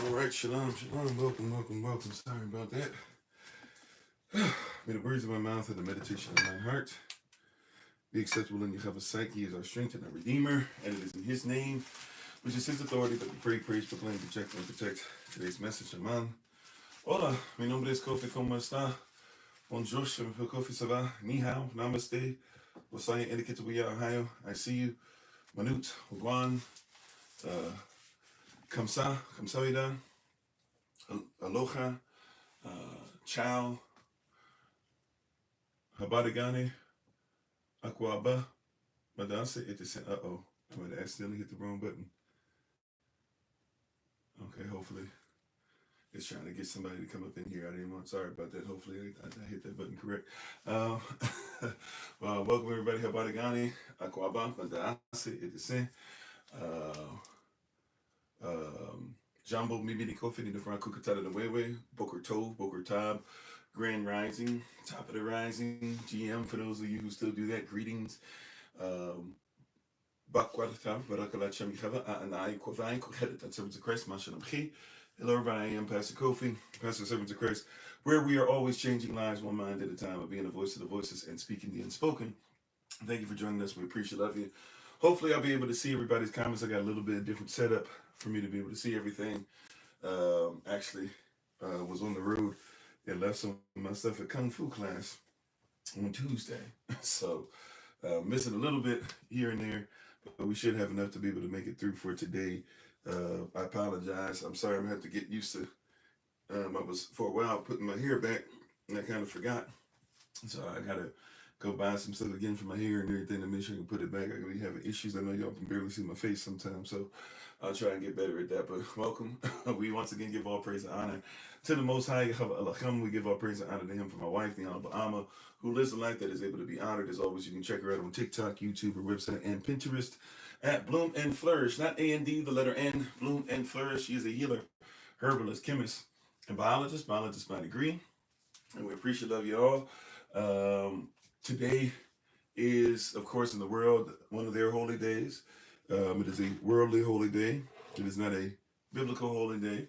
All right, shalom, shalom, welcome. Sorry about that. May the words of my mouth and the meditation of my heart be acceptable in Yahweh's sight. He is our strength and our redeemer, and it is in his name, which is his authority, that we pray, praise, proclaim, project, and protect today's message. Amen. Hola, mi nombre es Kofi, ¿cómo está? Bonjour, je m'appelle Kofi, ça va? Ni hao, namaste. Wasaya, etiquette, we are Ohio. I see you. Manut, Wagwan, Kamsaida, Aloha, Chow, Habadigani, Akwaba, Madase, uh-oh, I might have accidentally hit the wrong button. Okay, hopefully it's trying to get somebody to come up in here. I didn't want, sorry about that. Hopefully I hit that button correct. Well, welcome everybody. Habadigani, Akwaba, Madase, Jambo Mibidi Kofi, the Frank Kukatata the Wewe, Boker Tove, Boker Tab, Grand Rising, Top of the Rising, GM, for those of you who still do that, greetings. Bakwata, Barakala Chemikava, Anai, Kovai, Koketa, Servants of Christ, Mashanam Chi. Hello, everybody. I am Pastor Kofi, Pastor Servants of Christ, where we are always changing lives one mind at a time, of being the voice of the voiceless and speaking the unspoken. Thank you for joining us. We appreciate, love you. Hopefully, I'll be able to see everybody's comments. I got a little bit of different setup for me to be able to see everything. Actually, was on the road and left some of my stuff at Kung Fu class on Tuesday. So, missing a little bit here and there, but we should have enough to be able to make it through for today. I apologize. I'm sorry. I'm going to have to get used to, I was for a while putting my hair back and I kind of forgot. So I got to go buy some stuff again for my hair and everything to make sure I can put it back. I really having issues. I know y'all can barely see my face sometimes, so I'll try and get better at that. But welcome. We once again give all praise and honor to the Most High. We give all praise and honor to him for my wife, the Honorable Amma, who lives a life that is able to be honored. As always, you can check her out on TikTok, YouTube, her website, and Pinterest at Bloom and Flourish. Not A-N-D, the letter N, Bloom and Flourish. She is a healer, herbalist, chemist, and biologist by degree. And we appreciate, love you all. Today is, of course, in the world, one of their holy days. It is a worldly holy day. It is not a biblical holy day.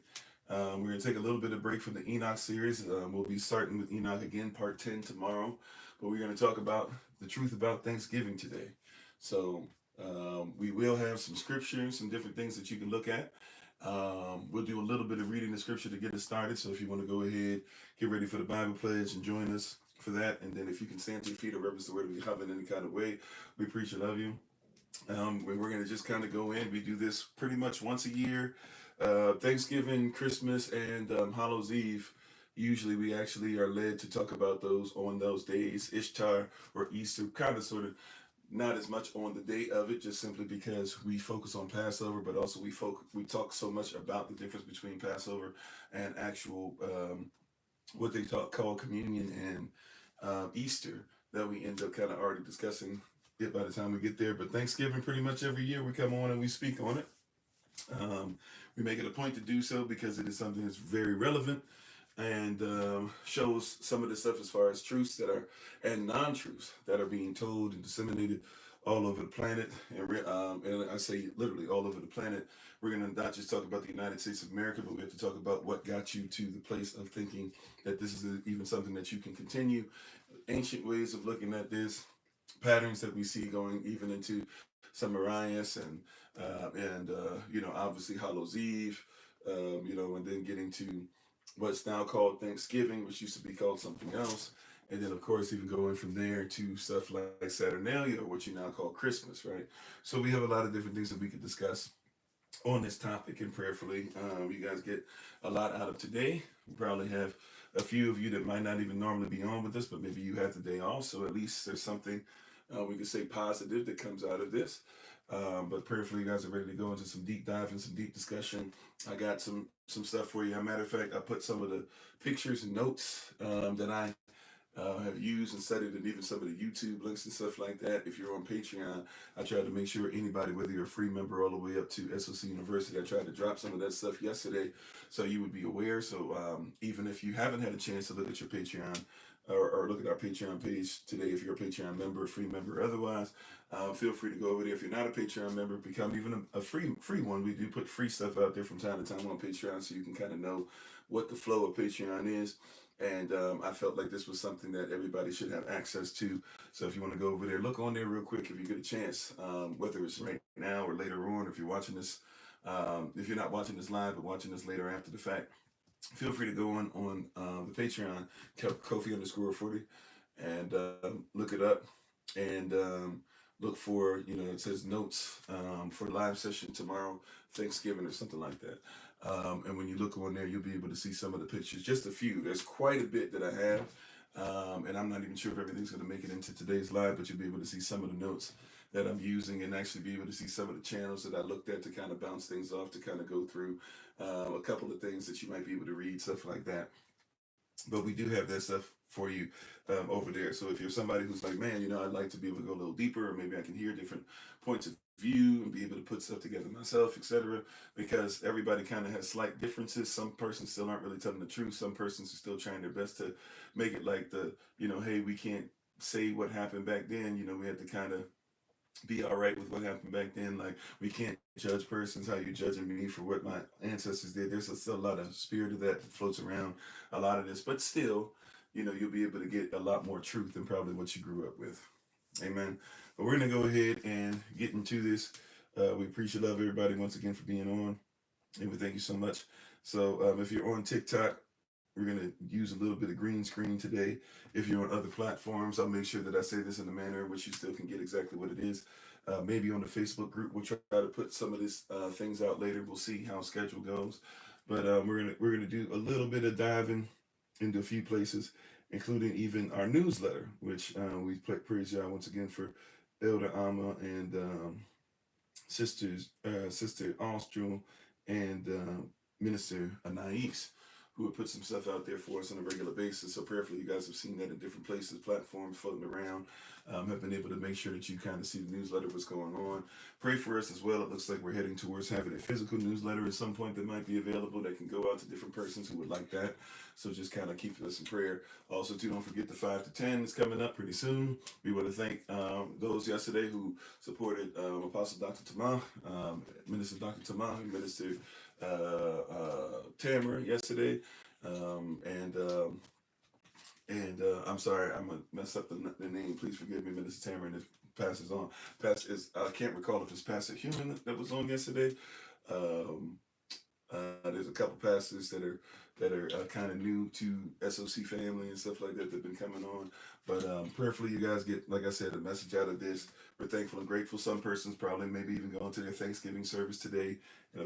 We're going to take a little bit of break from the Enoch series. We'll be starting with Enoch again, part 10 tomorrow. But we're going to talk about the truth about Thanksgiving today. So we will have some scripture, some different things that you can look at. We'll do a little bit of reading the scripture to get us started. So if you want to go ahead, get ready for the Bible pledge and join us for that. And then if you can stand to your feet or reverence the word of Yahweh in any kind of way, we appreciate, love you. We're going to just kind of go in. We do this pretty much once a year. Thanksgiving, Christmas, and Hallows Eve. Usually we actually are led to talk about those on those days, Ishtar or Easter, kind of sort of not as much on the day of it, just simply because we focus on Passover, but also we talk so much about the difference between Passover and actual what they call communion and Easter, that we end up kind of already discussing it by the time we get there. But Thanksgiving, pretty much every year we come on and we speak on it. We make it a point to do so because it is something that's very relevant and shows some of the stuff as far as truths that are and non-truths that are being told and disseminated all over the planet. And I say literally all over the planet. We're going to not just talk about the United States of America, but we have to talk about what got you to the place of thinking that this is even something that you can continue. Ancient ways of looking at this, patterns that we see going even into Samarias and obviously Hallows Eve, and then getting to what's now called Thanksgiving, which used to be called something else. And then, of course, even going from there to stuff like Saturnalia, or what you now call Christmas, right? So we have a lot of different things that we could discuss on this topic, and prayerfully, you guys get a lot out of today. We probably have a few of you that might not even normally be on with us, but maybe you have the day off, so at least there's something we could say positive that comes out of this. But prayerfully, you guys are ready to go into some deep dive and some deep discussion. I got some stuff for you. As a matter of fact, I put some of the pictures and notes that I have used and studied, and even some of the YouTube links and stuff like that. If you're on Patreon, I tried to make sure anybody, whether you're a free member all the way up to SOC University, I tried to drop some of that stuff yesterday so you would be aware. So even if you haven't had a chance to look at your Patreon, or look at our Patreon page today. If you're a Patreon member, free member, or otherwise, feel free to go over there. If you're not a Patreon member, become even a free one. We do put free stuff out there from time to time on Patreon, so you can kind of know what the flow of Patreon is. And I felt like this was something that everybody should have access to. So if you want to go over there, look on there real quick if you get a chance, whether it's right now or later on. If you're watching this, if you're not watching this live but watching this later after the fact, feel free to go on the Patreon, Kofi_Ofori, and look it up and look for, it says notes for live session tomorrow, Thanksgiving or something like that. And when you look on there, you'll be able to see some of the pictures, just a few. There's quite a bit that I have, and I'm not even sure if everything's going to make it into today's live, but you'll be able to see some of the notes that I'm using and actually be able to see some of the channels that I looked at to kind of bounce things off, to kind of go through a couple of things that you might be able to read, stuff like that. But we do have that stuff for you over there. So if you're somebody who's like, man, I'd like to be able to go a little deeper, or maybe I can hear different points of view and be able to put stuff together myself, etc. Because everybody kind of has slight differences. Some persons still aren't really telling the truth. Some persons are still trying their best to make it like hey, we can't say what happened back then. We had to kind of be all right with what happened back then. Like, we can't judge persons how you judging me for what my ancestors did. There's still a lot of spirit of that floats around a lot of this, but still, you'll be able to get a lot more truth than probably what you grew up with. Amen. But we're gonna go ahead and get into this. We appreciate love everybody once again for being on, and we thank you so much. So if you're on TikTok, we're going to use a little bit of green screen today. If you're on other platforms, I'll make sure that I say this in a manner in which you still can get exactly what it is. Maybe on the Facebook group, we'll try to put some of these things out later. We'll see how schedule goes. But we're gonna do a little bit of diving into a few places, including even our newsletter, which we praise y'all once again for Elder Alma and Sister Austral and Minister Anais, who would put some stuff out there for us on a regular basis. So prayerfully, you guys have seen that in different places, platforms floating around, have been able to make sure that you kind of see the newsletter, what's going on. Pray for us as well. It looks like we're heading towards having a physical newsletter at some point that might be available that can go out to different persons who would like that. So just kind of keep us in prayer. Also, too, don't forget the 5 to 10 is coming up pretty soon. We want to thank those yesterday who supported Apostle Dr. Tamah, Minister Dr. Tamah, and Minister Tamara yesterday, and I'm sorry, I'm gonna mess up the name. Please forgive me, Minister Tamara, and it passes on. I can't recall if it's Pastor Human that was on yesterday. There's a couple pastors that are kind of new to SOC family and stuff like that that've been coming on. But prayerfully, you guys get, like I said, a message out of this. We're thankful and grateful. Some persons probably maybe even going to their Thanksgiving service today.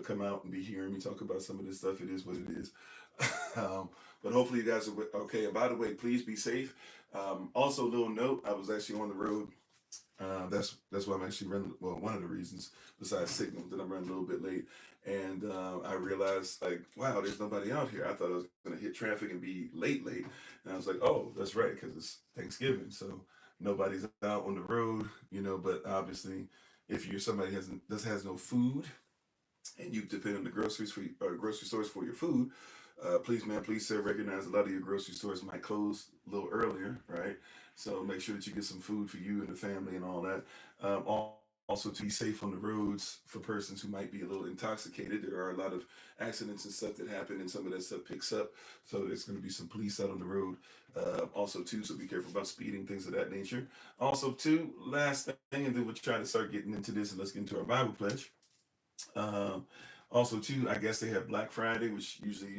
Come out and be hearing me talk about some of this stuff. It is what it is. But hopefully you guys are okay. And by the way, please be safe. Also, a little note, I was actually on the road. That's why I'm actually running. Well, one of the reasons, besides signal, that I'm running a little bit late. And I realized, like, wow, there's nobody out here. I thought I was going to hit traffic and be late. And I was like, oh, that's right, because it's Thanksgiving. So nobody's out on the road, but obviously if you're somebody has no food and you depend on the grocery stores for your food, please, man, please, sir, recognize a lot of your grocery stores might close a little earlier, right? So make sure that you get some food for you and the family and all that. Also, to be safe on the roads for persons who might be a little intoxicated. There are a lot of accidents and stuff that happen, and some of that stuff picks up. So there's going to be some police out on the road. Also, too, so be careful about speeding, things of that nature. Also, too, last thing, and then we'll try to start getting into this, and let's get into our Bible pledge. Also, too, I guess they have Black Friday, which usually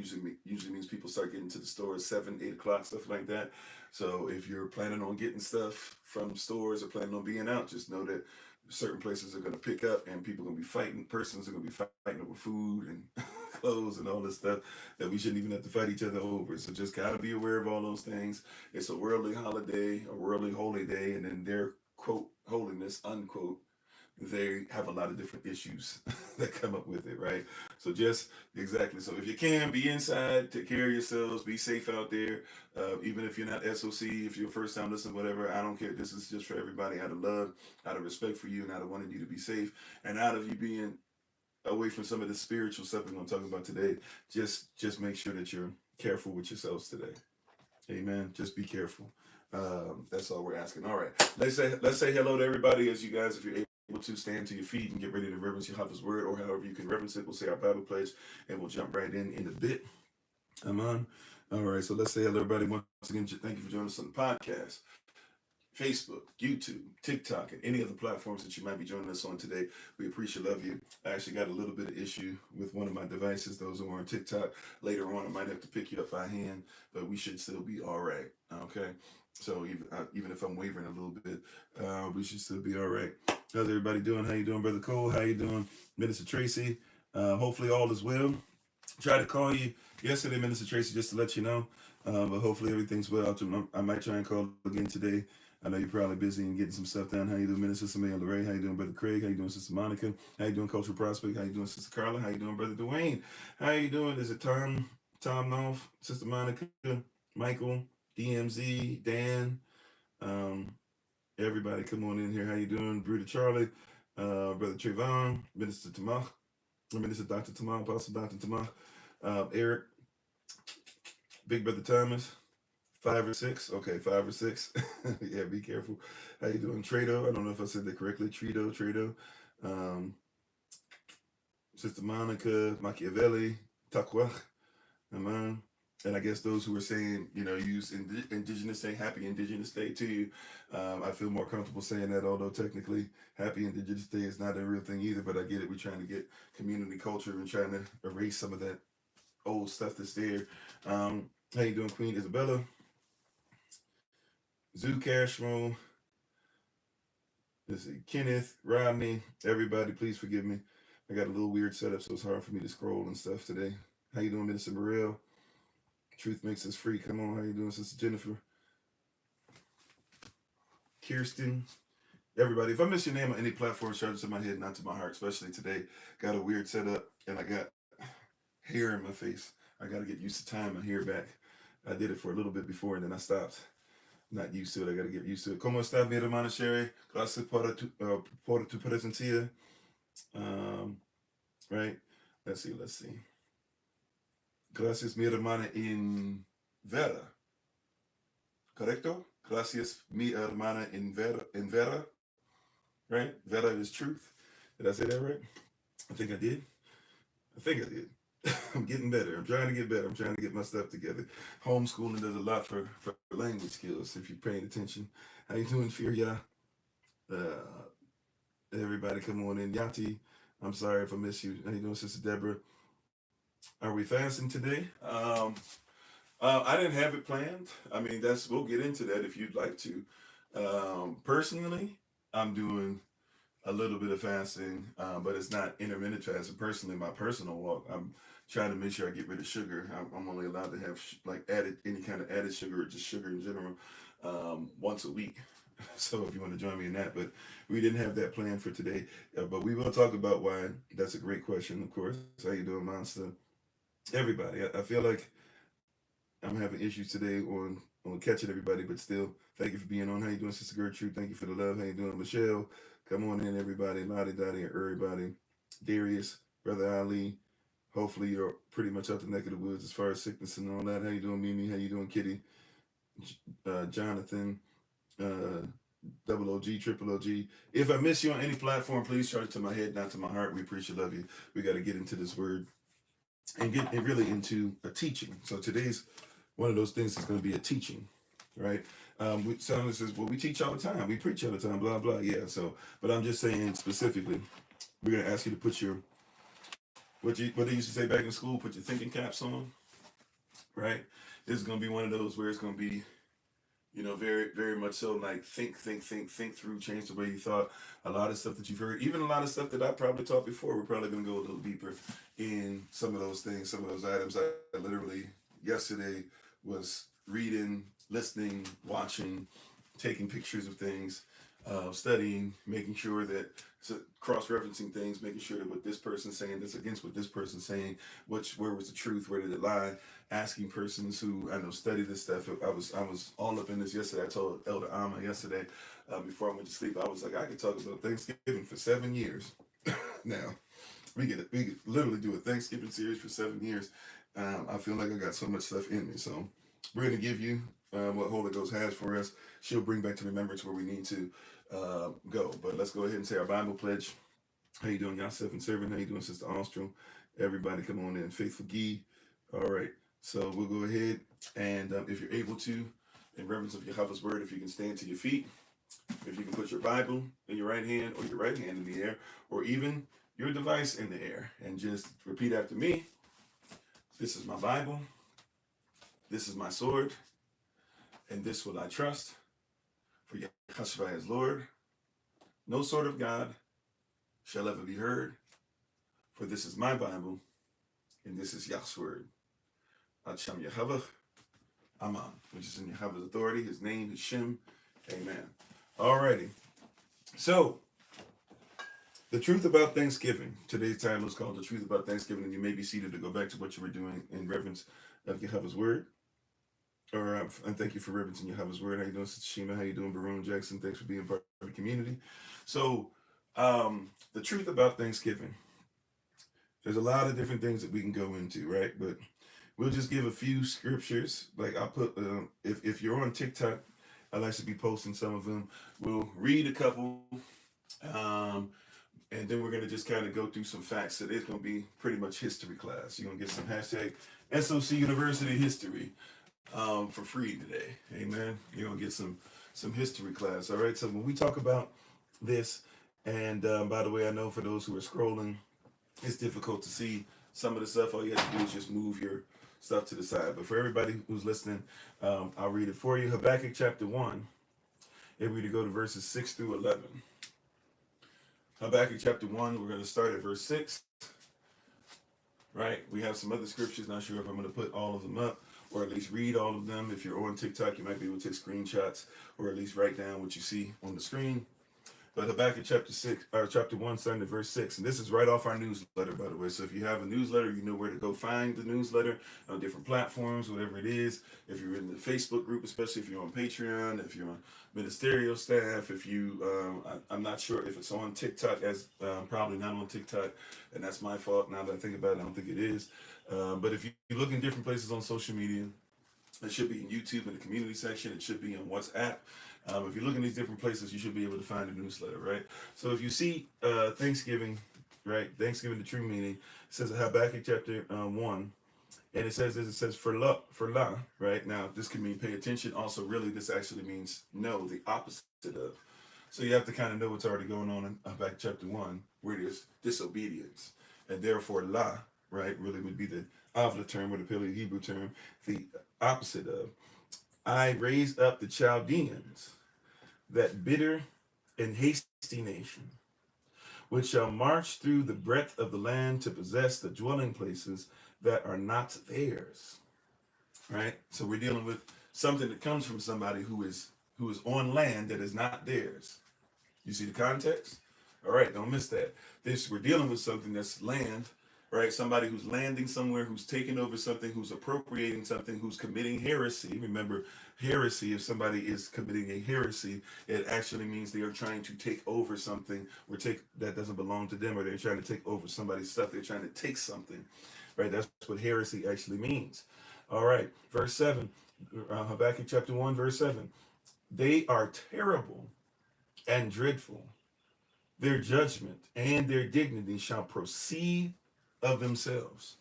means people start getting to the stores 7, 8 o'clock, stuff like that. So if you're planning on getting stuff from stores or planning on being out, just know that certain places are going to pick up and people are going to be fighting. Persons are going to be fighting over food and clothes and all this stuff that we shouldn't even have to fight each other over. So just got to be aware of all those things. It's a worldly holiday, a worldly holy day, and then their quote holiness, unquote, they have a lot of different issues that come up with it, right? So just exactly. So if you can, be inside, take care of yourselves, be safe out there. Even if you're not SOC, if you're first time listening, whatever, I don't care. This is just for everybody out of love, out of respect for you, and out of wanting you to be safe, and out of you being away from some of the spiritual stuff we're going to talk about today. Just make sure that you're careful with yourselves today. Amen. Just be careful. That's all we're asking. All right. Let's say hello to everybody as you guys, if you're able to stand to your feet and get ready to reverence Yahweh's word, or however you can reverence it. We'll say our Bible pledge and we'll jump right in a bit. Amen. All right. So let's say hello, everybody. Once again, thank you for joining us on the podcast. Facebook, YouTube, TikTok, and any other platforms that you might be joining us on today. We appreciate, love you. I actually got a little bit of issue with one of my devices. Those who are on TikTok, later on, I might have to pick you up by hand, but we should still be all right. Okay. So even if I'm wavering a little bit, we should still be all right. How's everybody doing? How you doing, Brother Cole? How you doing, Minister Tracy? Hopefully all is well. Tried to call you yesterday, Minister Tracy, just to let you know, but hopefully everything's well. I might try and call again today. I know you're probably busy and getting some stuff done. How you doing, Minister Samaya LeRae? How you doing, Brother Craig? How you doing, Sister Monica? How you doing, Cultural Prospect? How you doing, Sister Carla? How you doing, Brother Dwayne? How you doing? Is it Tom Knopf, Sister Monica, Michael, DMZ, Dan? Um, Everybody come on in here. How you doing, Bruder Charlie? Brother Trayvon, Minister Tamach, Minister Dr. Tamach, Apostle Dr. Tamach, Eric, Big Brother Thomas. 5 or 6? Okay, 5 or 6. Yeah, be careful. How you doing, Trado? I don't know if I said that correctly. Trado. Um, Sister Monica, Machiavelli, Takwach, Aman. And I guess those who are saying, use Indigenous Day, Happy Indigenous Day to you. I feel more comfortable saying that, although technically Happy Indigenous Day is not a real thing either, but I get it. We're trying to get community culture and trying to erase some of that old stuff that's there. How you doing, Queen Isabella? Zoo Cashmo, let's see, Kenneth, Rodney, everybody, please forgive me. I got a little weird setup, so it's hard for me to scroll and stuff today. How you doing, Minister Morel? Truth makes us free. Come on, how you doing, Sister Jennifer? Kirsten, everybody. If I miss your name on any platform, shout it to my head, not to my heart, especially today. Got a weird setup, and I got hair in my face. I got to get used to tying my hair back. I did it for a little bit before, and then I stopped. Not used to it. I got to get used to it. ¿Cómo está, mi hermana Sherry? Gracias por tu presencia. Right? Let's see. Gracias, mi hermana in Vera. Correcto? Gracias, mi hermana in Vera. Right? Vera is truth. Did I say that right? I think I did. I'm getting better. I'm trying to get better. I'm trying to get my stuff together. Homeschooling does a lot for language skills, if you're paying attention. How you doing, Firia? Everybody come on in. Yati, I'm sorry if I miss you. How you doing, Sister Deborah? Are we fasting today? I didn't have it planned. I mean, we'll get into that if you'd like to. Personally, I'm doing a little bit of fasting, but it's not intermittent fasting. Personally, my personal walk, I'm trying to make sure I get rid of sugar. I'm only allowed to have any kind of added sugar or just sugar in general once a week. So if you want to join me in that, but we didn't have that planned for today. But we will talk about why. That's a great question, of course. How you doing, Monster? Everybody, I feel like I'm having issues today on catching everybody, but still, thank you for being on. How you doing, Sister Gertrude? Thank you for the love. How you doing, Michelle? Come on in, everybody. Lottie Dottie and everybody. Darius, Brother Ali. Hopefully you're pretty much out the neck of the woods as far as sickness and all that. How you doing, Mimi? How you doing, Kitty? Jonathan, double OG, triple OG. If I miss you on any platform, please charge it to my head, not to my heart. We appreciate, love you. We got to get into this word and get really into a teaching. So today's one of those things that's going to be a teaching, right? Someone says, well, we teach all the time. We preach all the time, blah, blah. Yeah, so, but I'm just saying specifically, we're going to ask you to put your, what they used to say back in school, put your thinking caps on, right? This is going to be one of those where it's going to be, very, very much so like think through, change the way you thought. A lot of stuff that you've heard, even a lot of stuff that I probably taught before, we're probably going to go a little deeper in some of those things, some of those items. I literally yesterday was reading, listening, watching, taking pictures of things, studying, making sure that cross-referencing things, making sure that what this person's saying that's against what this person's saying, where was the truth, where did it lie, asking persons who I know study this stuff. I was all up in this yesterday. I told Elder Alma yesterday before I went to sleep, I was like, I could talk about Thanksgiving for 7 years. Now, we could literally do a Thanksgiving series for 7 years. I feel like I got so much stuff in me, so We're going to give you what Holy Ghost has for us. She'll bring back to remembrance where we need to go. But let's go ahead and say our Bible pledge. How you doing, Yosef and Servant? How you doing, Sister Ostrom? Everybody come on in. Faithful Gee. All right. So we'll go ahead and if you're able to, in reverence of Yahweh's word, if you can stand to your feet, if you can put your Bible in your right hand or your right hand in the air, or even your device in the air, and just repeat after me. This is my Bible. This is my sword. And this will I trust. For Yahweh is Lord. No sword of God shall ever be heard. For this is my Bible. And this is Yah's word. Acham Yahweh. Aman. Which is in Yahweh's authority. His name is Shem. Amen. Alrighty. So, the truth about Thanksgiving. Today's title is called The Truth About Thanksgiving. And you may be seated to go back to what you were doing in reverence of Yahweh's word. And thank you for reverencing Yahweh's word. How you doing, Sister Shima? How you doing, Barone Jackson? Thanks for being part of the community. So, the truth about Thanksgiving. There's a lot of different things that we can go into, right? But we'll just give a few scriptures. Like I'll put, if you're on TikTok, I like to be posting some of them. We'll read a couple, and then we're going to just kind of go through some facts. So it's going to be pretty much history class. You're going to get some hashtag SOC University history for free today. Amen. You're going to get some history class. All right. So when we talk about this, and by the way, I know for those who are scrolling, it's difficult to see some of the stuff. All you have to do is just move your stuff to the side. But for everybody who's listening, I'll read it for you. Habakkuk chapter 1. And we're going to go to verses 6 through 11. Habakkuk chapter 1, we're going to start at verse 6. Right? We have some other scriptures. Not sure if I'm going to put all of them up, or at least read all of them. If you're on TikTok, you might be able to take screenshots, or at least write down what you see on the screen. But Habakkuk chapter 1, starting at verse 6. And this is right off our newsletter, by the way. So if you have a newsletter, you know where to go find the newsletter on different platforms, whatever it is. If you're in the Facebook group, especially if you're on Patreon, if you're on ministerial staff, if you, I'm not sure if it's on TikTok, as probably not on TikTok. And that's my fault. Now that I think about it, I don't think it is. But if you look in different places on social media, it should be in YouTube in the community section. It should be on WhatsApp. If you look in these different places, you should be able to find a newsletter, right? So if you see Thanksgiving, right? Thanksgiving, the true meaning, it says in Habakkuk chapter 1, and it says this, it says for la, right? Now, this can mean pay attention. Also, really, this actually means no, the opposite of. So you have to kind of know what's already going on in Habakkuk chapter 1, where there's disobedience. And therefore, la, right, really would be the Avla term or the Paleo Hebrew term, the opposite of. I raised up the Chaldeans, that bitter and hasty nation, which shall march through the breadth of the land to possess the dwelling places that are not theirs. Right? So we're dealing with something that comes from somebody who is on land that is not theirs. You see the context? All right, don't miss that. We're dealing with something that's land, right? Somebody who's landing somewhere, who's taking over something, who's appropriating something, who's committing heresy. Remember, heresy, if somebody is committing a heresy, it actually means they are trying to take over something or that doesn't belong to them, or they're trying to take over somebody's stuff. They're trying to take something, right? That's what heresy actually means. All right, verse 7, Habakkuk chapter 1, verse 7. They are terrible and dreadful. Their judgment and their dignity shall proceed of themselves.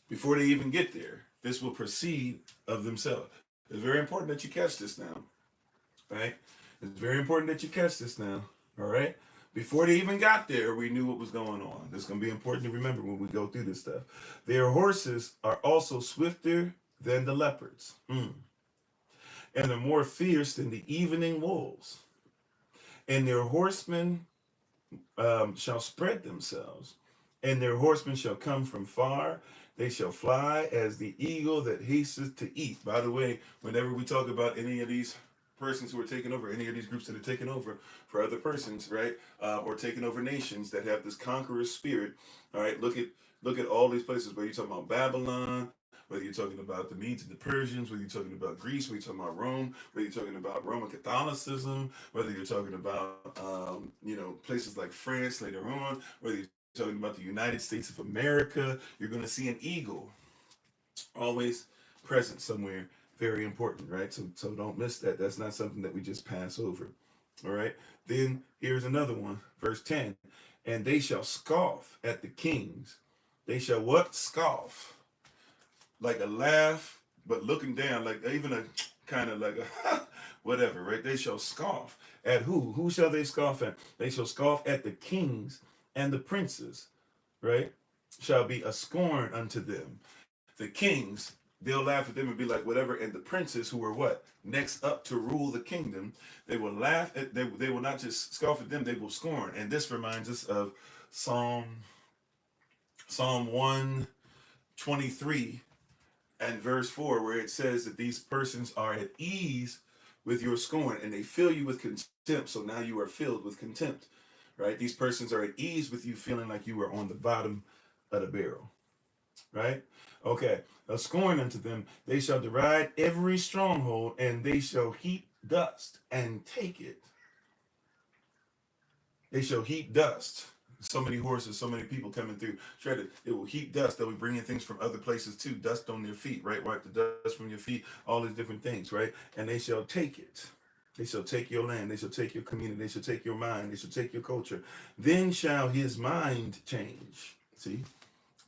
Before they even get there, this will proceed of themselves. It's very important that you catch this now, right? It's very important that you catch this now, all right? Before they even got there, we knew what was going on. This is going to be important to remember when we go through this stuff. Their horses are also swifter than the leopards, and are more fierce than the evening wolves. And their horsemen shall spread themselves, and their horsemen shall come from far. They shall fly as the eagle that hasteth to eat. By the way, whenever we talk about any of these persons who are taking over, any of these groups that are taking over for other persons, right, or taking over nations that have this conqueror spirit, all right, look at all these places, whether you're talking about Babylon, whether you're talking about the Medes and the Persians, whether you're talking about Greece, whether you're talking about Rome, whether you're talking about Roman Catholicism, whether you're talking about, places like France later on, whether you're talking about the United States of America, you're going to see an eagle always present somewhere Very important, right? So don't miss that. That's not something that we just pass over. All right. Then here's another one, verse 10. And they shall scoff at the kings. They shall what? Scoff. Like a laugh, but looking down, like even a kind of like a whatever, right? They shall scoff at who? Who shall they scoff at? They shall scoff at the kings and the princes, right? Shall be a scorn unto them. The kings, they'll laugh at them and be like whatever, and the princes who are what? Next up to rule the kingdom, they will laugh at, they will not just scoff at them, they will scorn. And this reminds us of Psalm 123 and verse 4, where it says that these persons are at ease with your scorn and they fill you with contempt. So now you are filled with contempt, right? These persons are at ease with you, feeling like you are on the bottom of the barrel, right? Okay. A scorn unto them, they shall deride every stronghold, and they shall heap dust and take it. They shall heap dust. So many horses, so many people coming through. It will heap dust. They'll be bringing things from other places too. Dust on their feet, right? Wipe the dust from your feet. All these different things, right? And they shall take it. They shall take your land. They shall take your community. They shall take your mind. They shall take your culture. Then shall his mind change. See?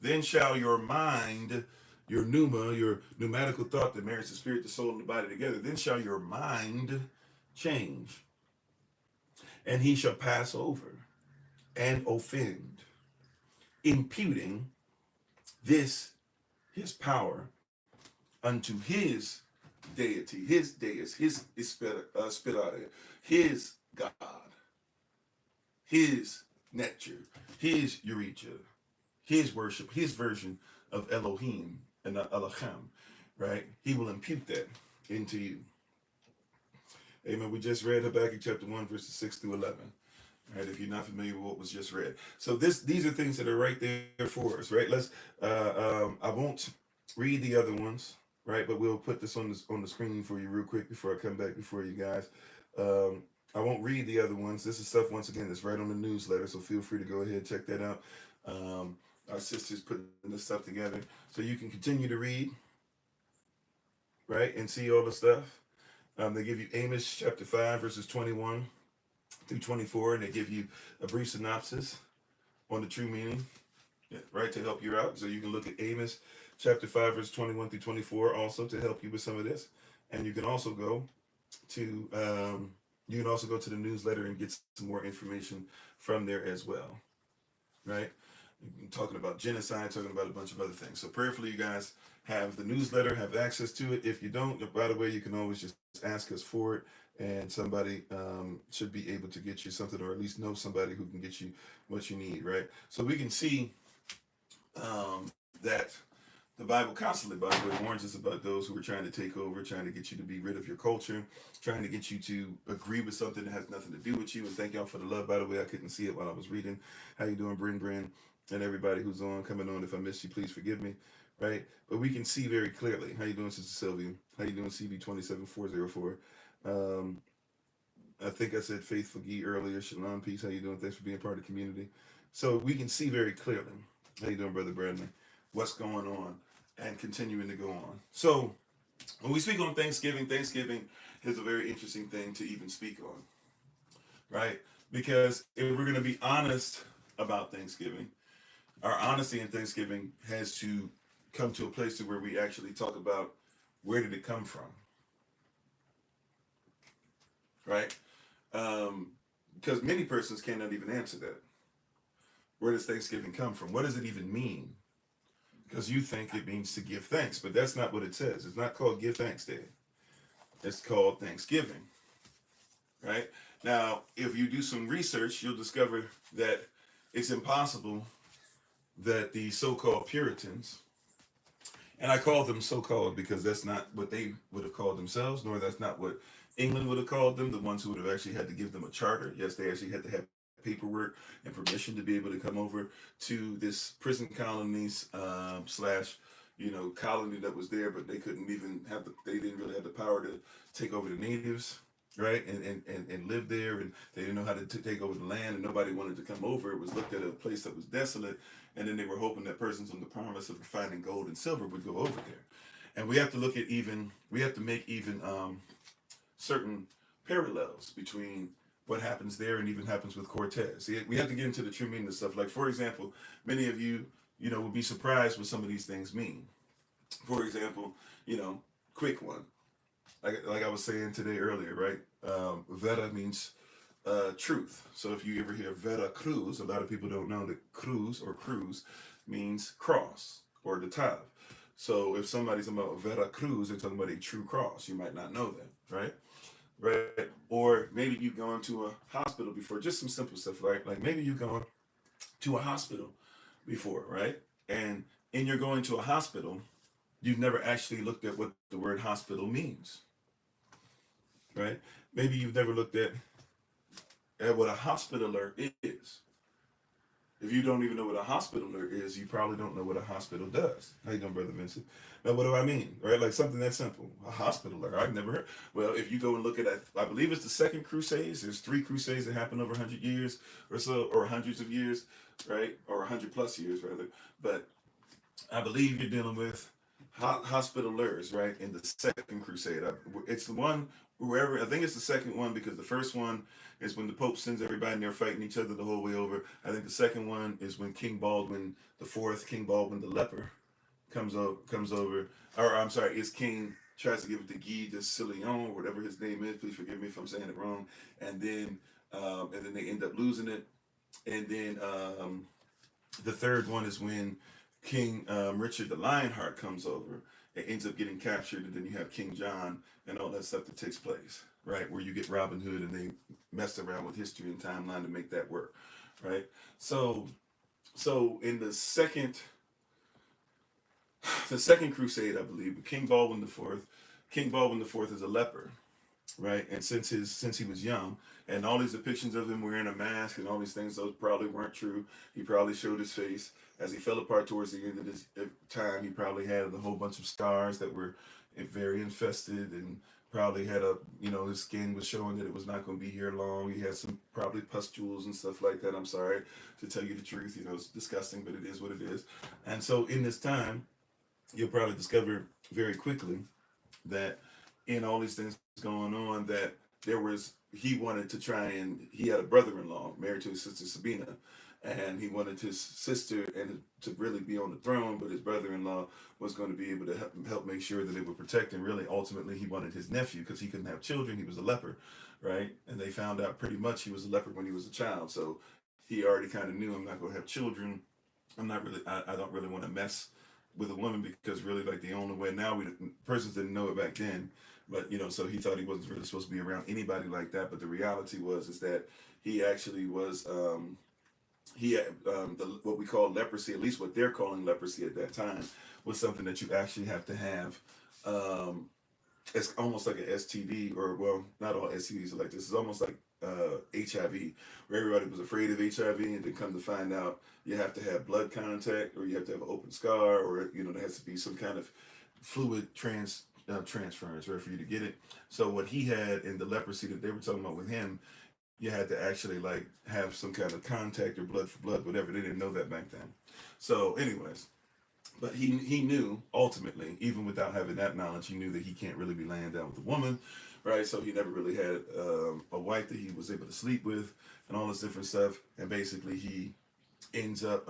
Then shall your mind, your pneuma, your pneumatical thought that marries the spirit, the soul, and the body together. Then shall your mind change. And he shall pass over and offend, imputing this his power unto his deity, his deus, his spirare, his God, his nature, his eureka, his worship, his version of Elohim and not Elohim, right? He will impute that into you. Amen. We just read Habakkuk chapter 1, verses 6 through 11. Right, if you're not familiar with what was just read. So these are things that are right there for us, right? I won't read the other ones, right? But we'll put this on the screen for you real quick before I come back before you guys. I won't read the other ones. This is stuff, once again, that's right on the newsletter, so feel free to go ahead and check that out. Our sisters putting this stuff together so you can continue to read, right, and see all the stuff. They give you Amos chapter 5, verses 21 through 24, and they give you a brief synopsis on the true meaning, right, to help you out. So you can look at Amos chapter 5, verse 21 through 24 also to help you with some of this. And you can also go to the newsletter and get some more information from there as well, right? Talking about genocide, talking about a bunch of other things. So prayerfully, you guys have the newsletter, have access to it. If you don't, by the way, you can always just ask us for it, and somebody should be able to get you something, or at least know somebody who can get you what you need, right? So we can see that the Bible constantly, by the way, warns us about those who are trying to take over, trying to get you to be rid of your culture, trying to get you to agree with something that has nothing to do with you. And thank y'all for the love, by the way. I couldn't see it while I was reading. How you doing, Bryn? And everybody who's coming on. If I missed you, please forgive me, right? But we can see very clearly. How you doing, Sister Sylvia? How you doing, CB27404? I think I said Faithful Gee earlier. Shalom, peace. How you doing? Thanks for being part of the community. So we can see very clearly. How you doing, Brother Bradley? What's going on and continuing to go on. So when we speak on Thanksgiving is a very interesting thing to even speak on, right? Because if we're going to be honest about Thanksgiving, our honesty in Thanksgiving has to come to a place to where we actually talk about where did it come from, right? Because many persons cannot even answer that. Where does Thanksgiving come from? What does it even mean? Because you think it means to give thanks, but that's not what it says. It's not called Give Thanks Day. It's called Thanksgiving, right? Now, if you do some research, you'll discover that it's impossible that the so-called Puritans, and I call them so-called because that's not what they would have called themselves, nor that's not what England would have called them, the ones who would have actually had to give them a charter. Yes, they actually had to have paperwork and permission to be able to come over to this prison colonies slash colony that was there, but they couldn't even they didn't really have the power to take over the natives, right, and live there, and they didn't know how to take over the land, and nobody wanted to come over. It was looked at a place that was desolate, and then they were hoping that persons on the promise of finding gold and silver would go over there. And we have to look at we have to make even certain parallels between what happens there and even happens with Cortez. See, we have to get into the true meaning of stuff. Like, for example, many of you, will be surprised what some of these things mean. For example, quick one. Like I was saying today earlier, right? Vera means truth. So if you ever hear Vera Cruz, a lot of people don't know that cruz means cross or the tav. So if somebody's talking about Vera Cruz, they're talking about a true cross. You might not know that, right? Right? Or maybe you've gone to a hospital before, just some simple stuff, right? Like maybe you've gone to a hospital before, right? And in your going to a hospital, you've never actually looked at what the word hospital means, right? Maybe you've never looked at what a hospitaler is. If you don't even know what a hospitaler is, you probably don't know what a hospital does. How you doing, Brother Vincent? Now, what do I mean? Right? Like something that simple. A hospitaler. I've never heard. Well, if you go and look at that, I believe it's the Second Crusades. There's 3 crusades that happened over 100 years or so, or hundreds of years, right? Or 100 plus years, rather. But I believe you're dealing with hospitalers, right? In the Second Crusade. It's the one wherever, I think it's the second one because the first one is when the Pope sends everybody and they're fighting each other the whole way over. I think the second one is when King Baldwin the Fourth, King Baldwin the Leper, comes over. Or I'm sorry, it's King tries to give it to Guy de Sillon, or whatever his name is. Please forgive me if I'm saying it wrong. And then they end up losing it. And then the third one is when King Richard the Lionheart comes over. It ends up getting captured, and then you have King John and all that stuff that takes place, right? Where you get Robin Hood, and they messed around with history and timeline to make that work, right? So in the second crusade, I believe, King Baldwin the Fourth is a leper, right? And since he was young, and all these depictions of him wearing a mask and all these things, those probably weren't true. He probably showed his face. As he fell apart towards the end of his time, he probably had a whole bunch of scars that were very infested, and probably had his skin was showing that it was not going to be here long. He had some probably pustules and stuff like that. I'm sorry to tell you the truth. It's disgusting, but it is what it is. And so in this time, you'll probably discover very quickly that in all these things going on, that he wanted to try, and he had a brother-in-law married to his sister Sabina, and he wanted his sister and to really be on the throne, but his brother-in-law was going to be able to help make sure that they would protect him. Really, ultimately, he wanted his nephew because he couldn't have children. He was a leper, right? And they found out pretty much he was a leper when he was a child, so he already kind of knew, I'm not going to have children. I don't really want to mess with a woman, because really, like, the only way now, persons didn't know it back then, but so he thought he wasn't really supposed to be around anybody like that. But the reality is that he actually was he had what we call leprosy, at least what they're calling leprosy at that time, was something that you actually have to have. It's almost like an STD, or, well, not all STDs are like this. It's almost like HIV, where everybody was afraid of HIV, and then come to find out you have to have blood contact, or you have to have an open scar, or there has to be some kind of fluid transference, right, for you to get it. So what he had in the leprosy that they were talking about with him, you had to actually like have some kind of contact or blood for blood, whatever. They didn't know that back then. So anyways, but he knew ultimately, even without having that knowledge, he knew that he can't really be laying down with a woman, right? So he never really had a wife that he was able to sleep with and all this different stuff. And basically he ends up,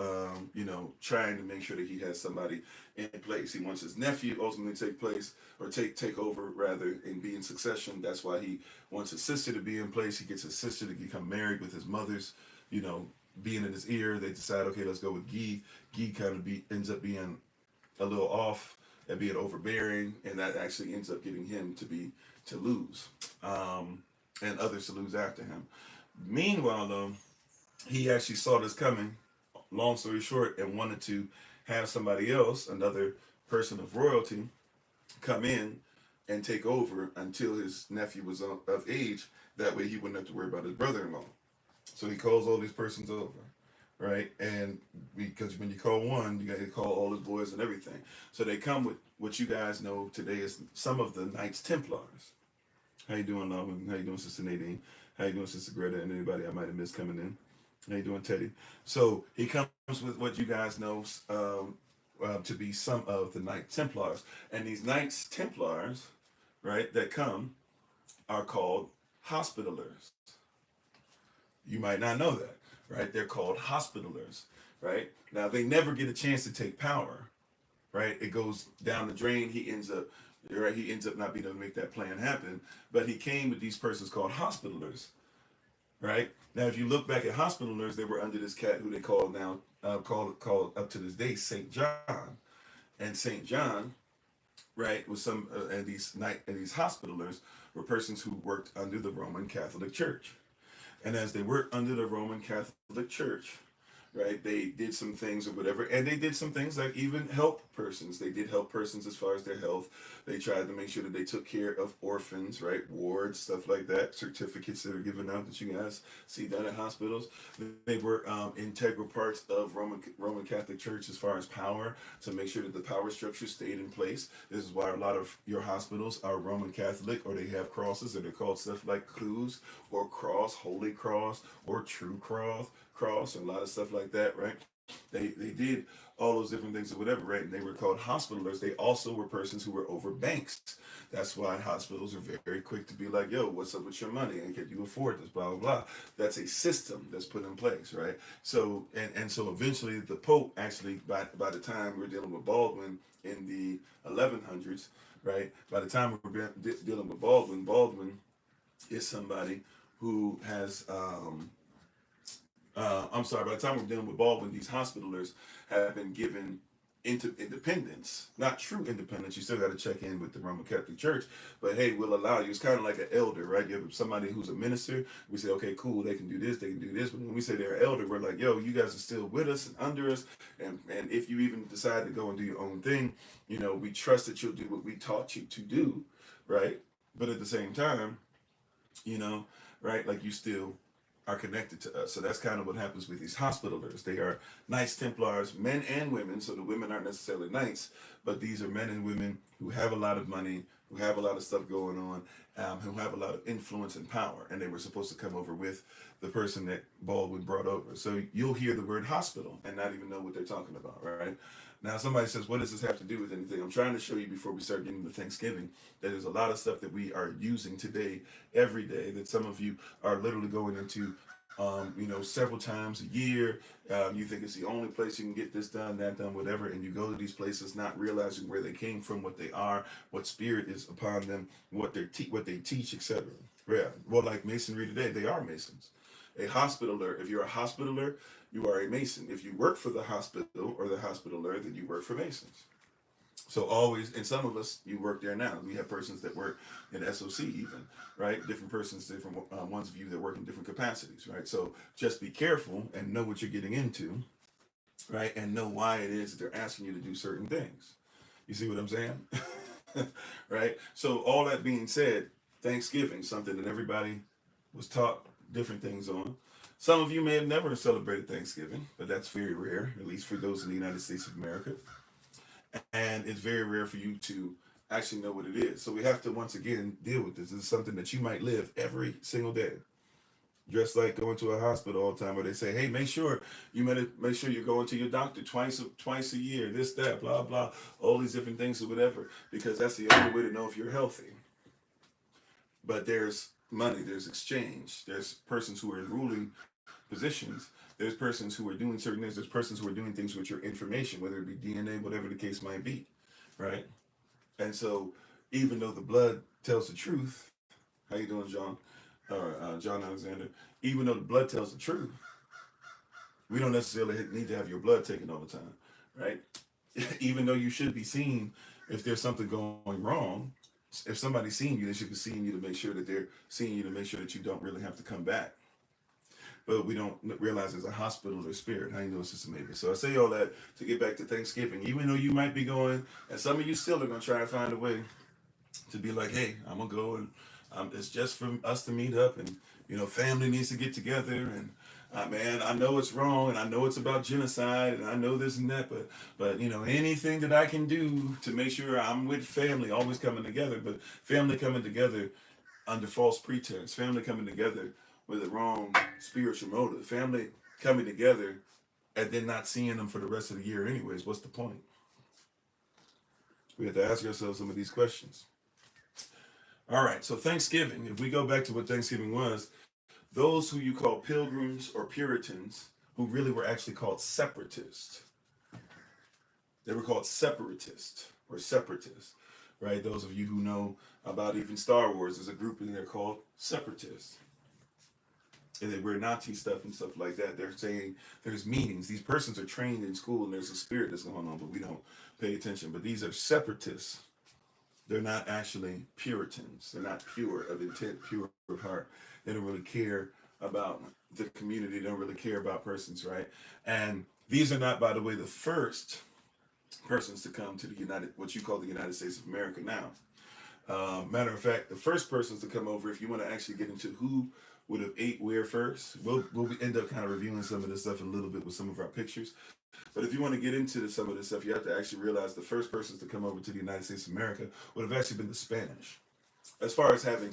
trying to make sure that he has somebody in place. He wants his nephew ultimately take over rather, and be in succession. That's why he wants his sister to be in place. He gets his sister to become married with his mother's, being in his ear. They decide, okay, let's go with Guy. Guy kind of ends up being a little off and being overbearing, and that actually ends up getting him to lose, and others to lose after him. Meanwhile, though, he actually saw this coming, long story short, and wanted to have somebody else, another person of royalty, come in and take over until his nephew was of age. That way he wouldn't have to worry about his brother-in-law. So he calls all these persons over, right? And because when you call one, you got to call all his boys and everything. So they come with what you guys know today is some of the Knights Templars. How you doing, Lawman? How you doing, Sister Nadine? How you doing, Sister Greta? And anybody I might have missed coming in? How you doing, Teddy? So he comes with what you guys know. to be some of the Knight Templars. And these Knights Templars, right, that come are called Hospitallers. You might not know that, right? They're called Hospitallers, right? Now, they never get a chance to take power, right? It goes down the drain. He ends up, right? He ends up not being able to make that plan happen. But he came with these persons called Hospitallers, right? Now, if you look back at Hospitallers, they were under this cat who they call now, called up to this day Saint John, and Saint John, right, was some and these Hospitallers were persons who worked under the Roman Catholic Church, and as they worked under the Roman Catholic Church, right, they did some things or whatever, and they did some things like even help persons. They did help persons as far as their health. They tried to make sure that they took care of orphans, right, wards, stuff like that, certificates that are given out that you guys see done at hospitals. They were integral parts of Roman Catholic Church as far as power, to make sure that the power structure stayed in place. This is why a lot of your hospitals are Roman Catholic, or they have crosses that are called stuff like cruz or cross, holy cross, or true cross, and a lot of stuff like that, right? They did all those different things or whatever, right? And they were called Hospitallers. They also were persons who were over banks. That's why hospitals are very quick to be like, yo, what's up with your money? And can you afford this? Blah, blah, blah. That's a system that's put in place, right? So, and so eventually the Pope actually, by the time we're dealing with Baldwin in the 1100s, right? By the time we're dealing with Baldwin is somebody who has, I'm sorry, by the time we're dealing with Baldwin, these Hospitallers have been given into independence. Not true independence. You still got to check in with the Roman Catholic Church, but hey, we'll allow you. It's kind of like an elder, right? You have somebody who's a minister. We say, okay, cool, they can do this, they can do this. But when we say they're an elder, we're like, yo, you guys are still with us and under us. And if you even decide to go and do your own thing, you know, we trust that you'll do what we taught you to do, right? But at the same time, you know, right, like you still are connected to us. So that's kind of what happens with these Hospitallers. They are Knights Templars, men and women. So the women aren't necessarily knights, but these are men and women who have a lot of money, who have a lot of stuff going on, who have a lot of influence and power. And they were supposed to come over with the person that Baldwin brought over. So you'll hear the word hospital and not even know what they're talking about, right? Now, somebody says, what does this have to do with anything? I'm trying to show you before we start getting into Thanksgiving that there's a lot of stuff that we are using today, every day, that some of you are literally going into, you know, several times a year. You think it's the only place you can get this done, that done, whatever, and you go to these places not realizing where they came from, what they are, what spirit is upon them, what they teach, etc. Yeah, well, like Masonry today, they are Masons. A Hospitaller, if you're a Hospitaller, you are a Mason. If you work for the hospital or the Hospitaller, then you work for Masons. So always, and some of us, you work there now. We have persons that work in SOC even, right? Different persons, different ones of you that work in different capacities, right? So just be careful and know what you're getting into, right? And know why it is that they're asking you to do certain things. You see what I'm saying? Right? So all that being said, Thanksgiving, something that everybody was taught different things on. Some of you may have never celebrated Thanksgiving, but that's very rare, at least for those in the United States of America. And it's very rare for you to actually know what it is. So we have to once again deal with this. This is something that you might live every single day. Just like going to a hospital all the time, where they say, "Hey, make sure you're going to your doctor twice a year. This, that, blah, blah, all these different things or whatever, because that's the only way to know if you're healthy." But there's money, there's exchange, there's persons who are in ruling positions. There's persons who are doing certain things. There's persons who are doing things with your information, whether it be DNA, whatever the case might be, right? And so, even though the blood tells the truth, how you doing, John? Or John Alexander? Even though the blood tells the truth, we don't necessarily need to have your blood taken all the time, right? Even though you should be seen if there's something going wrong. If somebody's seeing you, they should be seeing you to make sure that they're seeing you to make sure that you don't really have to come back. But we don't realize there's a hospital or spirit. How you doing, Sister Mavis? So I say all that to get back to Thanksgiving. Even though you might be going, and some of you still are going to try to find a way to be like, hey, I'm going to go and it's just for us to meet up, and, you know, family needs to get together, and man, I know it's wrong, and I know it's about genocide, and I know this and that, but you know, anything that I can do to make sure I'm with family, always coming together, but family coming together under false pretense, family coming together with the wrong spiritual motive, family coming together and then not seeing them for the rest of the year anyways. What's the point? We have to ask ourselves some of these questions. All right, so Thanksgiving, if we go back to what Thanksgiving was, those who you call pilgrims or Puritans, who really were actually called separatists, they were called separatists, right? Those of you who know about even Star Wars, there's a group in there called separatists. And they wear Nazi stuff and stuff like that. They're saying there's meanings. These persons are trained in school and there's a spirit that's going on, but we don't pay attention. But these are separatists. They're not actually Puritans. They're not pure of intent, pure of heart. They don't really care about the community. They don't really care about persons, right? And these are not, by the way, the first persons to come to the what you call the United States of America now. Matter of fact, the first persons to come over, if you want to actually get into who would have ate where first, we'll end up kind of reviewing some of this stuff in a little bit with some of our pictures. But if you want to get into some of this stuff, you have to actually realize the first persons to come over to the United States of America would have actually been the Spanish. As far as having,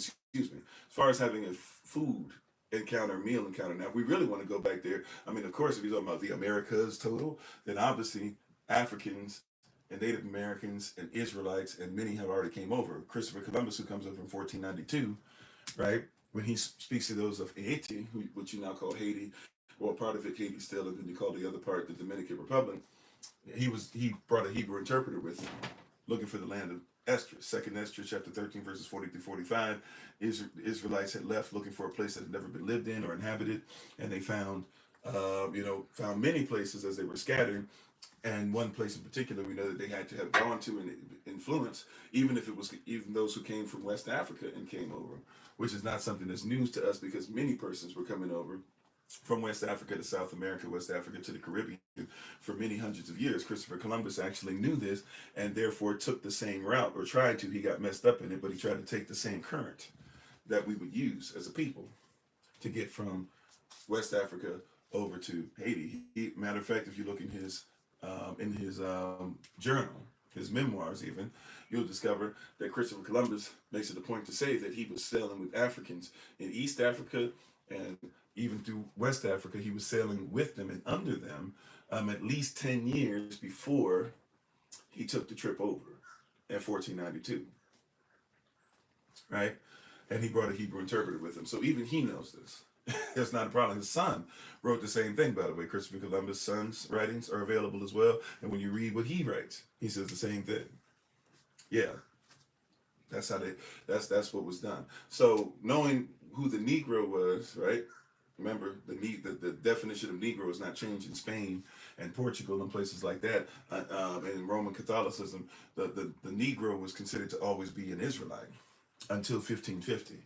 a food encounter, meal encounter. Now, if we really want to go back there, I mean, of course, if you're talking about the Americas total, then obviously Africans and Native Americans and Israelites and many have already came over. Christopher Columbus, who comes over in 1492, right? When he speaks to those of Haiti, what you now call Haiti, well, part of it Haiti still, and then you call the other part the Dominican Republic. He brought a Hebrew interpreter with him, looking for the land of Esther. Second Esther, chapter 13, verses 40 through 45. Israelites had left looking for a place that had never been lived in or inhabited, and they found many places as they were scattered. And one place in particular, we know that they had to have gone to and influence, even those who came from West Africa and came over, which is not something that's news to us because many persons were coming over from West Africa to South America, West Africa to the Caribbean for many hundreds of years. Christopher Columbus actually knew this and therefore took the same route, or tried to. He got messed up in it, but he tried to take the same current that we would use as a people to get from West Africa over to Haiti. Matter of fact, if you look in his journal, his memoirs even, you'll discover that Christopher Columbus makes it a point to say that he was sailing with Africans in East Africa and even through West Africa. He was sailing with them and under them at least 10 years before he took the trip over in 1492, right? And he brought a Hebrew interpreter with him. So even he knows this. That's not a problem. His son wrote the same thing, by the way. Christopher Columbus' son's writings are available as well. And when you read what he writes, he says the same thing. Yeah, that's what was done. So knowing who the Negro was, right? Remember, the definition of Negro is not changed in Spain and Portugal and places like that. And in Roman Catholicism, the Negro was considered to always be an Israelite until 1550.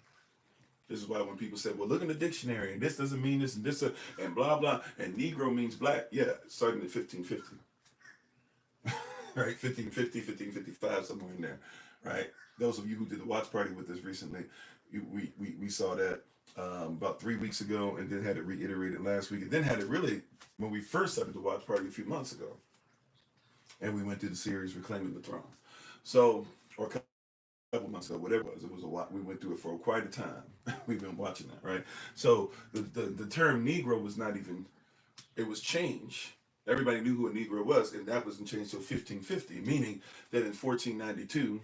This is why when people say, well, look in the dictionary, and this doesn't mean this, and this, and blah, blah, and Negro means black. Yeah, starting at 1550. Right? 1550, 1555, somewhere in there. Right? Those of you who did the watch party with us recently, we saw that about 3 weeks ago, and then had it reiterated last week, and then had it really when we first started the watch party a few months ago. And we went through the series Reclaiming the Throne. So, or couple months ago, whatever it was a lot. We went through it for quite a time. We've been watching that, right? So the term Negro was not even, it was changed. Everybody knew who a Negro was, and that wasn't changed until 1550, meaning that in 1492,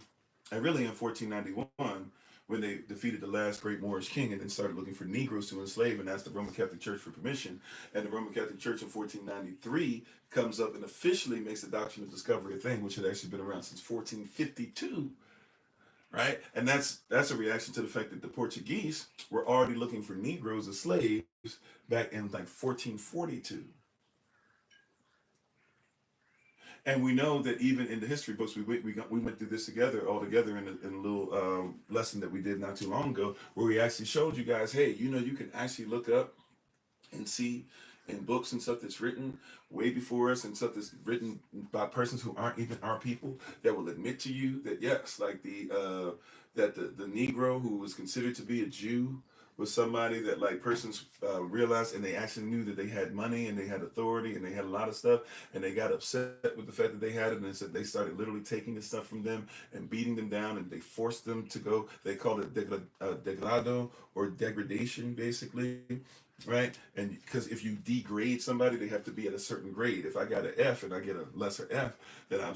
and really in 1491, when they defeated the last great Moorish king and then started looking for Negroes to enslave and asked the Roman Catholic Church for permission, and the Roman Catholic Church in 1493 comes up and officially makes the doctrine of discovery a thing, which had actually been around since 1452. Right? And that's a reaction to the fact that the Portuguese were already looking for Negroes as slaves back in like 1442. And we know that even in the history books, we went through this all together in a little lesson that we did not too long ago, where we actually showed you guys, hey, you can actually look up and see in books and stuff that's written way before us and stuff that's written by persons who aren't even our people, that will admit to you that yes, like the Negro who was considered to be a Jew was somebody that like persons realized, and they actually knew that they had money and they had authority and they had a lot of stuff, and they got upset with the fact that they had it, and they said they started literally taking the stuff from them and beating them down, and they forced them to go. They called it degrado, or degradation, basically. Right, and because if you degrade somebody, they have to be at a certain grade. If I got an F and I get a lesser F, then I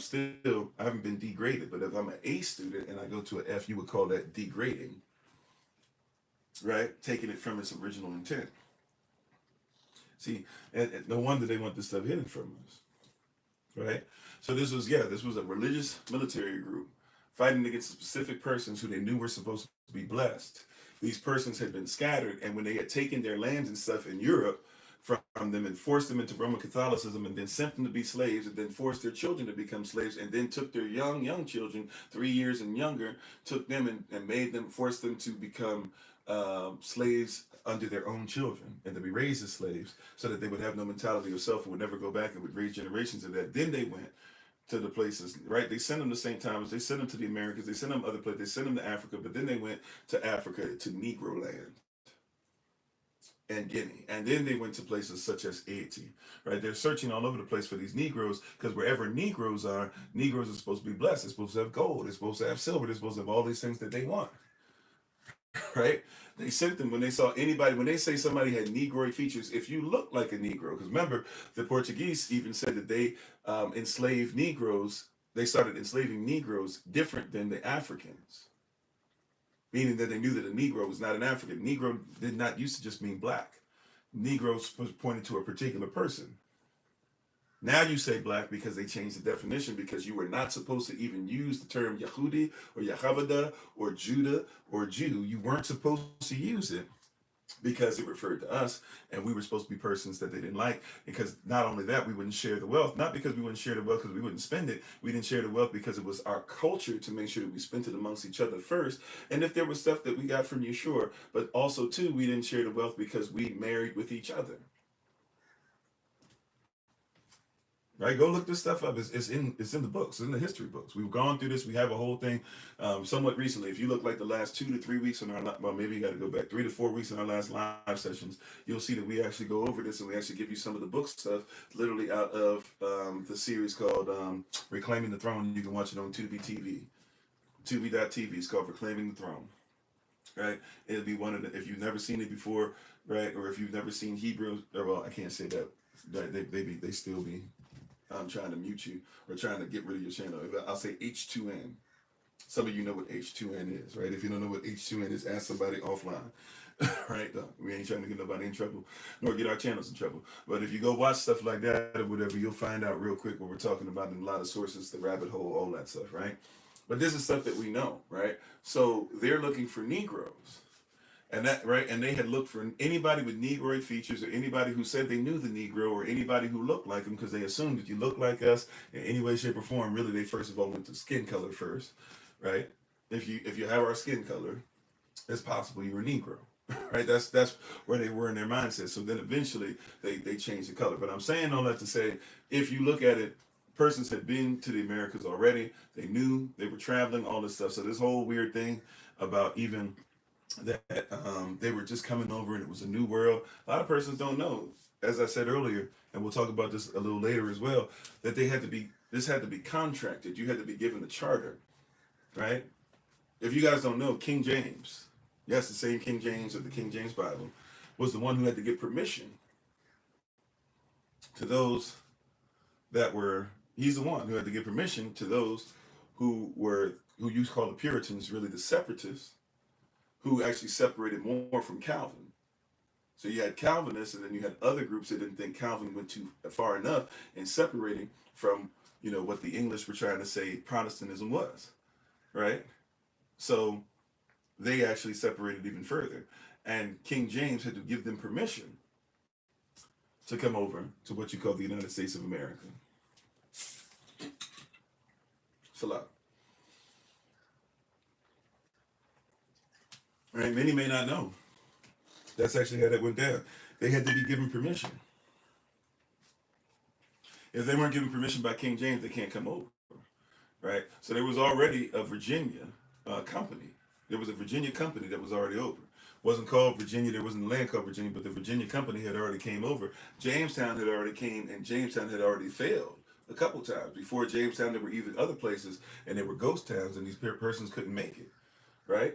haven't been degraded. But if I'm an A student and I go to an F, you would call that degrading, right? Taking it from its original intent. See, and no wonder they want this stuff hidden from us, right? So this was a religious military group fighting against specific persons who they knew were supposed to be blessed. These persons had been scattered, and when they had taken their lands and stuff in Europe from them and forced them into Roman Catholicism, and then sent them to be slaves, and then forced their children to become slaves, and then took their young children, 3 years and younger, took them and made them, forced them to become slaves under their own children, and to be raised as slaves, so that they would have no mentality of self and would never go back, and would raise generations of that. Then they went to the places, right? They sent them to St. Thomas, they sent them to the Americas, they sent them other places, they sent them to Africa, but then they went to Africa, to Negro land and Guinea. And then they went to places such as Haiti, right? They're searching all over the place for these Negroes, because wherever Negroes are supposed to be blessed. They're supposed to have gold, they're supposed to have silver, they're supposed to have all these things that they want, right? They sent them when they saw anybody, when they say somebody had Negroid features, if you look like a Negro, because remember, the Portuguese even said that they enslaved Negroes, they started enslaving Negroes different than the Africans, meaning that they knew that a Negro was not an African. Negro did not used to just mean black. Negroes pointed to a particular person. Now you say black because they changed the definition, because you were not supposed to even use the term Yehudi or Yehavada or Judah or Jew. You weren't supposed to use it because it referred to us, and we were supposed to be persons that they didn't like. Because not only that, we wouldn't share the wealth, not because we wouldn't share the wealth because we wouldn't spend it. We didn't share the wealth because it was our culture to make sure that we spent it amongst each other first. And if there was stuff that we got from you, sure, but also too, we didn't share the wealth because we married with each other. Right, go look this stuff up. It's in the books, it's in the history books. We've gone through this. We have a whole thing, somewhat recently. If you look like the last 2 to 3 weeks in our, well, maybe you got to go back 3 to 4 weeks in our last live sessions, you'll see that we actually go over this, and we actually give you some of the book stuff, literally out of the series called Reclaiming the Throne. You can watch it on Tubi TV, Tubi.tv. It's called Reclaiming the Throne. Right, it'll be one of the, if you've never seen it before, right, or if you've never seen Hebrew, or well, I can't say that. Right, they still be trying to mute you or trying to get rid of your channel. I'll say H2N. Some of you know what H2N is, right? If you don't know what H2N is, ask somebody offline. Right? We ain't trying to get nobody in trouble, nor get our channels in trouble. But if you go watch stuff like that or whatever, you'll find out real quick what we're talking about in a lot of sources, the rabbit hole, all that stuff, right? But this is stuff that we know, right? So they're looking for Negroes. And that, right, and they had looked for anybody with Negroid features, or anybody who said they knew the Negro, or anybody who looked like them, because they assumed that you look like us in any way, shape, or form. Really, they first of all went to skin color first, right? If you have our skin color, it's possible you're a Negro, right? That's where they were in their mindset. So then eventually they changed the color. But I'm saying all that to say, if you look at it, persons had been to the Americas already. They knew they were traveling, all this stuff. So this whole weird thing about even that they were just coming over and it was a new world. A lot of persons don't know, as I said earlier, and we'll talk about this a little later as well, that this had to be contracted. You had to be given the charter, right? If you guys don't know, King James, yes, the same King James of the King James Bible, was the one who had to give permission to those he's the one who had to give permission to those who used to call the Puritans, really the separatists, who actually separated more from Calvin. So you had Calvinists, and then you had other groups that didn't think Calvin went too far enough in separating from, what the English were trying to say Protestantism was, right? So they actually separated even further. And King James had to give them permission to come over to what you call the United States of America. Salah. Right? Many may not know. That's actually how that went down. They had to be given permission. If they weren't given permission by King James, they can't come over. Right? So there was already a Virginia company. There was a Virginia company that was already over. wasn't called Virginia. There wasn't a land called Virginia, but the Virginia Company had already came over. Jamestown had already came, and Jamestown had already failed a couple times. Before Jamestown, there were even other places, and there were ghost towns, and these persons couldn't make it, right?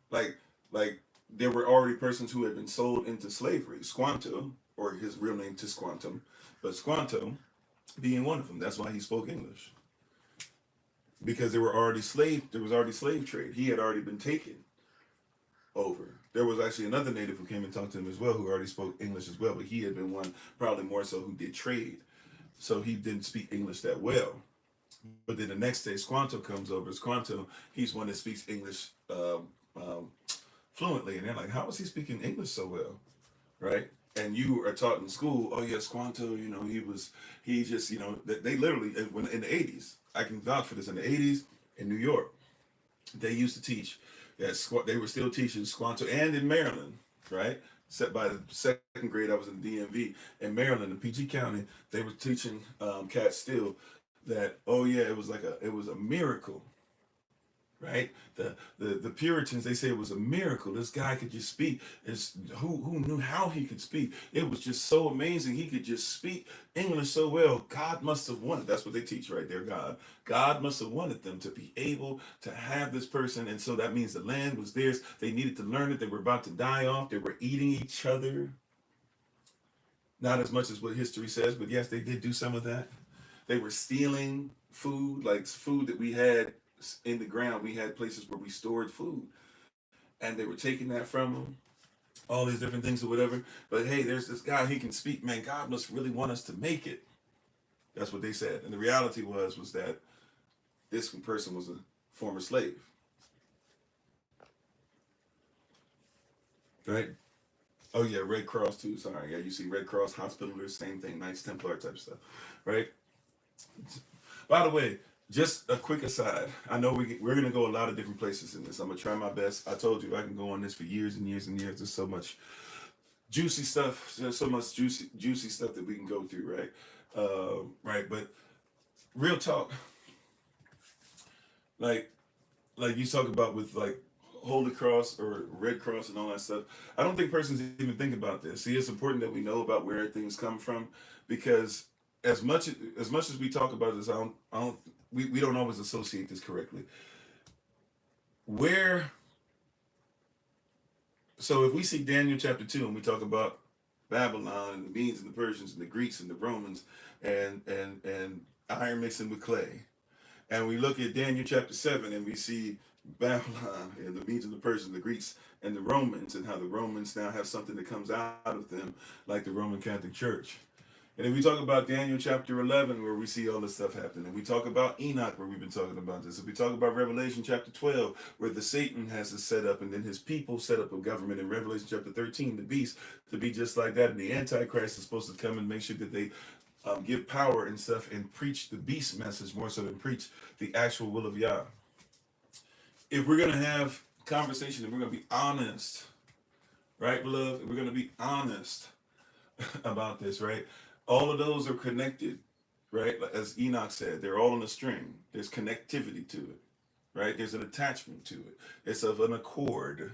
Like, like there were already persons who had been sold into slavery. Squanto, or his real name Tisquantum, but Squanto being one of them. That's why he spoke English, because there was already slave trade. He had already been taken over. There was actually another native who came and talked to him as well, who already spoke English as well, but he had been one, probably more so, who did trade. So he didn't speak English that well. But then the next day, Squanto comes over. Squanto, he's one that speaks English fluently. And they're like, how is he speaking English so well? Right? And you are taught in school, oh yeah, Squanto, he just, they literally, in the 80s, I can vouch for this, in the 80s in New York, they used to teach that they were still teaching Squanto, and in Maryland, right? Set by the second grade, I was in the DMV in Maryland, in PG County. They were teaching cats still that, oh yeah, it was a miracle, right? The Puritans, they say it was a miracle. This guy could just speak. Who knew how he could speak? It was just so amazing. He could just speak English so well. God must have wanted. That's what they teach right there. God must have wanted them to be able to have this person, and so that means the land was theirs. They needed to learn it. They were about to die off. They were eating each other. Not as much as what history says, but yes, they did do some of that. They were stealing food, like food that we had in the ground. We had places where we stored food, and they were taking that from them, all these different things or whatever. But hey, there's this guy, he can speak. Man, God must really want us to make it. That's what they said. And the reality was that this person was a former slave, right? Oh yeah, Red Cross too. Sorry, yeah, you see Red Cross, Hospitallers, same thing, Knights Templar type stuff, right? By the way, just a quick aside. I know we're gonna go a lot of different places in this. I'm gonna try my best. I told you I can go on this for years and years and years. There's so much juicy stuff. There's so much juicy stuff that we can go through, right? Right. But real talk, like you talk about with like Holy Cross or Red Cross and all that stuff. I don't think persons even think about this. See, it's important that we know about where things come from, because as much as we talk about this, we don't always associate this correctly. So if we see Daniel chapter 2 and we talk about Babylon and the Medes and the Persians and the Greeks and the Romans and iron mixing with clay, and we look at Daniel chapter 7 and we see Babylon and the Medes and the Persians, the Greeks and the Romans, and how the Romans now have something that comes out of them, like the Roman Catholic Church. And if we talk about Daniel chapter 11, where we see all this stuff happening, and we talk about Enoch, where we've been talking about this, if we talk about Revelation chapter 12, where the Satan has his set up, and then his people set up a government, in Revelation chapter 13, the beast to be just like that, and the Antichrist is supposed to come and make sure that they give power and stuff and preach the beast message more so than preach the actual will of Yah. If we're going to have conversation and we're going to be honest, right, beloved? We're going to be honest about this, right? All of those are connected, right? As Enoch said, they're all on a string. There's connectivity to it, right? There's an attachment to it. It's of an accord,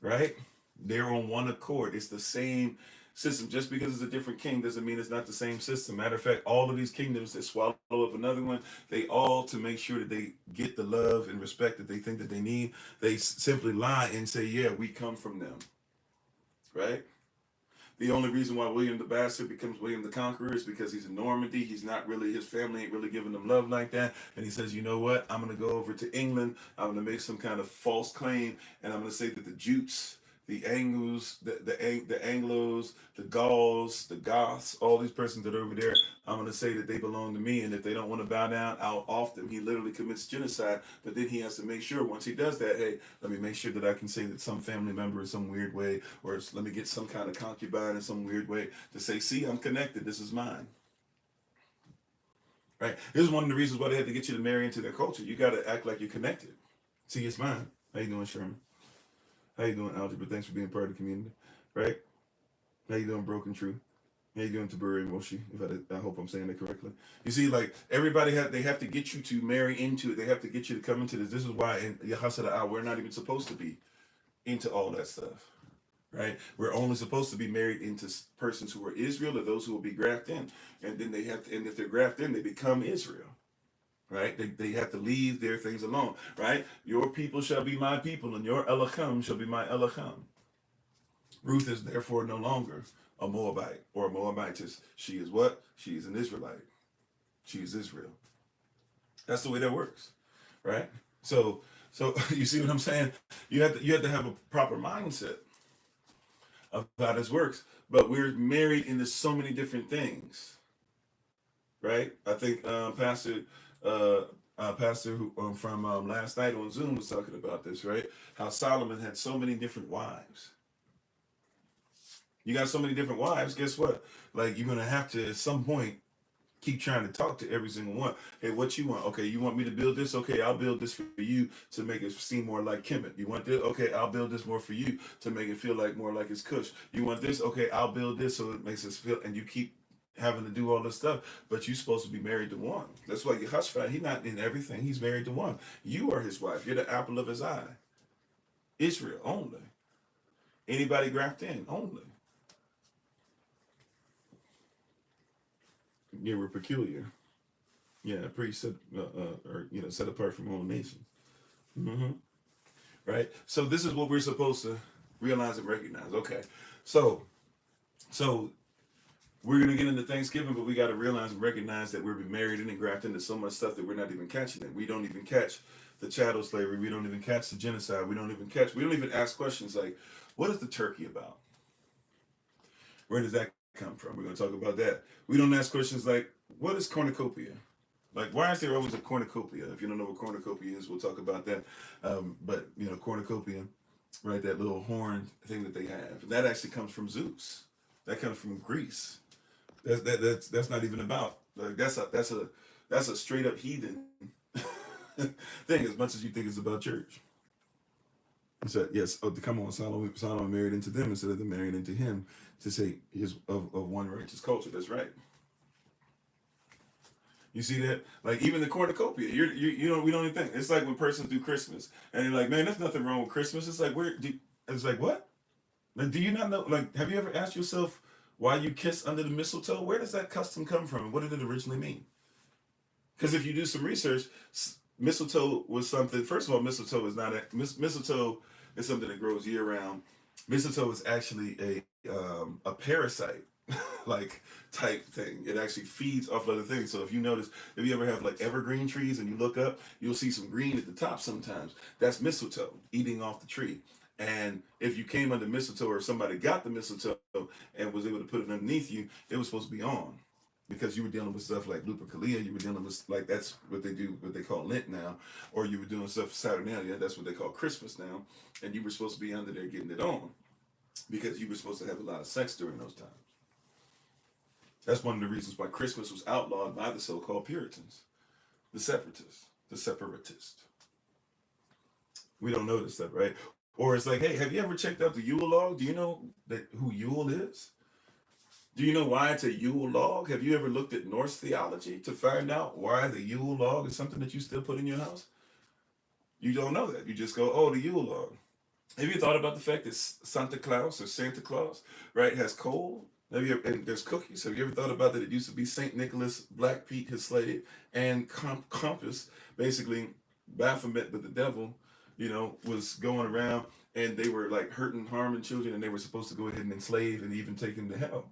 right? They're on one accord. It's the same system. Just because it's a different king doesn't mean it's not the same system. Matter of fact, all of these kingdoms that swallow up another one, they all, to make sure that they get the love and respect that they think that they need, they simply lie and say, yeah, we come from them, right? The only reason why William the Bastard becomes William the Conqueror is because he's in Normandy. He's not really, his family ain't really giving him love like that. And he says, you know what? I'm going to go over to England. I'm going to make some kind of false claim. And I'm going to say that the Jutes, the Angles, the Anglos, the Gauls, the Goths, all these persons that are over there, I'm going to say that they belong to me. And if they don't want to bow down, I'll off them. He literally commits genocide. But then he has to make sure, once he does that, hey, let me make sure that I can say that some family member in some weird way, or let me get some kind of concubine in some weird way to say, see, I'm connected. This is mine. Right? This is one of the reasons why they had to get you to marry into their culture. You got to act like you're connected. See, it's mine. How you doing, Sherman? How you doing, Algebra? Thanks for being part of the community, right? How you doing, Broken True? How you doing, Taburi Moshi? If I hope I'm saying that correctly. You see, like, everybody they have to get you to marry into it. They have to get you to come into this. This is why in Yahasada we're not even supposed to be into all that stuff, right? We're only supposed to be married into persons who are Israel or those who will be grafted in. And then they have to, and if they're grafted in, they become Israel, right? They have to leave their things alone, right? Your people shall be my people and your Elohim shall be my Elohim. Ruth is therefore no longer a Moabite or a Moabitess. She is what? She is an Israelite. She is Israel. That's the way that works, right? So you see what I'm saying? You have to have a proper mindset of how this works. But we're married into so many different things, right? I think Pastor who from last night on Zoom was talking about this, right? How Solomon had so many different wives. You got so many different wives. Guess what? Like you're gonna have to at some point keep trying to talk to every single one. Hey, what you want? Okay, you want me to build this? Okay, I'll build this for you to make it seem more like Kemet. You want this? Okay, I'll build this more for you to make it feel like more like it's Kush. You want this? Okay, I'll build this so it makes us feel. And you keep having to do all this stuff, but you're supposed to be married to one. That's why Yehoshaphat, he's not in everything. He's married to one. You are his wife. You're the apple of his eye. Israel only. Anybody grafted in only. You were peculiar. Yeah, priest set, or set apart from all nations. Mm-hmm. Right. So this is what we're supposed to realize and recognize. Okay. So we're gonna get into Thanksgiving, but we got to realize and recognize that we're being married and grafted into so much stuff that we're not even catching it. We don't even catch the chattel slavery. We don't even catch the genocide. We don't even ask questions like, what is the turkey about? Where does that come from? We're going to talk about that. We don't ask questions like, what is cornucopia? Like, why is there always a cornucopia? If you don't know what cornucopia is, we'll talk about that. But cornucopia, right? That little horn thing that they have. That actually comes from Zeus. That comes from Greece. That's not even about. Like, that's a straight up heathen thing. As much as you think it's about church. So yes, come on, Solomon married into them instead of them marrying into him to say his of one righteous culture. That's right. You see that? Like even the cornucopia, we don't even think. It's like when persons do Christmas and they're like, man, there's nothing wrong with Christmas. It's like it's like what? Like, do you not know? Like, have you ever asked yourself why you kiss under the mistletoe? Where does that custom come from? And what did it originally mean? Because if you do some research, mistletoe was something. First of all, mistletoe is not mistletoe is something that grows year round. Mistletoe is actually a parasite like type thing. It actually feeds off other things. So if you notice, if you ever have like evergreen trees and you look up, you'll see some green at the top sometimes. That's mistletoe eating off the tree. And if you came under mistletoe or somebody got the mistletoe and was able to put it underneath you, it was supposed to be on. Because you were dealing with stuff like Lupercalia, you were dealing with like that's what they do, what they call Lent now, or you were doing stuff for Saturnalia, that's what they call Christmas now, and you were supposed to be under there getting it on, because you were supposed to have a lot of sex during those times. That's one of the reasons why Christmas was outlawed by the so-called Puritans, the separatists. We don't know this stuff, right? Or it's like, hey, have you ever checked out the Yule log? Do you know who Yule is? Do you know why it's a Yule log? Have you ever looked at Norse theology to find out why the Yule log is something that you still put in your house? You don't know that. You just go, oh, the Yule log. Have you thought about the fact that Santa Claus, right, has coal? And there's cookies. Have you ever thought about that? It used to be Saint Nicholas, Black Pete, his slave, and Compass, basically Baphomet, but the devil, was going around, and they were like hurting, harming children, and they were supposed to go ahead and enslave and even take them to hell.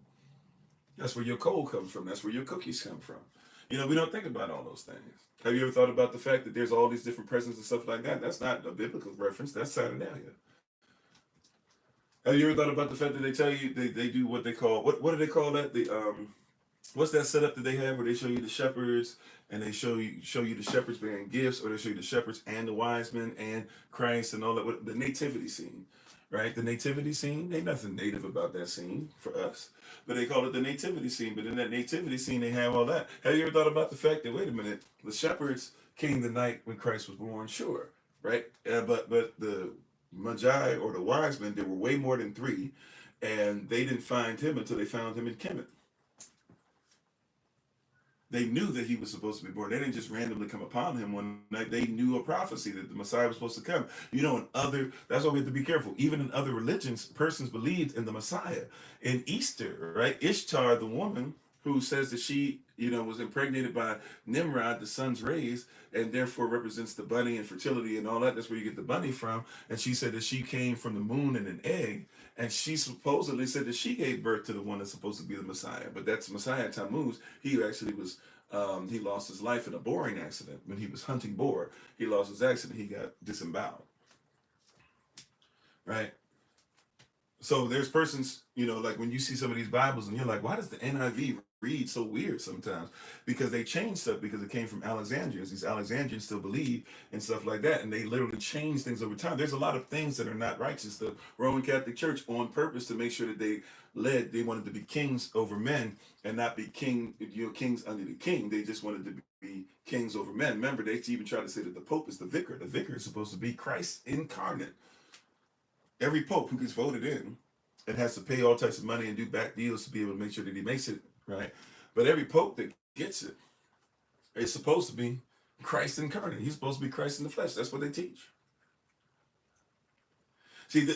That's where your coal comes from. That's where your cookies come from. We don't think about all those things. Have you ever thought about the fact that there's all these different presents and stuff like that? That's not a biblical reference. That's Saturnalia. Have you ever thought about the fact that they tell you they do what they call, what do they call that? What's that setup that they have where they show you the shepherds and they show you the shepherds bearing gifts, or they show you the shepherds and the wise men and Christ and all that? The nativity scene. Right? The nativity scene, ain't nothing native about that scene for us, but they call it the nativity scene. But in that nativity scene, they have all that. Have you ever thought about the fact that, wait a minute, the shepherds came the night when Christ was born? Sure, right? But the Magi or the wise men, there were way more than three, and they didn't find him until they found him in Kemet. They knew that he was supposed to be born. They didn't just randomly come upon him one night. They knew a prophecy that the Messiah was supposed to come. You know, that's why we have to be careful. Even in other religions, persons believed in the Messiah. In Easter, right? Ishtar, the woman who says that she, was impregnated by Nimrod, the sun's rays, and therefore represents the bunny and fertility and all that. That's where you get the bunny from. And she said that she came from the moon and an egg. And she supposedly said that she gave birth to the one that's supposed to be the Messiah. But that's Messiah Tammuz. He actually was, he lost his life in a boring accident. When he was hunting boar, he lost his accident. He got disemboweled. Right? So there's persons, like when you see some of these Bibles and you're like, why does the NIV read so weird sometimes? Because they change stuff because it came from Alexandrians. These Alexandrians still believe and stuff like that. And they literally change things over time. There's a lot of things that are not righteous. The Roman Catholic Church, on purpose to make sure that they wanted to be kings over men and not be kings under the king. They just wanted to be kings over men. Remember, they even try to say that the Pope is the vicar. The vicar is supposed to be Christ incarnate. Every pope who gets voted in and has to pay all types of money and do back deals to be able to make sure that he makes it, right? But every pope that gets it is supposed to be Christ incarnate. He's supposed to be Christ in the flesh. That's what they teach. See,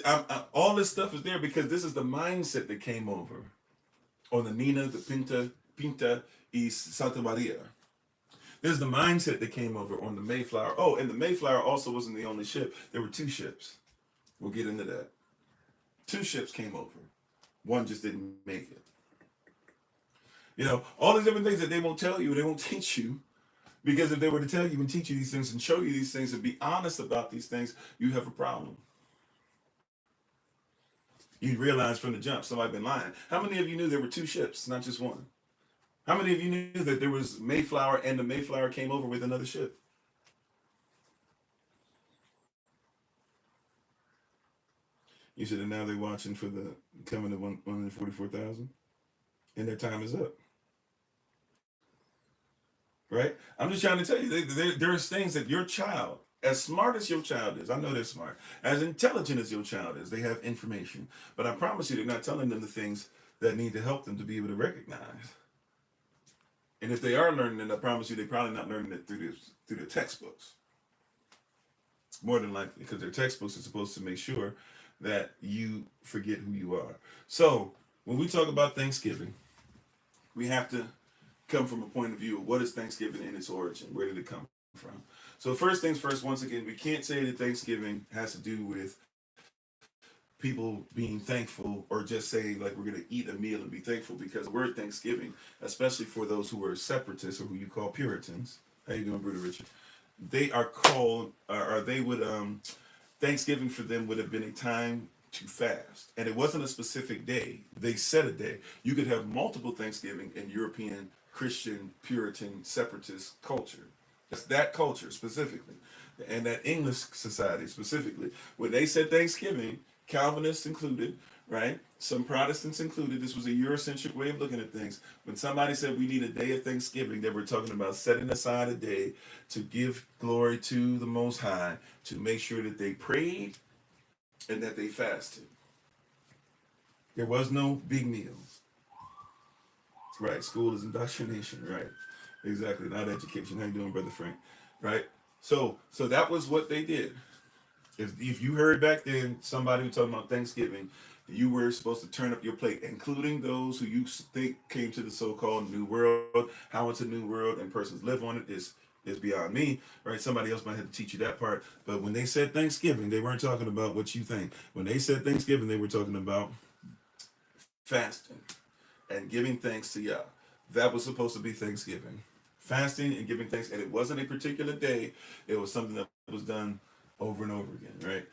all this stuff is there because this is the mindset that came over on the Nina, the Pinta y Santa Maria. This is the mindset that came over on the Mayflower. Oh, and the Mayflower also wasn't the only ship. There were 2 ships. We'll get into that. 2 ships came over. One just didn't make it. All these different things that they won't tell you, they won't teach you. Because if they were to tell you and teach you these things and show you these things and be honest about these things, you have a problem. You'd realize from the jump somebody's been lying. How many of you knew there were 2 ships, not just one? How many of you knew that there was Mayflower and the Mayflower came over with another ship? You said, and now they're watching for the coming of 144,000, and their time is up. Right? I'm just trying to tell you, there's things that your child, as smart as your child is, I know they're smart, as intelligent as your child is, they have information. But I promise you, they're not telling them the things that need to help them to be able to recognize. And if they are learning it, I promise you, they're probably not learning it through their textbooks. More than likely, because their textbooks are supposed to make sure that you forget who you are. So when we talk about Thanksgiving, we have to come from a point of view of what is Thanksgiving in its origin? Where did it come from? So first things first, once again, we can't say that Thanksgiving has to do with people being thankful or just say like we're going to eat a meal and be thankful, because the word Thanksgiving, especially for those who are separatists or who you call Puritans, how you doing, Brother Richard? They are called, or they would, Thanksgiving for them would have been a time to fast. And it wasn't a specific day. They set a day. You could have multiple Thanksgiving in European, Christian, Puritan, separatist culture. It's that culture specifically. And that English society specifically. When they said Thanksgiving, Calvinists included, right? Some Protestants included. This was a Eurocentric way of looking at things. When somebody said we need a day of Thanksgiving, they were talking about setting aside a day to give glory to the Most High, to make sure that they prayed and that they fasted. There was no big meal. Right, school is indoctrination, right? Exactly, not education. How you doing, Brother Frank? Right? So that was what they did. If you heard back then somebody was talking about Thanksgiving, you were supposed to turn up your plate, including those who you think came to the so-called New World. How it's a New World and persons live on it is beyond me, right? Somebody else might have to teach you that part. But when they said Thanksgiving, they weren't talking about what you think. When they said Thanksgiving, they were talking about fasting and giving thanks to Yah. That was supposed to be Thanksgiving. Fasting and giving thanks. And it wasn't a particular day. It was something that was done over and over again, right?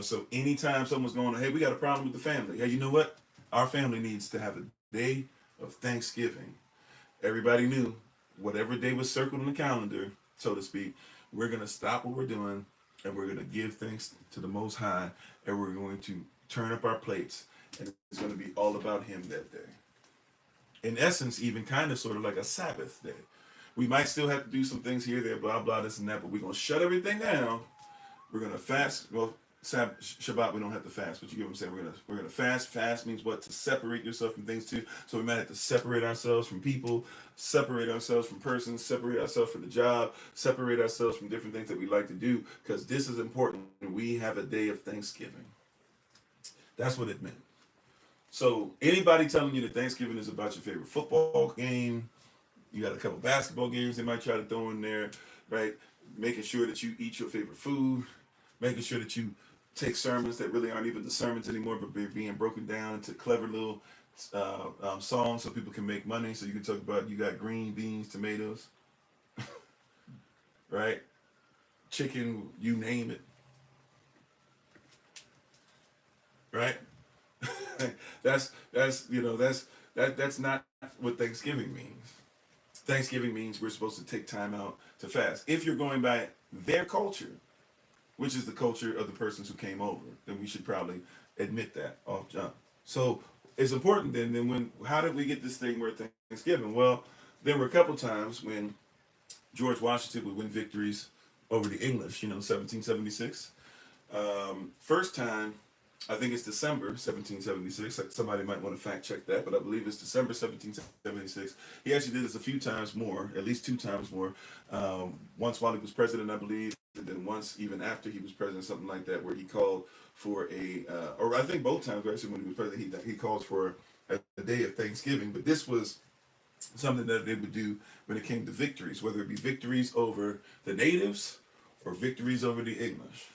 So anytime someone's going, hey, we got a problem with the family. Hey, you know what? Our family needs to have a day of Thanksgiving. Everybody knew whatever day was circled on the calendar, so to speak, we're going to stop what we're doing and we're going to give thanks to the Most High, and we're going to turn up our plates, and it's going to be all about Him that day. In essence, even kind of sort of like a Sabbath day. We might still have to do some things here, there, blah, blah, this and that, but we're going to shut everything down. We're going to fast. Well, Shabbat, we don't have to fast, but you get what I'm saying. We're gonna fast. Fast means what? To separate yourself from things too. So we might have to separate ourselves from people, separate ourselves from persons, separate ourselves from the job, separate ourselves from different things that we like to do, because this is important. We have a day of Thanksgiving. That's what it meant. So anybody telling you that Thanksgiving is about your favorite football game, you got a couple basketball games they might try to throw in there, right? Making sure that you eat your favorite food, making sure that you take sermons that really aren't even the sermons anymore, but they're being broken down into clever little songs so people can make money. So you can talk about you got green beans, tomatoes, right? Chicken, you name it, right? That's not what Thanksgiving means. Thanksgiving means we're supposed to take time out to fast. If you're going by their culture, which is the culture of the persons who came over, then we should probably admit that off jump. So it's important then when how did we get this thing where Thanksgiving? Well, there were a couple times when George Washington would win victories over the English, 1776. First time, I think it's December 1776. Somebody might want to fact check that, but I believe it's December 1776. He actually did this a few times more, at least two times more. Once while he was president, I believe, and then once even after he was president, something like that, where he called for or I think both times actually when he was president, he called for a day of Thanksgiving. But this was something that they would do when it came to victories, whether it be victories over the natives or victories over the English.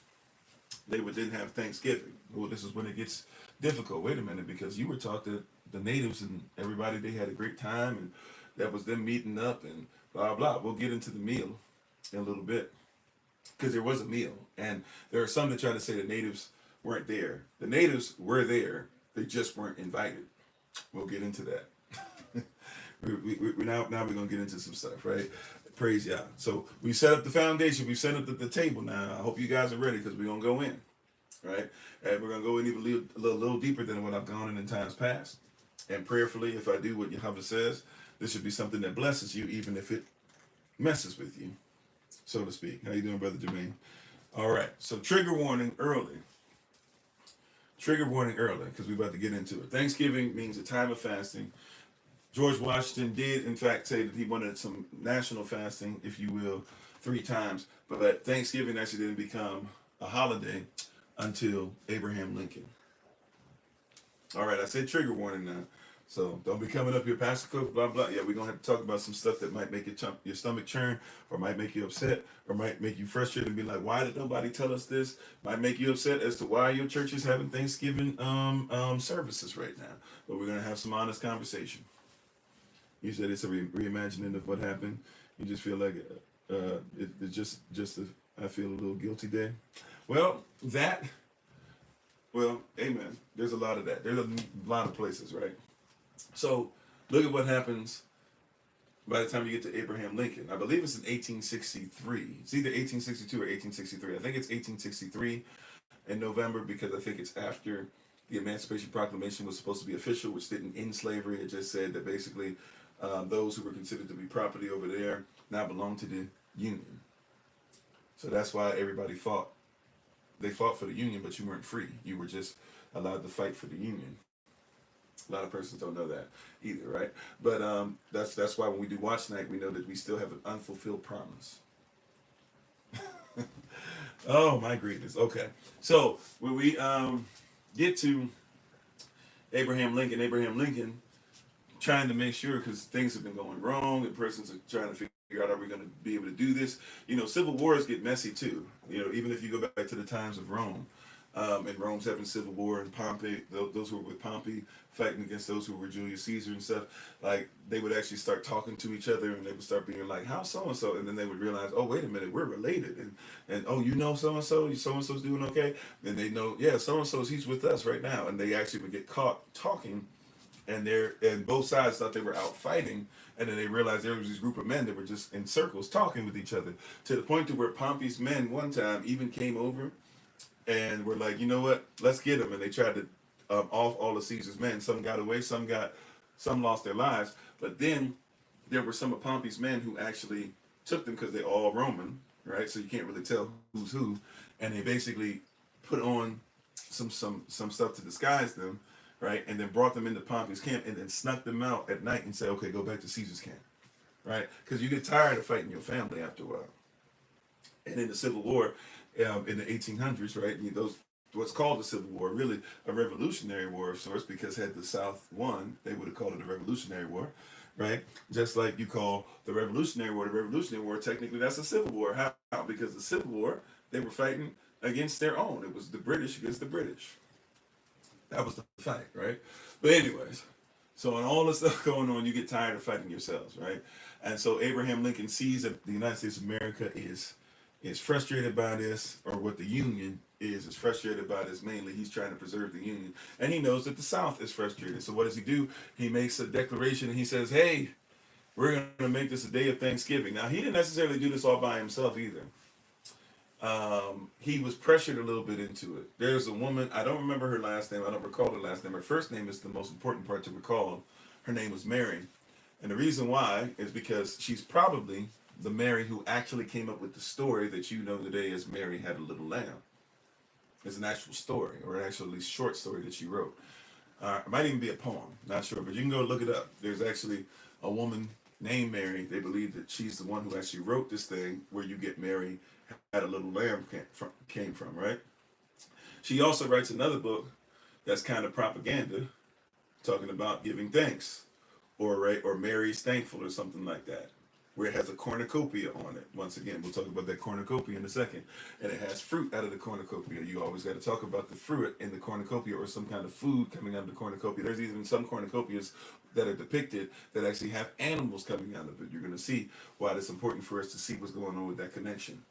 They would then have Thanksgiving. Well, this is when it gets difficult. Wait a minute, because you were taught that the natives and everybody, they had a great time, and that was them meeting up and blah, blah. We'll get into the meal in a little bit, because there was a meal. And there are some that try to say the natives weren't there. The natives were there. They just weren't invited. We'll get into that. Now we're going to get into some stuff, right? Praise Yah. So we set up the foundation. We set up the table now. I hope you guys are ready, because we're going to go in, right? And we're going to go in even a little deeper than what I've gone in times past. And prayerfully, if I do what Yahweh says, this should be something that blesses you, even if it messes with you, so to speak. How you doing, Brother Jermaine? All right. So trigger warning early. Trigger warning early, because we're about to get into it. Thanksgiving means a time of fasting. George Washington did, in fact, say that he wanted some national fasting, if you will, 3 times. But Thanksgiving actually didn't become a holiday until Abraham Lincoln. All right, I said trigger warning now. So don't be coming up here, Pastor Cook, blah, blah. Yeah, we're going to have to talk about some stuff that might make your stomach churn, or might make you upset, or might make you frustrated and be like, why did nobody tell us this? Might make you upset as to why your church is having Thanksgiving services right now. But we're going to have some honest conversation. You said it's a reimagining of what happened. You just feel like it's just I feel a little guilty day. Well, amen. There's a lot of that. There's a lot of places, right? So look at what happens by the time you get to Abraham Lincoln. I believe it's in 1863. It's either 1862 or 1863. I think it's 1863 in November, because I think it's after the Emancipation Proclamation was supposed to be official, which didn't end slavery. It just said that basically those who were considered to be property over there now belong to the Union. So that's why everybody fought. They fought for the Union, but you weren't free. You were just allowed to fight for the Union. A lot of persons don't know that either, right? But that's why when we do Watch Night, we know that we still have an unfulfilled promise. Oh, my greatness. Okay. So when we get to Abraham Lincoln trying to make sure, because things have been going wrong and persons are trying to figure out, are we going to be able to do this? Civil wars get messy too. Even if you go back to the times of Rome, and Rome's having civil war, and Pompey, those who were with Pompey fighting against those who were Julius Caesar and stuff, like they would actually start talking to each other, and they would start being like, how so-and-so? And then they would realize, oh, wait a minute, we're related. And oh, so-and-so, so-and-so's doing okay? And they know, yeah, so-and-so's, he's with us right now. And they actually would get caught talking, and both sides thought they were out fighting, and then they realized there was this group of men that were just in circles talking with each other, to the point to where Pompey's men one time even came over and were like, you know what, let's get them. And they tried to off all of Caesar's men. Some got away, some lost their lives. But then there were some of Pompey's men who actually took them, because they're all Roman, right? So you can't really tell who's who. And they basically put on some stuff to disguise them, right? And then brought them into Pompey's camp and then snuck them out at night and said, okay, go back to Caesar's camp, right? Because you get tired of fighting your family after a while. And in the Civil War, in the 1800s, right? Those what's called the Civil War, really a revolutionary war of sorts, because had the South won, they would have called it a Revolutionary War, right? Just like you call the Revolutionary War, technically that's a Civil War. How? Because the Civil War, they were fighting against their own. It was the British against the British. That was the fight, right? But anyways, so in all this stuff going on, you get tired of fighting yourselves, right? And so Abraham Lincoln sees that the United States of America is frustrated by this, or what the Union is frustrated by this. Mainly, he's trying to preserve the Union, and he knows that the South is frustrated. So what does he do? He makes a declaration, and he says, "Hey, we're going to make this a day of Thanksgiving." Now, he didn't necessarily do this all by himself either. He was pressured a little bit into it. There's a woman, I don't remember her last name. I don't recall her last name. Her first name is the most important part to recall. Her name was Mary. And the reason why is because she's probably the Mary who actually came up with the story that you know today as Mary Had a Little Lamb. It's an actual story, or an actually short story that she wrote. It might even be a poem, not sure, but you can go look it up. There's actually a woman named Mary. They believe that she's the one who actually wrote this thing where you get Mary Had a Little Lamb came from, right? She also writes another book that's kind of propaganda, talking about giving thanks, or Mary's Thankful, or something like that, where it has a cornucopia on it. Once again, we'll talk about that cornucopia in a second. And it has fruit out of the cornucopia. You always got to talk about the fruit in the cornucopia, or some kind of food coming out of the cornucopia. There's even some cornucopias that are depicted that actually have animals coming out of it. You're going to see why it's important for us to see what's going on with that connection.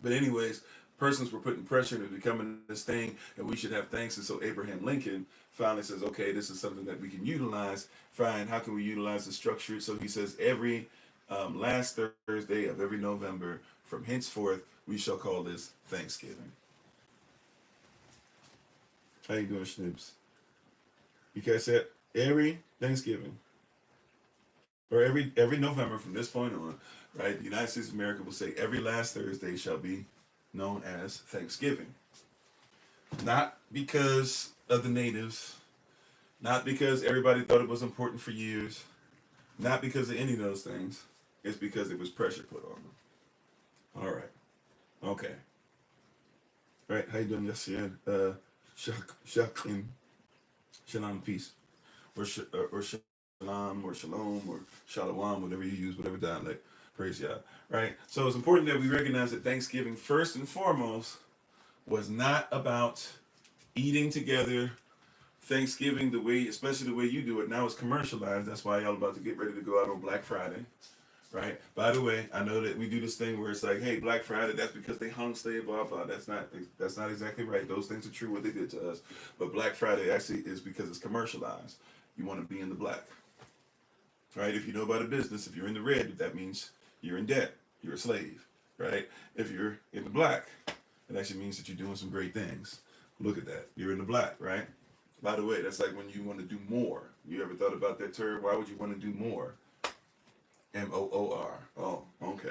But anyways, persons were putting pressure into becoming this thing, and we should have thanks. And so Abraham Lincoln finally says, okay, this is something that we can utilize. Fine, how can we utilize the structure? So he says, every last Thursday of every November, from henceforth, we shall call this Thanksgiving. How you doing, Schnibs? You catch that? Every Thanksgiving, or every November from this point on, right? The United States of America will say every last Thursday shall be known as Thanksgiving. Not because of the natives, not because everybody thought it was important for years, not because of any of those things. It's because there was pressure put on them. All right. Okay. Right. How you doing, Yassine? Shalom, peace. Or Shalom, or Shalom, or Shalom, whatever you use, whatever dialect. Praise God. Right? So it's important that we recognize that Thanksgiving, first and foremost, was not about eating together. Thanksgiving, the way, especially the way you do it now, is commercialized. That's why y'all about to get ready to go out on Black Friday. Right? By the way, I know that we do this thing where it's like, hey, Black Friday, that's because they hung stay, blah, blah. That's not exactly right. Those things are true, what they did to us. But Black Friday actually is because it's commercialized. You want to be in the black. Right? If you know about a business, if you're in the red, that means you're in debt. You're a slave. Right? If you're in the black, it actually means that you're doing some great things. Look at that. You're in the black, right? By the way, that's like when you want to do more. You ever thought about that term? Why would you want to do more? M-O-O-R. Oh, okay.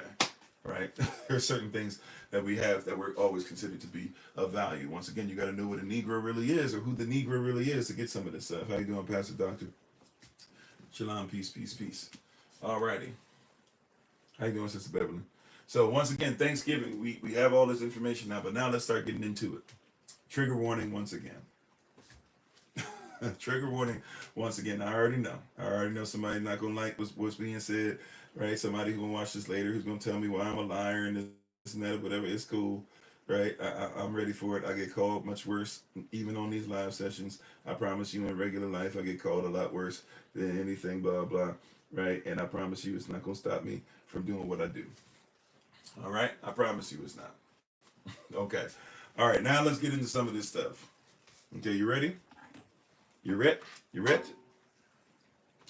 Right? There are certain things that we have that we're always considered to be of value. Once again, you got to know what a Negro really is, or who the Negro really is, to get some of this stuff. How you doing, Pastor Doctor? Shalom, peace, peace, peace. All righty. How you doing, Sister Beverly? So once again, Thanksgiving, we have all this information now, but now let's start getting into it. Trigger warning once again. Trigger warning once again. I already know somebody's not gonna like what's being said, right? Somebody who's gonna watch this later, who's gonna tell me why I'm a liar and this and that, whatever. It's cool, right? I'm ready for it. I get called much worse, even on these live sessions. I promise you, in regular life, I get called a lot worse than anything, blah blah, right? And I promise you, it's not gonna stop me from doing what I do. All right, I promise you, it's not. Okay, all right. Now let's get into some of this stuff. Okay, you ready? You ready? You ready?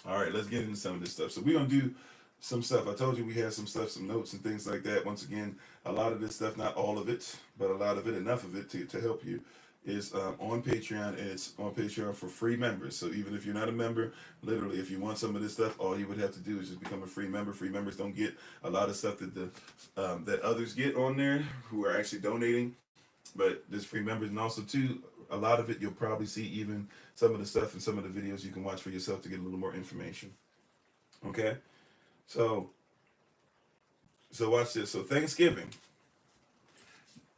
All right, let's get into some of this stuff. So we're going to do some stuff. I told you we had some stuff, some notes and things like that. Once again, a lot of this stuff, not all of it, but a lot of it, enough of it to help you, is on Patreon. And it's on Patreon for free members. So even if you're not a member, literally, if you want some of this stuff, all you would have to do is just become a free member. Free members don't get a lot of stuff that that others get on there who are actually donating. But there's free members, and also too, a lot of it you'll probably see even some of the stuff and some of the videos you can watch for yourself to get a little more information. Okay, so watch this. So Thanksgiving,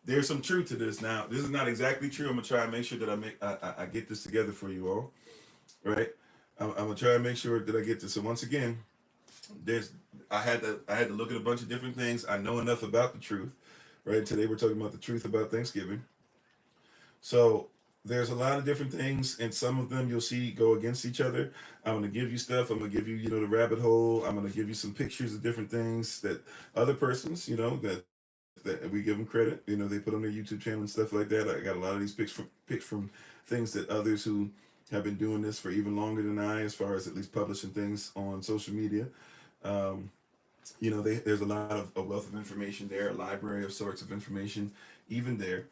there's some truth to this. Now, this is not exactly true. I'm gonna try and make sure that I get this together for you all. Right? I'm gonna try and make sure that I get this. So once again, there's I had to look at a bunch of different things. I know enough about the truth. Right? Today we're talking about the truth about Thanksgiving. So there's a lot of different things, and some of them you'll see go against each other. I'm gonna give you stuff. I'm gonna give you, the rabbit hole. I'm gonna give you some pictures of different things that other persons, that we give them credit. They put on their YouTube channel and stuff like that. I got a lot of these pics from things that others who have been doing this for even longer than I, as far as at least publishing things on social media. Um, there's a lot of a wealth of information there, a library of sorts of information, even there,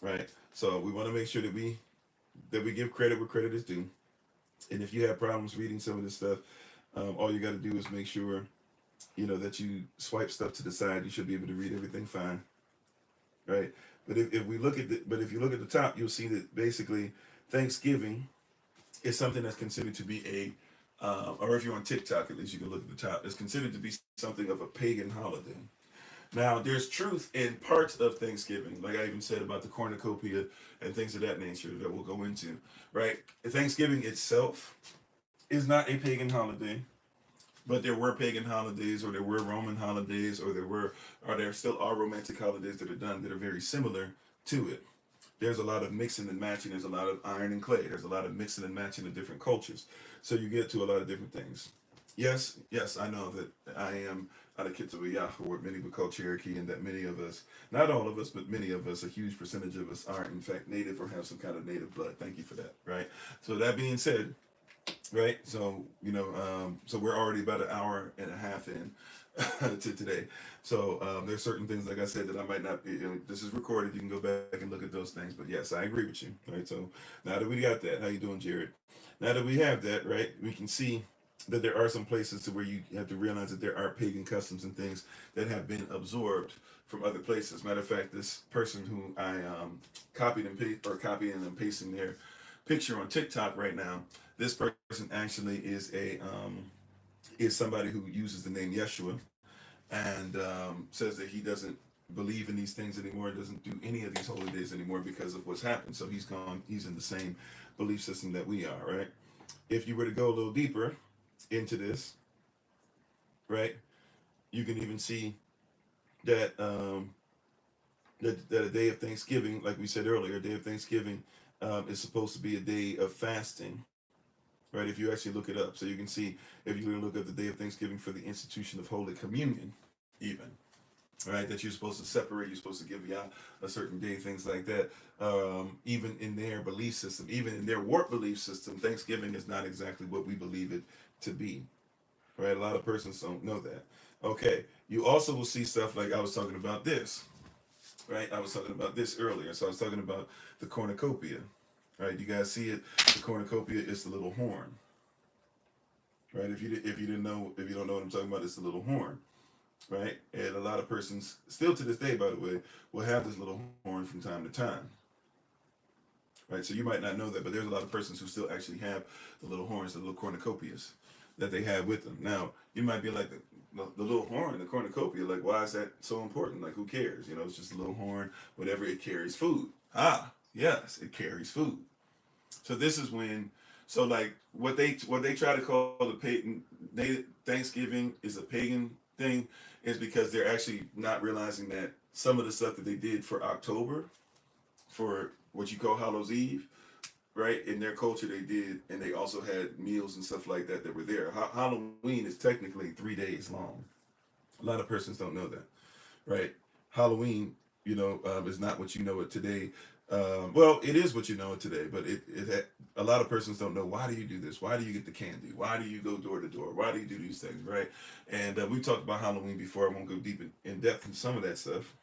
right? So we want to make sure that we give credit where credit is due. And if you have problems reading some of this stuff, all you got to do is make sure that you swipe stuff to the side. You should be able to read everything fine, right? But if you look at the top, you'll see that basically Thanksgiving is something that's considered to be or if you're on TikTok, at least you can look at the top. It's considered to be something of a pagan holiday. Now, there's truth in parts of Thanksgiving, like I even said about the cornucopia and things of that nature that we'll go into, right? Thanksgiving itself is not a pagan holiday, but there were pagan holidays, or there were Roman holidays, or there still are romantic holidays that are done that are very similar to it. There's a lot of mixing and matching. There's a lot of iron and clay. There's a lot of mixing and matching of different cultures. So you get to a lot of different things. Yes, I know that I am out of Kitawiyah, or what many would call Cherokee, and that many of us, not all of us, but many of us, a huge percentage of us are in fact native or have some kind of native blood. Thank you for that, right? So that being said, right? So so we're already about an hour and a half in to today. So there's certain things, like I said, that I might not be. This is recorded. You can go back and look at those things. But yes, I agree with you. Right. So now that we got that, how you doing, Jared? Now that we have that, right, we can see that there are some places to where you have to realize that there are pagan customs and things that have been absorbed from other places. Matter of fact, this person who I copying and pasting their picture on TikTok right now, this person actually is somebody who uses the name Yeshua, and says that he doesn't believe in these things anymore, doesn't do any of these holy days anymore because of what's happened. So he's in the same belief system that we are, right? If you were to go a little deeper into this, right, you can even see that that a day of Thanksgiving, like we said earlier, a day of Thanksgiving is supposed to be a day of fasting, right? If you actually look it up, so you can see, if you look at the day of Thanksgiving for the institution of Holy Communion, even, right, that you're supposed to separate, you're supposed to give Yah a certain day, things like that. Even in their belief system, even in their warped belief system, Thanksgiving is not exactly what we believe it to be, right? A lot of persons don't know that. Okay, you also will see stuff like I was talking about this, right? I was talking about this earlier. So I was talking about the cornucopia, right? You guys see it? The cornucopia is the little horn, right? If you didn't know, if you don't know what I'm talking about, it's the little horn, right? And a lot of persons, still to this day, by the way, will have this little horn from time to time, right? So you might not know that, but there's a lot of persons who still actually have the little horns, the little cornucopias that they have with them. Now, you might be like, the little horn, the cornucopia, like, why is that so important? Like, who cares? It's just a little horn, whatever, it carries food. Ah, yes, it carries food. So this is when, so like what they try to call the pagan, Thanksgiving is a pagan thing, is because they're actually not realizing that some of the stuff that they did for October, for what you call Hallows Eve, right? In their culture, they did, and they also had meals and stuff like that that were there. Halloween is technically 3 days long. A lot of persons don't know that, right? Halloween, is not what you know it today. Well, it is what you know it today, but a lot of persons don't know, why do you do this? Why do you get the candy? Why do you go door to door? Why do you do these things, right? And we talked about Halloween before. I won't go deep in depth in some of that stuff,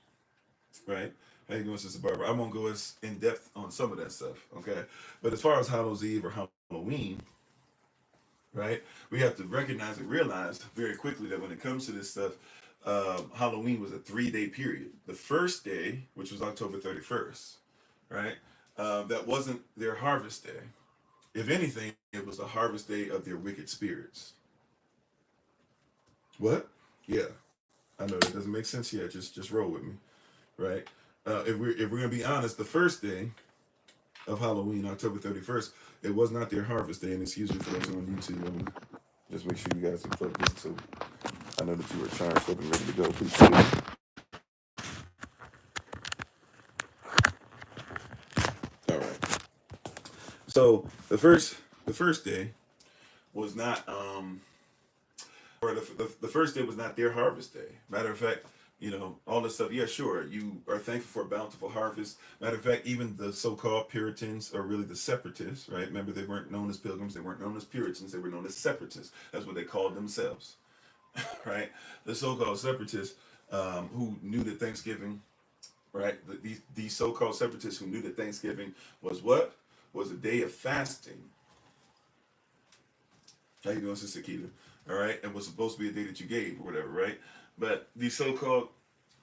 right? How you doing, Sister Barbara? I won't go as in depth on some of that stuff, okay? But as far as Hallows Eve or Halloween, right, we have to recognize and realize very quickly that when it comes to this stuff, Halloween was a 3-day period. The first day, which was October 31st, right? That wasn't their harvest day. If anything, it was the harvest day of their wicked spirits. What? Yeah, I know that doesn't make sense yet. Just roll with me, right? If we're gonna be honest, the first day of Halloween, October 31st, it was not their harvest day, and excuse me for those on YouTube. Just make sure you guys are plugged in, so I know that you are charged up and ready to go. Please do. All right. So the first day was not or the first day was not their harvest day. Matter of fact, all this stuff. Yeah, sure, you are thankful for a bountiful harvest. Matter of fact, even the so-called Puritans are really the separatists, right? Remember, they weren't known as Pilgrims, they weren't known as Puritans, they were known as separatists. That's what they called themselves, right? The so-called separatists who knew that Thanksgiving, right? These so-called separatists who knew that Thanksgiving was what? Was a day of fasting. How you doing, Sister Keita? All right, and was supposed to be a day that you gave or whatever, right? But these so-called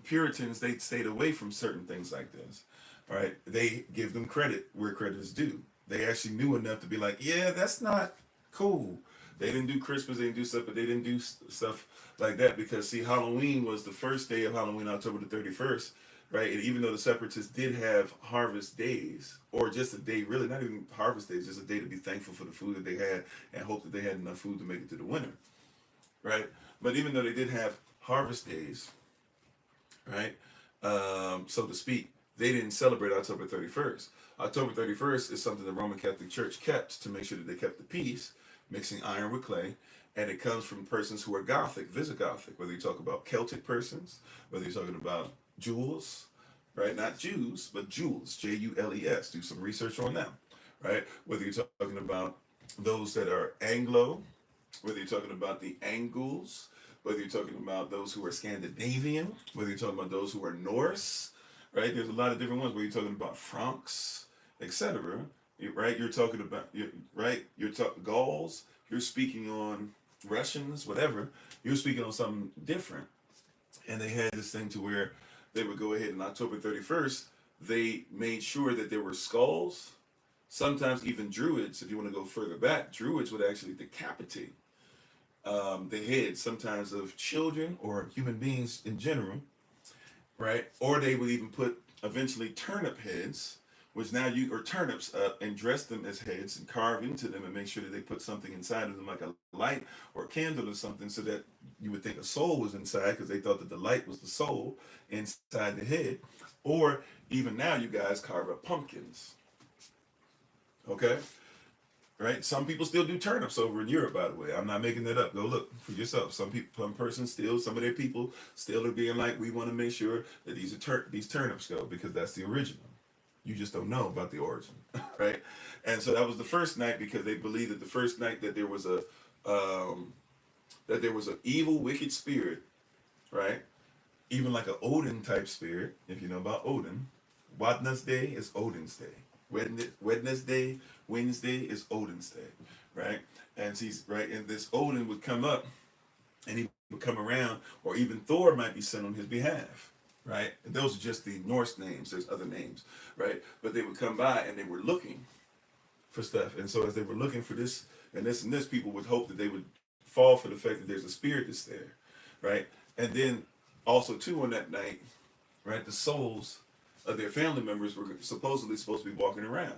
Puritans, they stayed away from certain things like this. All right, they give them credit where credit is due. They actually knew enough to be like, yeah, that's not cool. They didn't do Christmas, they didn't do stuff, but they didn't do stuff like that because see, Halloween was the first day of Halloween, October the 31st, right? And even though the separatists did have harvest days, or just a day, really not even harvest days, just a day to be thankful for the food that they had and hope that they had enough food to make it to the winter, right? But even though they did have harvest days, right, so to speak, they didn't celebrate October 31st. October 31st is something the Roman Catholic Church kept to make sure that they kept the peace, mixing iron with clay, and it comes from persons who are Gothic, Visigothic, whether you talk about Celtic persons, whether you're talking about Jews, right? Not Jews, but Jules, Jules. Do some research on them, right? Whether you're talking about those that are Anglo, whether you're talking about the Angles, whether you're talking about those who are Scandinavian, whether you're talking about those who are Norse, right? There's a lot of different ones where you're talking about Franks, etc. Right? You're talking about right. You're talking Gauls. You're speaking on Russians, whatever. You're speaking on something different. And they had this thing to where they would go ahead on October 31st. They made sure that there were skulls. Sometimes even Druids, if you want to go further back, Druids would actually decapitate the heads sometimes of children or human beings in general, right? Or they would even put eventually turnip heads, which now you or turnips up and dress them as heads and carve into them and make sure that they put something inside of them like a light or a candle or something so that you would think a soul was inside because they thought that the light was the soul inside the head. Or even now you guys carve up pumpkins. Okay? Right? Some people still do turnips over in Europe, by the way. I'm not making that up. Go look for yourself. Some persons still, some of their people still are being like, we want to make sure that these turnips go because that's the original. You just don't know about the origin, right? And so that was the first night because they believed that the first night that there was an evil, wicked spirit, right? Even like an Odin type spirit, if you know about Odin. Wednesday is Odin's day. Wednesday is Odin's day, right? And he's right, and this Odin would come up, and he would come around, or even Thor might be sent on his behalf, right? And those are just the Norse names. There's other names, right? But they would come by and they were looking for stuff, and so as they were looking for this and this and this, people would hope that they would fall for the fact that there's a spirit that's there, right? And then also too on that night, right, the souls of their family members were supposedly supposed to be walking around,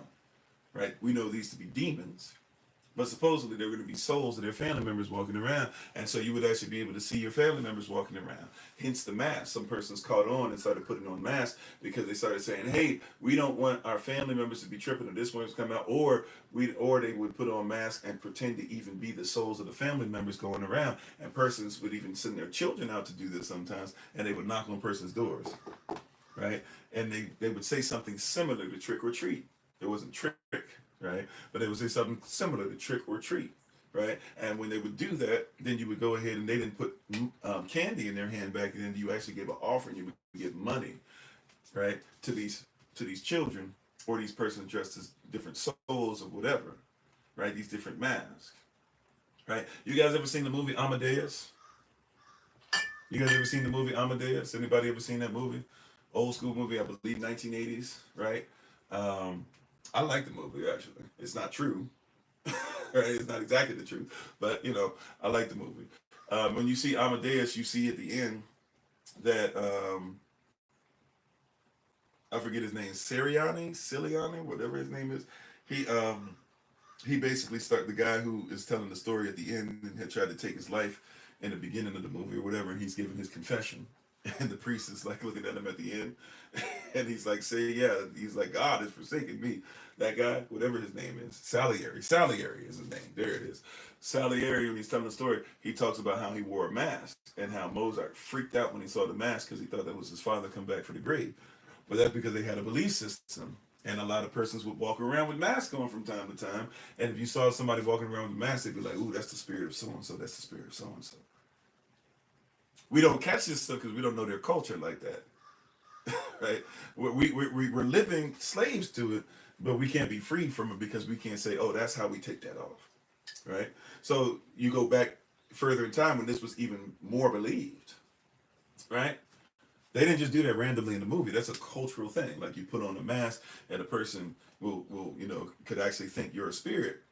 right? We know these to be demons, but supposedly there were going to be souls of their family members walking around, and so you would actually be able to see your family members walking around. Hence the mask. Some persons caught on and started putting on masks because they started saying, "Hey, we don't want our family members to be tripping, or this one's come out," or they would put on masks and pretend to even be the souls of the family members going around, and persons would even send their children out to do this sometimes, and they would knock on persons' doors, right? And they would say something similar to trick or treat. It wasn't trick, right? But they would say something similar to trick or treat, right? And when they would do that, then you would go ahead and they didn't put candy in their hand back then. You actually gave an offering. You would give money, right, to these children or these persons dressed as different souls or whatever, right? These different masks, right? You guys ever seen the movie Amadeus? You guys ever seen the movie Amadeus? Anybody ever seen that movie? Old school movie, I believe 1980s, right? Um, I like the movie actually. It's not true, right? It's not exactly the truth, but I like the movie. When you see Amadeus, you see at the end that I forget his name, Siliani, whatever his name is. He he basically the guy who is telling the story at the end and had tried to take his life in the beginning of the movie or whatever, and he's giving his confession. And the priest is like looking at him at the end, and he's like saying, "Yeah," he's like, "God has forsaken me." That guy, whatever his name is, Salieri is his name. There it is. Salieri, when he's telling the story, he talks about how he wore a mask and how Mozart freaked out when he saw the mask because he thought that was his father come back for the grave. But that's because they had a belief system. And a lot of persons would walk around with masks on from time to time. And if you saw somebody walking around with a mask, they'd be like, "Ooh, that's the spirit of so and so. That's the spirit of so and so." We don't catch this stuff because we don't know their culture like that, right? We're living slaves to it, but we can't be free from it because we can't say, "Oh, that's how we take that off," right? So you go back further in time when this was even more believed, right? They didn't just do that randomly in the movie. That's a cultural thing. Like you put on a mask, and a person will could actually think you're a spirit.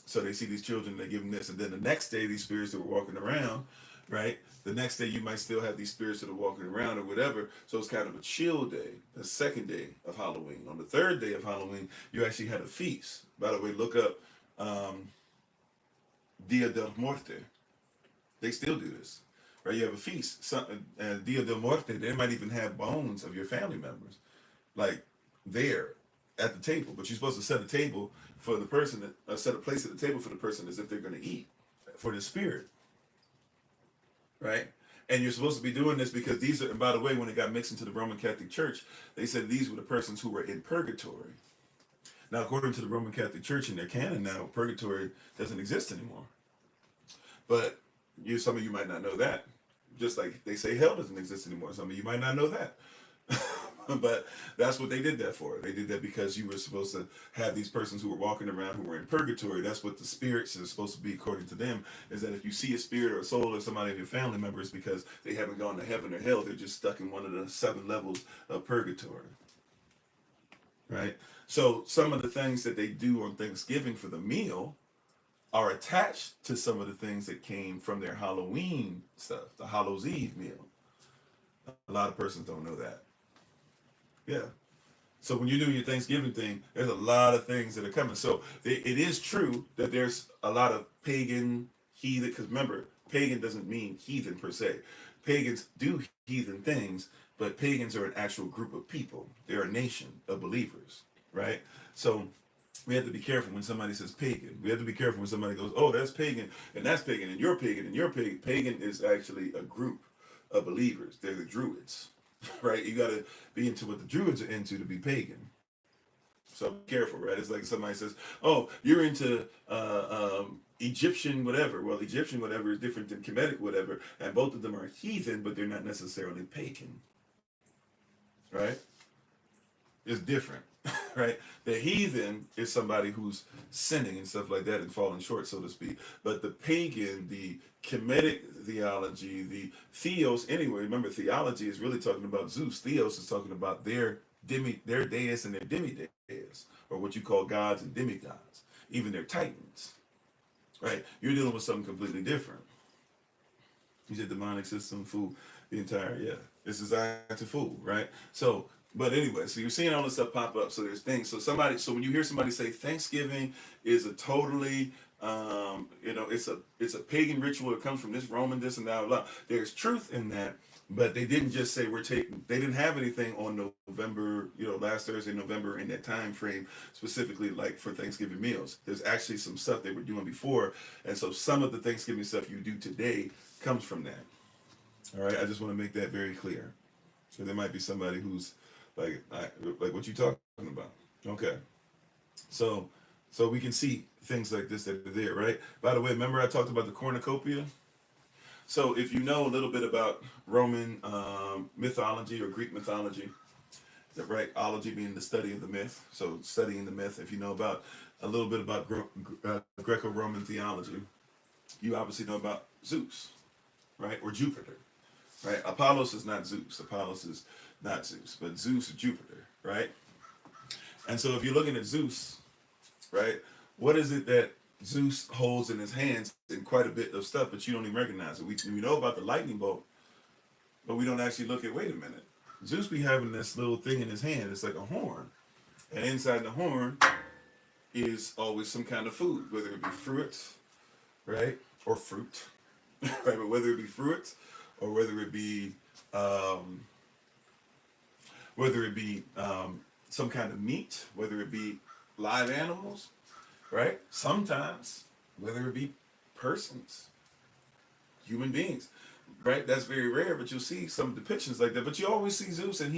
So they see these children, they give them this, and then the next day, these spirits that were walking around, right? The next day, you might still have these spirits that are walking around or whatever. So it's kind of a chill day, the second day of Halloween. On the third day of Halloween, you actually had a feast. By the way, look up um, Dia del Muerte. They still do this, right? You have a feast, and Dia del Muerte. They might even have bones of your family members, like there at the table. But you're supposed to set a table for the person, set a place at the table for the person as if they're going to eat for the spirit, right? And you're supposed to be doing this because these are. And by the way, when it got mixed into the Roman Catholic Church, they said these were the persons who were in purgatory. Now, according to the Roman Catholic Church in their canon, now purgatory doesn't exist anymore. But some of you might not know that. Just like they say hell doesn't exist anymore. Some of you might not know that. But that's what they did that for. They did that because you were supposed to have these persons who were walking around who were in purgatory. That's what the spirits are supposed to be, according to them, is that if you see a spirit or a soul or somebody of your family members because they haven't gone to heaven or hell, they're just stuck in one of the 7 levels of purgatory. Right? So some of the things that they do on Thanksgiving for the meal are attached to some of the things that came from their Halloween stuff, the Hallows Eve meal. A lot of persons don't know that. Yeah. So when you do your Thanksgiving thing, there's a lot of things that are coming. So it is true that there's a lot of pagan, heathen, because remember, pagan doesn't mean heathen per se. Pagans do heathen things, but pagans are an actual group of people. They're a nation of believers, right? So we have to be careful when somebody says pagan. We have to be careful when somebody goes, "Oh, that's pagan, and you're pagan, and you're pagan." Pagan is actually a group of believers. They're the Druids, right? You got to be into what the Druids are into to be pagan. So be careful, right? It's like somebody says, "Oh, you're into Egyptian whatever." Well, Egyptian whatever is different than Kemetic whatever, and both of them are heathen, but they're not necessarily pagan, right? Is different, right? The heathen is somebody who's sinning and stuff like that and falling short, so to speak. But the pagan, the Kemetic theology, the theos, anyway, remember theology is really talking about Zeus. Theos is talking about their deists and their demi-deists, or what you call gods and demigods, even their titans, right? You're dealing with something completely different. You said demonic system, fool, the entire, yeah. It's designed to fool, right? So, but anyway, so you're seeing all this stuff pop up. So there's things. So when you hear somebody say Thanksgiving is a totally, it's a pagan ritual. It comes from this Roman, this and that, blah. There's truth in that, but they didn't just say we're taking. They didn't have anything on November, last Thursday, November in that time frame specifically like for Thanksgiving meals. There's actually some stuff they were doing before, and so some of the Thanksgiving stuff you do today comes from that. All right, I just want to make that very clear. So there might be somebody who's like what you talking about. Okay, so we can see things like this that are there, right? By the way, remember I talked about the cornucopia. So if you know a little bit about Roman mythology or Greek mythology, right? Ology being the study of the myth. So studying the myth. If you know about a little bit about Greco-Roman theology, you obviously know about Zeus, right, or Jupiter. right? Apollos is not Zeus. Apollos is not Zeus, but Zeus is Jupiter, right? And so if you're looking at Zeus, right, what is it that Zeus holds in his hands in quite a bit of stuff, but you don't even recognize it? We know about the lightning bolt, but we don't actually look at, wait a minute. Zeus be having this little thing in his hand. It's like a horn. And inside the horn is always some kind of food, whether it be fruits, right? Or fruit, right? But whether it be fruits or whether it be um, some kind of meat, whether it be live animals, right? Sometimes, whether it be persons, human beings, right? That's very rare, but you'll see some depictions like that. But you always see Zeus, and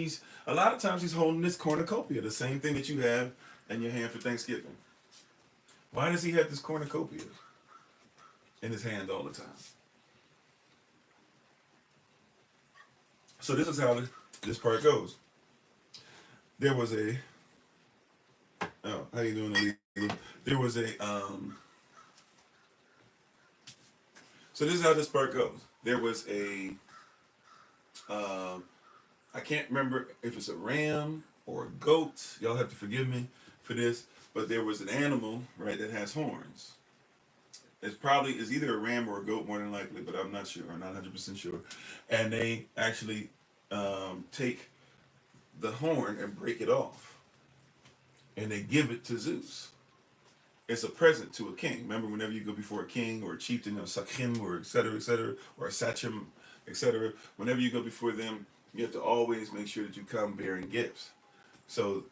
a lot of times he's holding this cornucopia, the same thing that you have in your hand for Thanksgiving. Why does he have this cornucopia in his hand all the time? So this is how this part goes. There was a, oh, how you doing, Lee? There was a, so this is how this part goes. There was a, I can't remember if it's a ram or a goat. Y'all have to forgive me for this, but there was an animal, right, that has horns. It's probably is either a ram or a goat, more than likely, but I'm not sure. I'm not 100% sure. And they actually take the horn and break it off, and they give it to Zeus. It's a present to a king. Remember, whenever you go before a king or a chieftain or a sakim or et cetera, or a sachem, etc., whenever you go before them, you have to always make sure that you come bearing gifts. So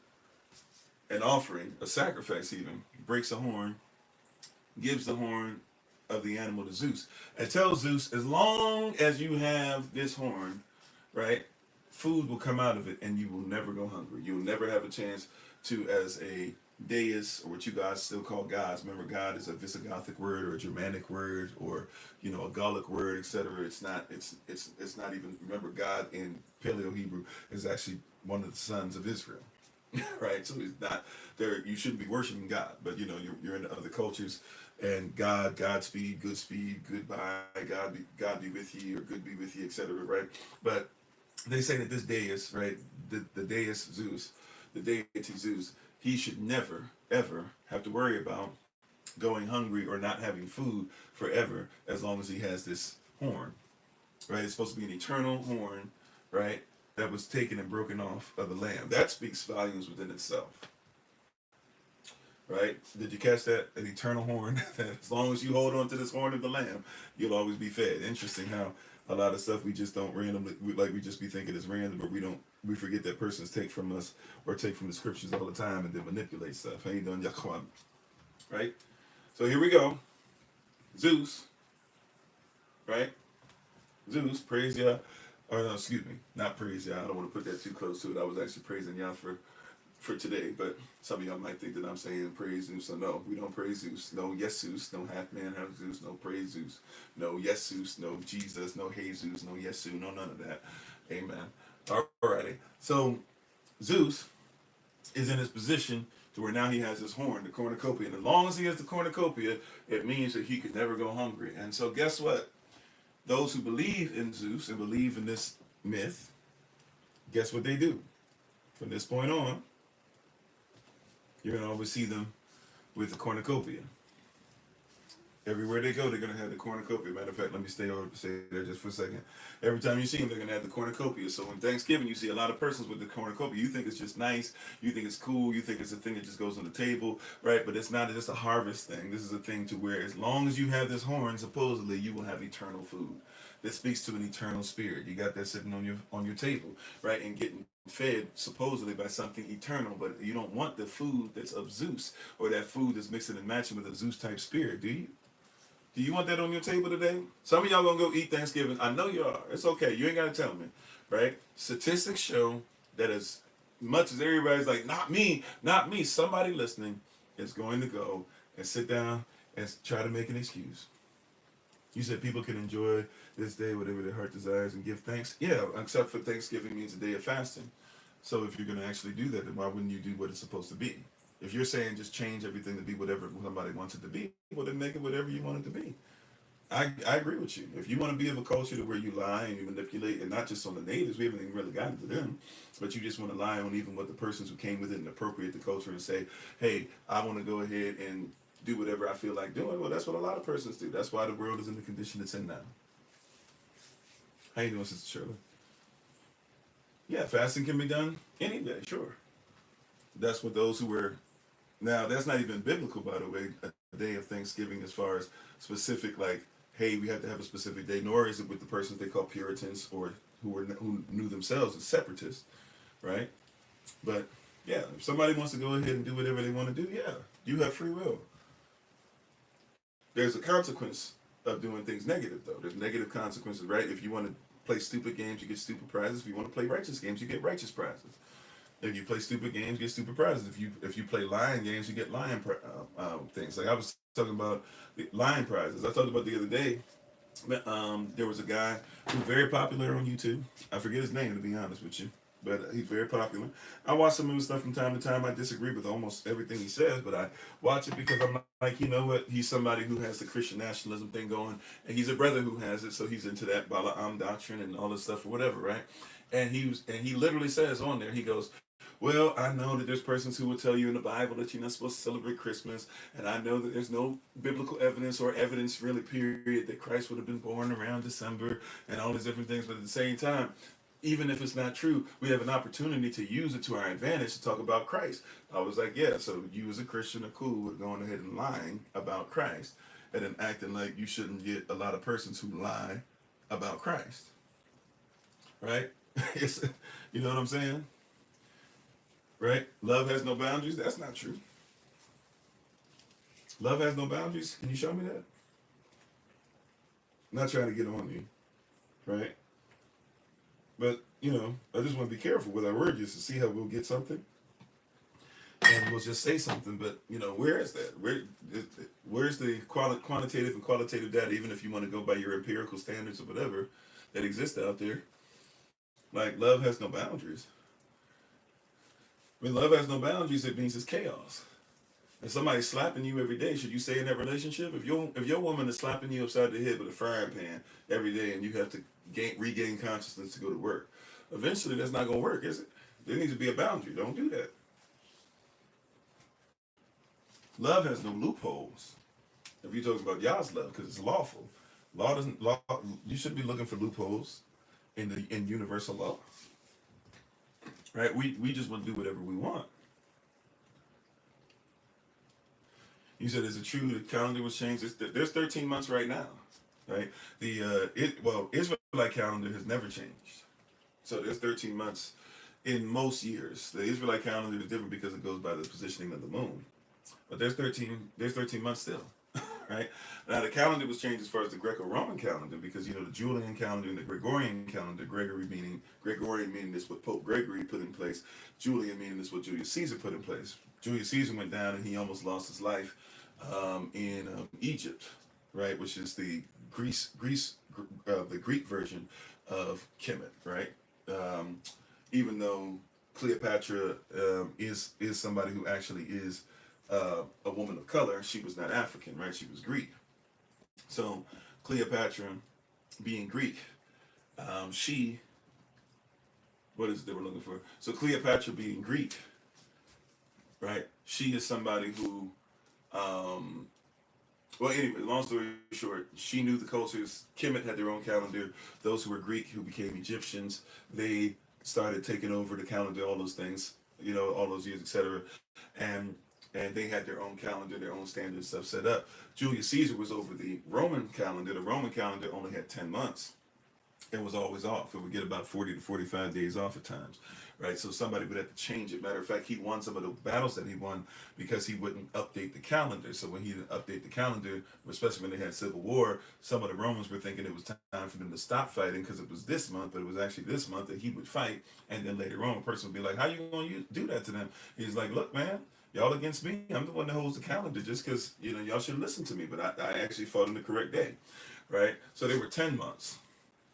an offering, a sacrifice even, breaks a horn, gives the horn of the animal to Zeus, and tells Zeus, as long as you have this horn, right, food will come out of it and you will never go hungry. You'll never have a chance to, as a deist, or what you guys still call gods. Remember, God is a Visigothic word or a Germanic word or, you know, a Gallic word, etc. It's not even, remember, God in Paleo Hebrew is actually one of the sons of Israel. Right, so he's not there. You shouldn't be worshiping God, but you know you're in other cultures, and Godspeed, good speed, goodbye, God be with you, or good be with you, etc. Right, but they say that this deist, right, the deist Zeus, the deity Zeus, he should never ever have to worry about going hungry or not having food forever, as long as he has this horn. Right, it's supposed to be an eternal horn, right, that was taken and broken off of the lamb. That speaks volumes within itself. Right? Did you catch that? An eternal horn. That as long as you hold on to this horn of the lamb, you'll always be fed. Interesting how a lot of stuff we just don't randomly, we just be thinking it's random, but we forget that persons take from us or take from the scriptures all the time and then manipulate stuff. How you doing, Yaquan? Right? So here we go. Zeus, right? Zeus, praise Yah. Or no, excuse me, not praise Yah. I don't want to put that too close to it. I was actually praising Yah for today, but some of y'all might think that I'm saying praise Zeus. So no, we don't praise Zeus. No yes Zeus, no half man, half Zeus, no praise Zeus. No yes Zeus, no Jesus, no Jesus, no Yesu, no none of that. Amen. Alrighty. So Zeus is in his position to where now he has his horn, the cornucopia. And as long as he has the cornucopia, it means that he could never go hungry. And so guess what? Those who believe in Zeus and believe in this myth, guess what they do? From this point on, you're going to always see them with the cornucopia. Everywhere they go, they're going to have the cornucopia. Matter of fact, let me stay there just for a second. Every time you see them, they're going to have the cornucopia. So when Thanksgiving, you see a lot of persons with the cornucopia. You think it's just nice. You think it's cool. You think it's a thing that just goes on the table, right? But it's not just a harvest thing. This is a thing to where as long as you have this horn, supposedly, you will have eternal food. That speaks to an eternal spirit. You got that sitting on your table, right? And getting fed supposedly by something eternal, but you don't want the food that's of Zeus or that food that's mixing and matching with a Zeus type spirit, do you? Do you want that on your table today? Some of y'all gonna go eat Thanksgiving. I know you are. It's okay. You ain't gotta tell me, right? Statistics show that as much as everybody's like, not me, not me, somebody listening is going to go and sit down and try to make an excuse. You said people can enjoy this day, whatever their heart desires, and give thanks. Yeah, except for Thanksgiving means a day of fasting. So if you're going to actually do that, then why wouldn't you do what it's supposed to be? If you're saying just change everything to be whatever somebody wants it to be, well, then make it whatever you want it to be. I agree with you. If you want to be of a culture to where you lie and you manipulate, and not just on the natives, we haven't even really gotten to them, but you just want to lie on even what the persons who came with it and appropriate the culture and say, hey, I want to go ahead and do whatever I feel like doing. Well, that's what a lot of persons do. That's why the world is in the condition it's in now. How you doing, Sister Shirley? Yeah, fasting can be done any day, sure. That's what those who were. Now, that's not even biblical, by the way, a day of Thanksgiving as far as specific, like, hey, we have to have a specific day, nor is it with the persons they call Puritans or who knew themselves as separatists, right? But, yeah, if somebody wants to go ahead and do whatever they want to do, yeah, you have free will. There's a consequence of doing things negative, though. There's negative consequences, right? If you want to play stupid games, you get stupid prizes. If you want to play righteous games, you get righteous prizes. If you play stupid games, you get stupid prizes. If you play lying games, you get lying things. Like I was talking about the lying prizes. I talked about the other day. There was a guy who's very popular on YouTube. I forget his name, to be honest with you, but he's very popular. I watch some of his stuff from time to time. I disagree with almost everything he says, but I watch it because I'm like, you know what? He's somebody who has the Christian nationalism thing going, and he's a brother who has it, so he's into that Balaam doctrine and all this stuff or whatever, right? And he literally says on there, he goes, well, I know that there's persons who will tell you in the Bible that you're not supposed to celebrate Christmas, and I know that there's no biblical evidence or evidence really, period, that Christ would have been born around December and all these different things. But at the same time, even if it's not true, we have an opportunity to use it to our advantage to talk about Christ. I was like, yeah, so you as a Christian are cool with going ahead and lying about Christ and then acting like you shouldn't get a lot of persons who lie about Christ, right? It's, you know what I'm saying? Right? Love has no boundaries. That's not true. Love has no boundaries. Can you show me that? I'm not trying to get on you, right? But I just want to be careful with our words just to see how we'll get something, and we'll just say something. But where is that? Where's the quantitative and qualitative data? Even if you want to go by your empirical standards or whatever that exist out there, like love has no boundaries. When love has no boundaries, it means it's chaos. And somebody's slapping you every day, should you stay in that relationship? If your woman is slapping you upside the head with a frying pan every day, and you have to regain consciousness to go to work, eventually that's not going to work, is it? There needs to be a boundary. Don't do that. Love has no loopholes. If you're talking about Yah's love, because it's lawful, law doesn't law. You shouldn't be looking for loopholes in universal law, right? We just want to do whatever we want. You said, is it true the calendar was changed? There's 13 months right now, right? Israelite calendar has never changed. So there's 13 months in most years. The Israelite calendar is different because it goes by the positioning of the moon. But there's 13 months still, right? Now the calendar was changed as far as the Greco-Roman calendar because the Julian calendar and the Gregorian calendar, Gregorian meaning this what Pope Gregory put in place, Julian meaning this what Julius Caesar put in place. Julius Caesar went down and he almost lost his life in Egypt, right, which is the the Greek version of Kemet, right? Even though Cleopatra is somebody who actually is a woman of color, she was not African, right? She was Greek. So Cleopatra, being Greek, she what is it they were looking for? So Cleopatra being Greek, right? She is somebody who well, anyway, long story short, she knew the cultures. Kemet had their own calendar. Those who were Greek, who became Egyptians, they started taking over the calendar, all those things, all those years, etc. And they had their own calendar, their own standard stuff set up. Julius Caesar was over the Roman calendar. The Roman calendar only had 10 months. It was always off. It would get about 40 to 45 days off at times, right? So somebody would have to change it. Matter of fact, he won some of the battles that he won because he wouldn't update the calendar. So when he didn't update the calendar, especially when they had civil war, some of the Romans were thinking it was time for them to stop fighting because it was this month, but it was actually this month that he would fight. And then later on, a person would be like, how you going to do that to them? He's like, look, man, y'all against me. I'm the one that holds the calendar just because, y'all should listen to me. But I actually fought on the correct day, right? So they were 10 months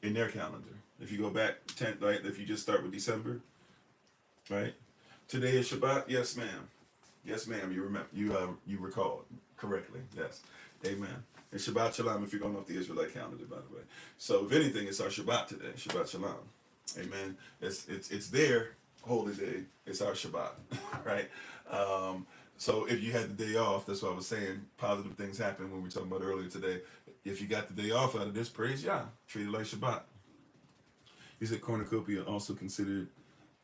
in their calendar. If you go back 10, right? If you just start with December, right? Today is Shabbat. Yes, ma'am. Yes, ma'am. You remember? You recalled correctly. Yes. Amen. And Shabbat Shalom if you're going off the Israelite calendar, by the way. So if anything, it's our Shabbat today. Shabbat Shalom. Amen. It's their holy day. It's our Shabbat, right? So if you had the day off, that's what I was saying. Positive things happen when we were talking about earlier today. If you got the day off out of this, praise Yah. Treat it like Shabbat. He said cornucopia also considered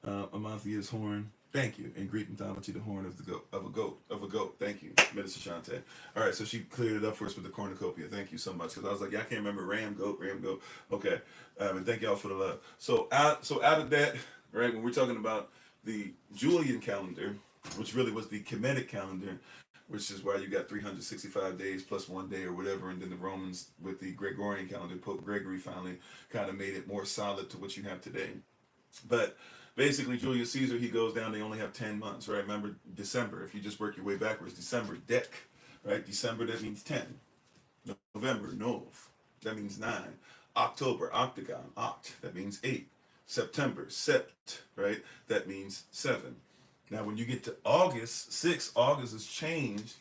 a monthly's horn. Thank you. And Greek mythology, the horn of the goat of a goat. Thank you, Minister Shante. All right, so she cleared it up for us with the cornucopia. Thank you so much. Because I was like, yeah, I can't remember ram goat. Okay, and thank y'all for the love. So out of that, right, when we're talking about the Julian calendar, which really was the Kemetic calendar, which is why you got 365 days plus 1 day or whatever, and then the Romans with the Gregorian calendar, Pope Gregory finally kind of made it more solid to what you have today. But basically, Julius Caesar, he goes down, they only have 10 months, right? Remember, December, if you just work your way backwards, December, Dec, right? December, that means 10. November, Nov, that means 9. October, Octagon, Oct, that means 8. September, Sept, right? That means 7. Now, when you get to August 6, August is changed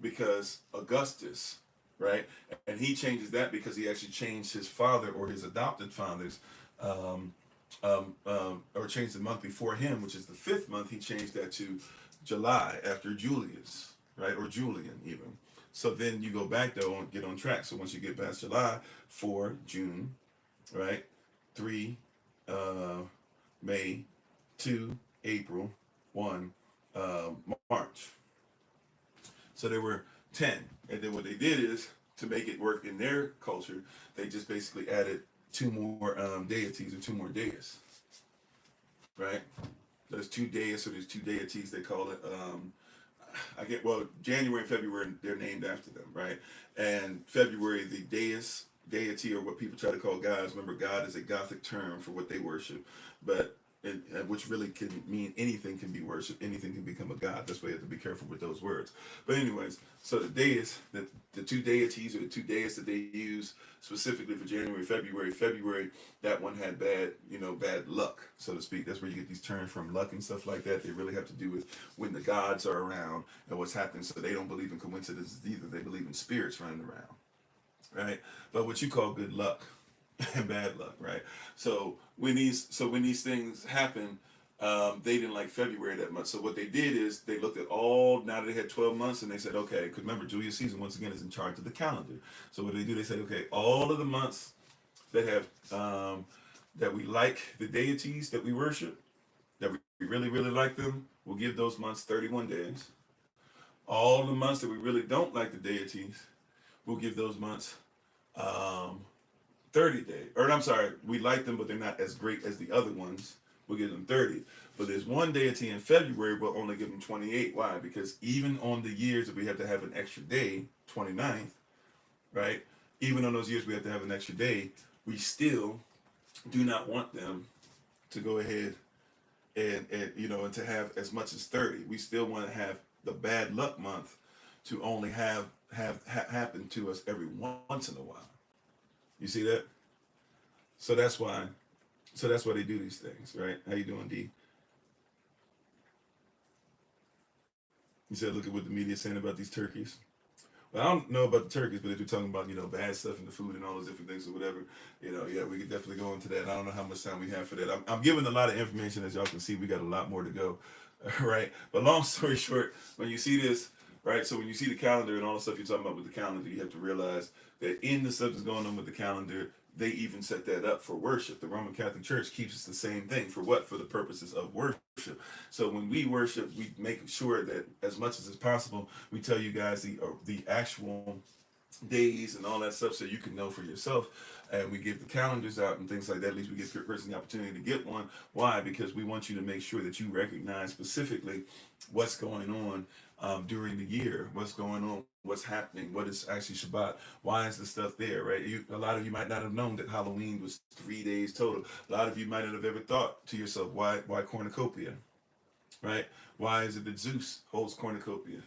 because Augustus, right? And he changes that because he actually changed his father or his adopted father's or changed the month before him, which is the 5th month. He changed that to July after Julius, right? Or Julian even. So then you go back though and get on track. So once you get past July, 4, June, right? 3, May, 2, April, 1, March. So there were 10. And then what they did is, to make it work in their culture, they just basically added 2 more deities or 2 more deists, right? There's 2 deists, or there's 2 deities, they call it. January and February, they're named after them, right? And February, the deity, or what people try to call gods. Remember, God is a Gothic term for what they worship, but which really can mean anything can be worshipped, anything can become a god. That's why you have to be careful with those words. But anyways, so the deists, the 2 deities or the 2 deists that they use specifically for January, February, that one had bad luck, so to speak. That's where you get these terms from, luck and stuff like that. They really have to do with when the gods are around and what's happening. So they don't believe in coincidences either. They believe in spirits running around, right? But what you call good luck and bad luck, right? So when these things happen, they didn't like February that much. So what they did is they looked at now that they had 12 months, and they said, okay, because remember, Julius Caesar once again is in charge of the calendar. So what they do, they say, okay, all of the months that have that we like the deities that we worship, that we really really like them, we'll give those months 31 days. All the months that we really don't like the deities, we'll give those months 30 days. Or I'm sorry, we like them, but they're not as great as the other ones. We'll give them 30. But there's one deity in February, we'll only give them 28. Why? Because even on the years that we have to have an extra day, 29th, right? Even on those years we have to have an extra day, we still do not want them to go ahead and to have as much as 30. We still want to have the bad luck month to only have happen to us every once in a while. You see that? So that's why they do these things, right? How you doing, D? You said, look at what the media's saying about these turkeys. Well, I don't know about the turkeys, but if you're talking about, bad stuff in the food and all those different things or whatever, yeah, we could definitely go into that. I don't know how much time we have for that. I'm giving a lot of information. As y'all can see, we got a lot more to go, right? But long story short, when you see this, right, so when you see the calendar and all the stuff you're talking about with the calendar, you have to realize that in the stuff that's going on with the calendar, they even set that up for worship. The Roman Catholic Church keeps us the same thing. For what? For the purposes of worship. So when we worship, we make sure that as much as is possible, we tell you guys the actual days and all that stuff so you can know for yourself. And we give the calendars out and things like that. At least we give your person the opportunity to get one. Why? Because we want you to make sure that you recognize specifically what's going on during the year, what's going on, what's happening, what is actually Shabbat, why is the stuff there, right? A lot of you might not have known that Halloween was 3 days total. A lot of you might not have ever thought to yourself, why cornucopia, right? Why is it that Zeus holds cornucopia?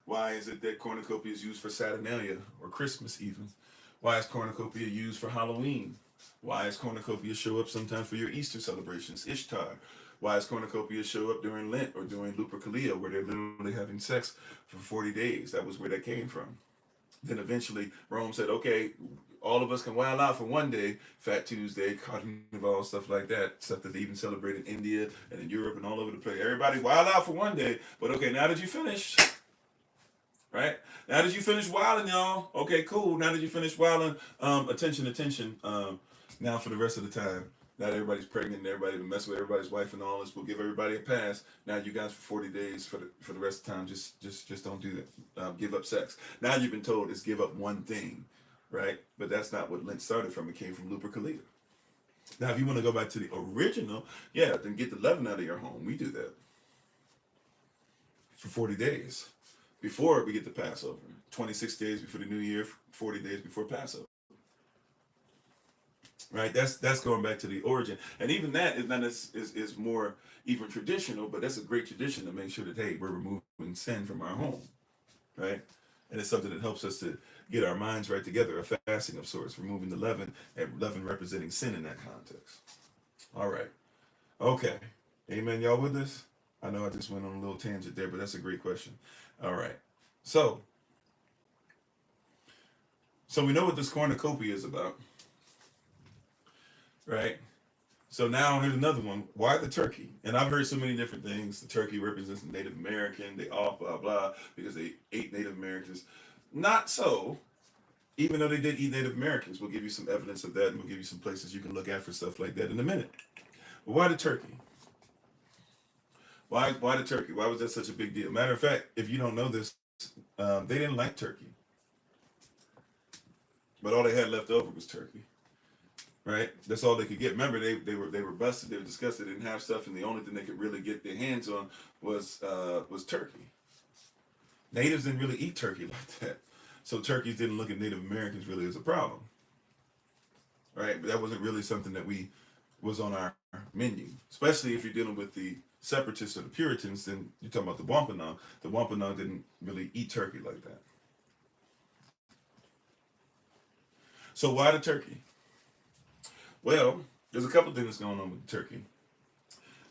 Why is it that cornucopia is used for Saturnalia or Christmas even? Why is cornucopia used for Halloween? Why does cornucopia show up sometimes for your Easter celebrations, Ishtar? Why is cornucopia show up during Lent or during Lupercalia, where they're literally having sex for 40 days? That was where that came from. Then eventually Rome said, okay, all of us can wild out for one day, Fat Tuesday, Carnival, stuff like that, stuff that they even celebrate in India and in Europe and all over the place. Everybody wild out for one day, but okay, now that you finish, right? Now that you finish wilding, y'all, okay, cool. Now that you finish wilding, attention. Now for the rest of the time, now that everybody's pregnant and everybody been messing with everybody's wife and all this, we'll give everybody a pass. Now you guys for 40 days for the rest of the time, just don't do that. Give up sex. Now you've been told it's give up one thing, right? But that's not what Lent started from. It came from Lupercalia. Now, if you want to go back to the original, yeah, then get the leaven out of your home. We do that for 40 days before we get to Passover. 26 days before the New Year, 40 days before Passover. Right, that's going back to the origin, and even that is not is more even traditional, but that's a great tradition to make sure that, hey, we're removing sin from our home, right? And it's something that helps us to get our minds right together, a fasting of sorts, removing the leaven, and leaven representing sin in that context. All right, okay, amen. Y'all with this? I know I just went on a little tangent there, but that's a great question. All right, so we know what this cornucopia is about. Right? So now here's another one. Why the turkey? And I've heard so many different things. The turkey represents the Native American. They all blah, blah, because they ate Native Americans. Not so. Even though they did eat Native Americans. We'll give you some evidence of that, and we'll give you some places you can look at for stuff like that in a minute. But why the turkey? Why the turkey? Why was that such a big deal? Matter of fact, if you don't know this, they didn't like turkey. But all they had left over was turkey. Right, that's all they could get. Remember, they were busted. They were disgusted. They didn't have stuff, and the only thing they could really get their hands on was turkey. Natives didn't really eat turkey like that, so turkeys didn't look at Native Americans really as a problem. Right, but that wasn't really something that was on our menu, especially if you're dealing with the separatists or the Puritans. Then you're talking about the Wampanoag. The Wampanoag didn't really eat turkey like that. So why the turkey? Well, there's a couple things going on with the turkey.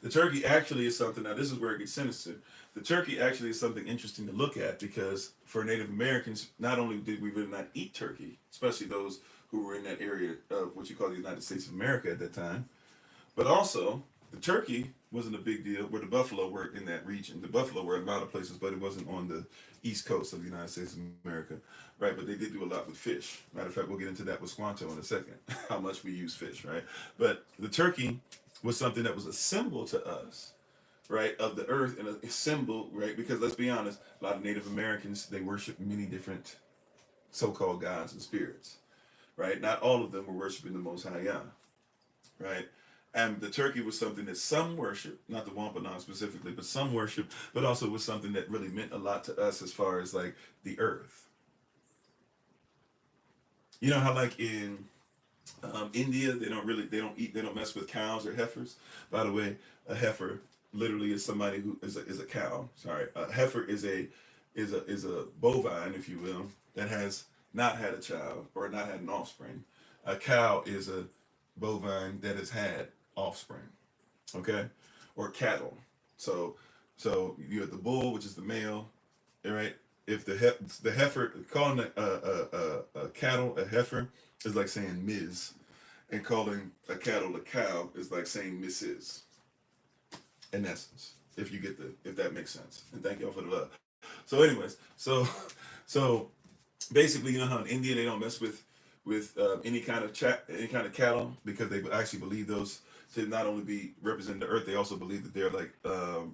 The turkey actually is something, now this is where it gets sinister. The turkey actually is something interesting to look at, because for Native Americans, not only did we really not eat turkey, especially those who were in that area of what you call the United States of America at that time, but also the turkey wasn't a big deal where the buffalo were in that region. The buffalo were in a lot of places, but it wasn't on the east coast of the United States of America, right? But they did do a lot with fish. Matter of fact, we'll get into that with Squanto in a second, how much we use fish, right? But the turkey was something that was a symbol to us, right, of the earth, and a symbol, right? Because let's be honest, a lot of Native Americans, they worship many different so-called gods and spirits, right? Not all of them were worshiping the Most High Yah, right? And the turkey was something that some worship, not the Wampanoag specifically, but some worship, but also was something that really meant a lot to us as far as like the earth. You know how like in India, they don't mess with cows or heifers. By the way, a heifer literally is somebody who is a cow. Sorry, a heifer is a bovine, if you will, that has not had a child or not had an offspring. A cow is a bovine that has had offspring, okay, or cattle. So you have the bull, which is the male, all right. If the heifer, calling a cattle a heifer is like saying Ms., and calling a cattle a cow is like saying Mrs. In essence, if that makes sense. And thank y'all for the love. So, anyways, so basically, you know how in India they don't mess with any kind of cattle, because they actually believe those to not only be representing the earth, they also believe that they're like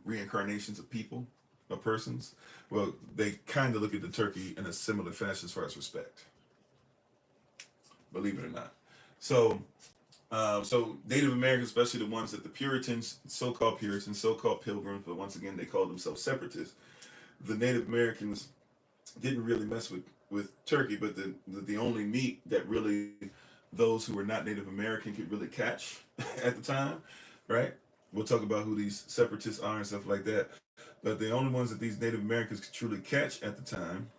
reincarnations of people, of persons. Well, they kind of look at the turkey in a similar fashion as far as respect, believe it or not. So Native Americans, especially the ones that the Puritans, so-called pilgrims, but once again they call themselves separatists. The Native Americans didn't really mess with turkey, but the only meat that really those who were not Native American could really catch at the time, right? We'll talk about who these separatists are and stuff like that. But the only ones that these Native Americans could truly catch at the time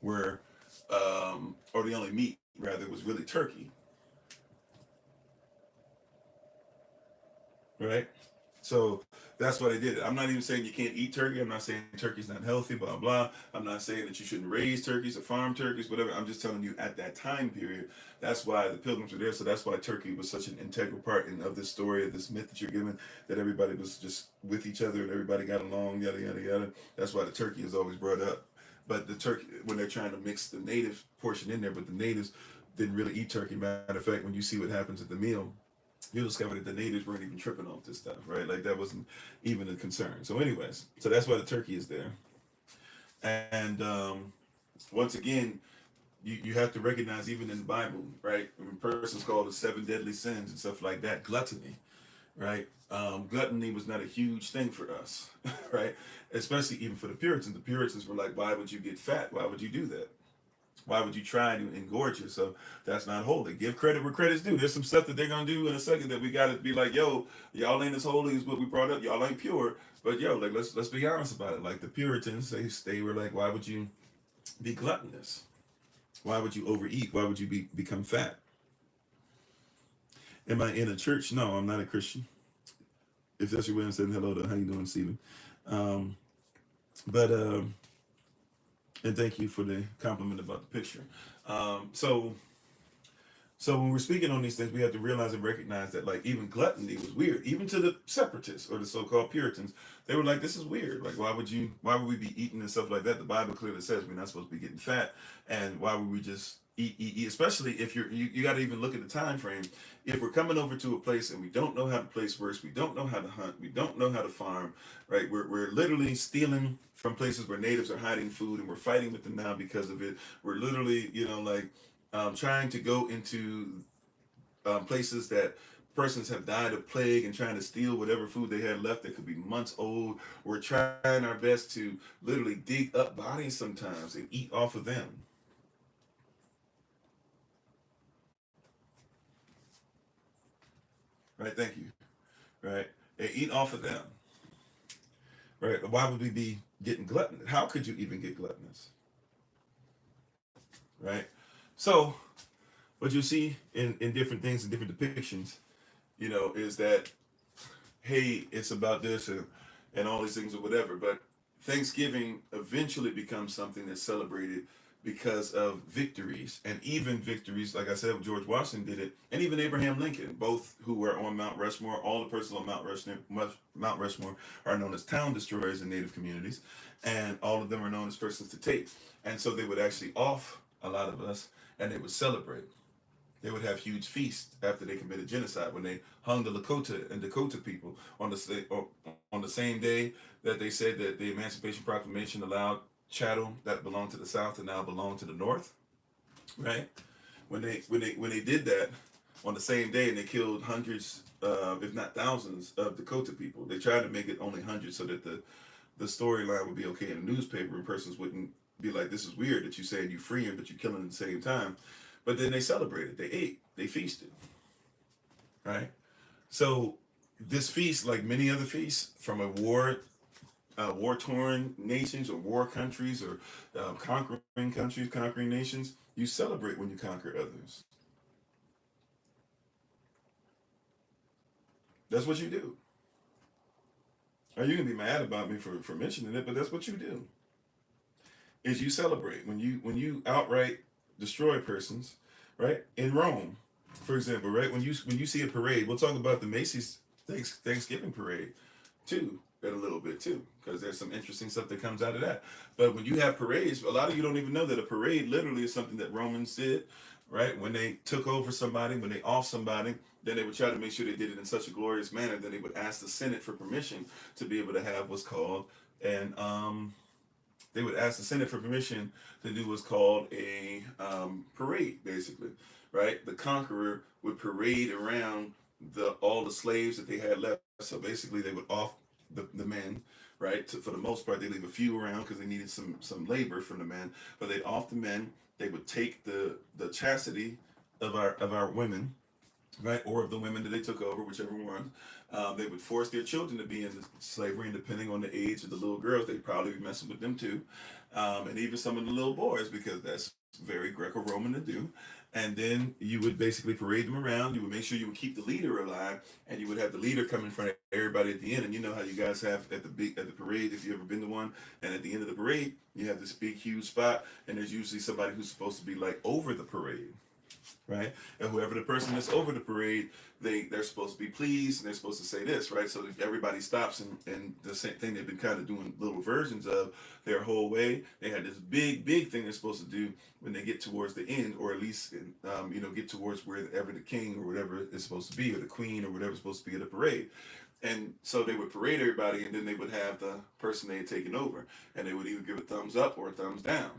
were, or the only meat rather, was really turkey, right? So that's why they did it. I'm not even saying you can't eat turkey. I'm not saying turkey's not healthy, blah, blah. I'm not saying that you shouldn't raise turkeys or farm turkeys, whatever. I'm just telling you at that time period, that's why the pilgrims were there. So that's why turkey was such an integral part of this story, of this myth that you're given, that everybody was just with each other and everybody got along, yada, yada, yada. That's why the turkey is always brought up. But the turkey, when they're trying to mix the native portion in there, but the natives didn't really eat turkey. Matter of fact, when you see what happens at the meal, you discover that the natives weren't even tripping off this stuff, right? Like that wasn't even a concern. So, anyways, so that's why the turkey is there. And once again, you have to recognize, even in the Bible, right? When persons called the 7 deadly sins and stuff like that, gluttony, right? Gluttony was not a huge thing for us, right? Especially even for the Puritans. The Puritans were like, why would you get fat? Why would you do that? Why would you try to engorge yourself? That's not holy. Give credit where credit's due. There's some stuff that they're gonna do in a second that we gotta be like, yo, y'all ain't as holy as what we brought up. Y'all ain't pure. But yo, like let's be honest about it. Like the Puritans, they were like, why would you be gluttonous? Why would you overeat? Why would you become fat? Am I in a church? No, I'm not a Christian. If that's your way of saying hello to, how you doing, Stephen? Um, but and thank you for the compliment about the picture. So when we're speaking on these things, we have to realize and recognize that, like, even gluttony was weird. Even to the separatists or the so-called Puritans, they were like, "This is weird. Like, why would we be eating and stuff like that?" The Bible clearly says we're not supposed to be getting fat, and why would we just eat? Especially if you got to even look at the time frame. If we're coming over to a place and we don't know how the place works, we don't know how to hunt, we don't know how to farm, right? We're literally stealing from places where natives are hiding food, and we're fighting with them now because of it. We're literally, like trying to go into places that persons have died of plague and trying to steal whatever food they had left that could be months old. We're trying our best to literally dig up bodies sometimes and eat off of them. Right? Thank you. Right? And eat off of them. Right? Why would we be getting gluttonous? How could you even get gluttonous? Right? So, what you see in different things and different depictions, is that, hey, it's about this and all these things or whatever. But Thanksgiving eventually becomes something that's celebrated because of victories, and even victories, like I said, George Washington did it, and even Abraham Lincoln, both who were on Mount Rushmore. All the persons on Mount Rushmore are known as town destroyers in Native communities, and all of them are known as persons to take. And so they would actually off a lot of us, and they would celebrate. They would have huge feasts after they committed genocide, when they hung the Lakota and Dakota people on the same day that they said that the Emancipation Proclamation allowed chattel that belonged to the South to now belong to the North. Right? When they did that on the same day, and they killed hundreds, if not thousands, of Dakota people. They tried to make it only hundreds so that the storyline would be okay in the newspaper, and persons wouldn't be like, "This is weird that you saying you free him, but you killing at the same time." But then they celebrated, they ate, they feasted, right? So this feast, like many other feasts from a war-torn nations or war countries or conquering countries, conquering nations, you celebrate when you conquer others. That's what you do. Or you can be mad about me for mentioning it, but that's what you do. Is you celebrate when you outright destroy persons, right? In Rome, for example, right? When you see a parade, we'll talk about the Macy's Thanksgiving parade too, in a little bit too, because there's some interesting stuff that comes out of that. But when you have parades, a lot of you don't even know that a parade literally is something that Romans did, right? When they took over somebody, when they off somebody, then they would try to make sure they did it in such a glorious manner that they would ask the Senate for permission to be able to have what's called an they would ask the Senate for permission to do what's called a parade, basically, right? The conqueror would parade around all the slaves that they had left. So basically, they would off the men, right? For the most part, they leave a few around because they needed some labor from the men. But they'd off the men. They would take the chastity of our women, right, or of the women that they took over, whichever one. They would force their children to be in slavery, and depending on the age of the little girls, they'd probably be messing with them too, and even some of the little boys, because that's very Greco-Roman to do. And then you would basically parade them around. You would make sure you would keep the leader alive, and you would have the leader come in front of everybody at the end. And you know how you guys have at the parade, if you ever been to one, and at the end of the parade, you have this big huge spot, and there's usually somebody who's supposed to be like over the parade, right? And whoever the person that's over the parade, they're supposed to be pleased, and they're supposed to say this, right? So everybody stops, and the same thing they've been kind of doing little versions of their whole way. They had this big thing they're supposed to do when they get towards the end, or at least get towards wherever the king or whatever is supposed to be, or the queen or whatever's supposed to be at the parade. And so they would parade everybody, and then they would have the person they had taken over, and they would either give a thumbs up or a thumbs down.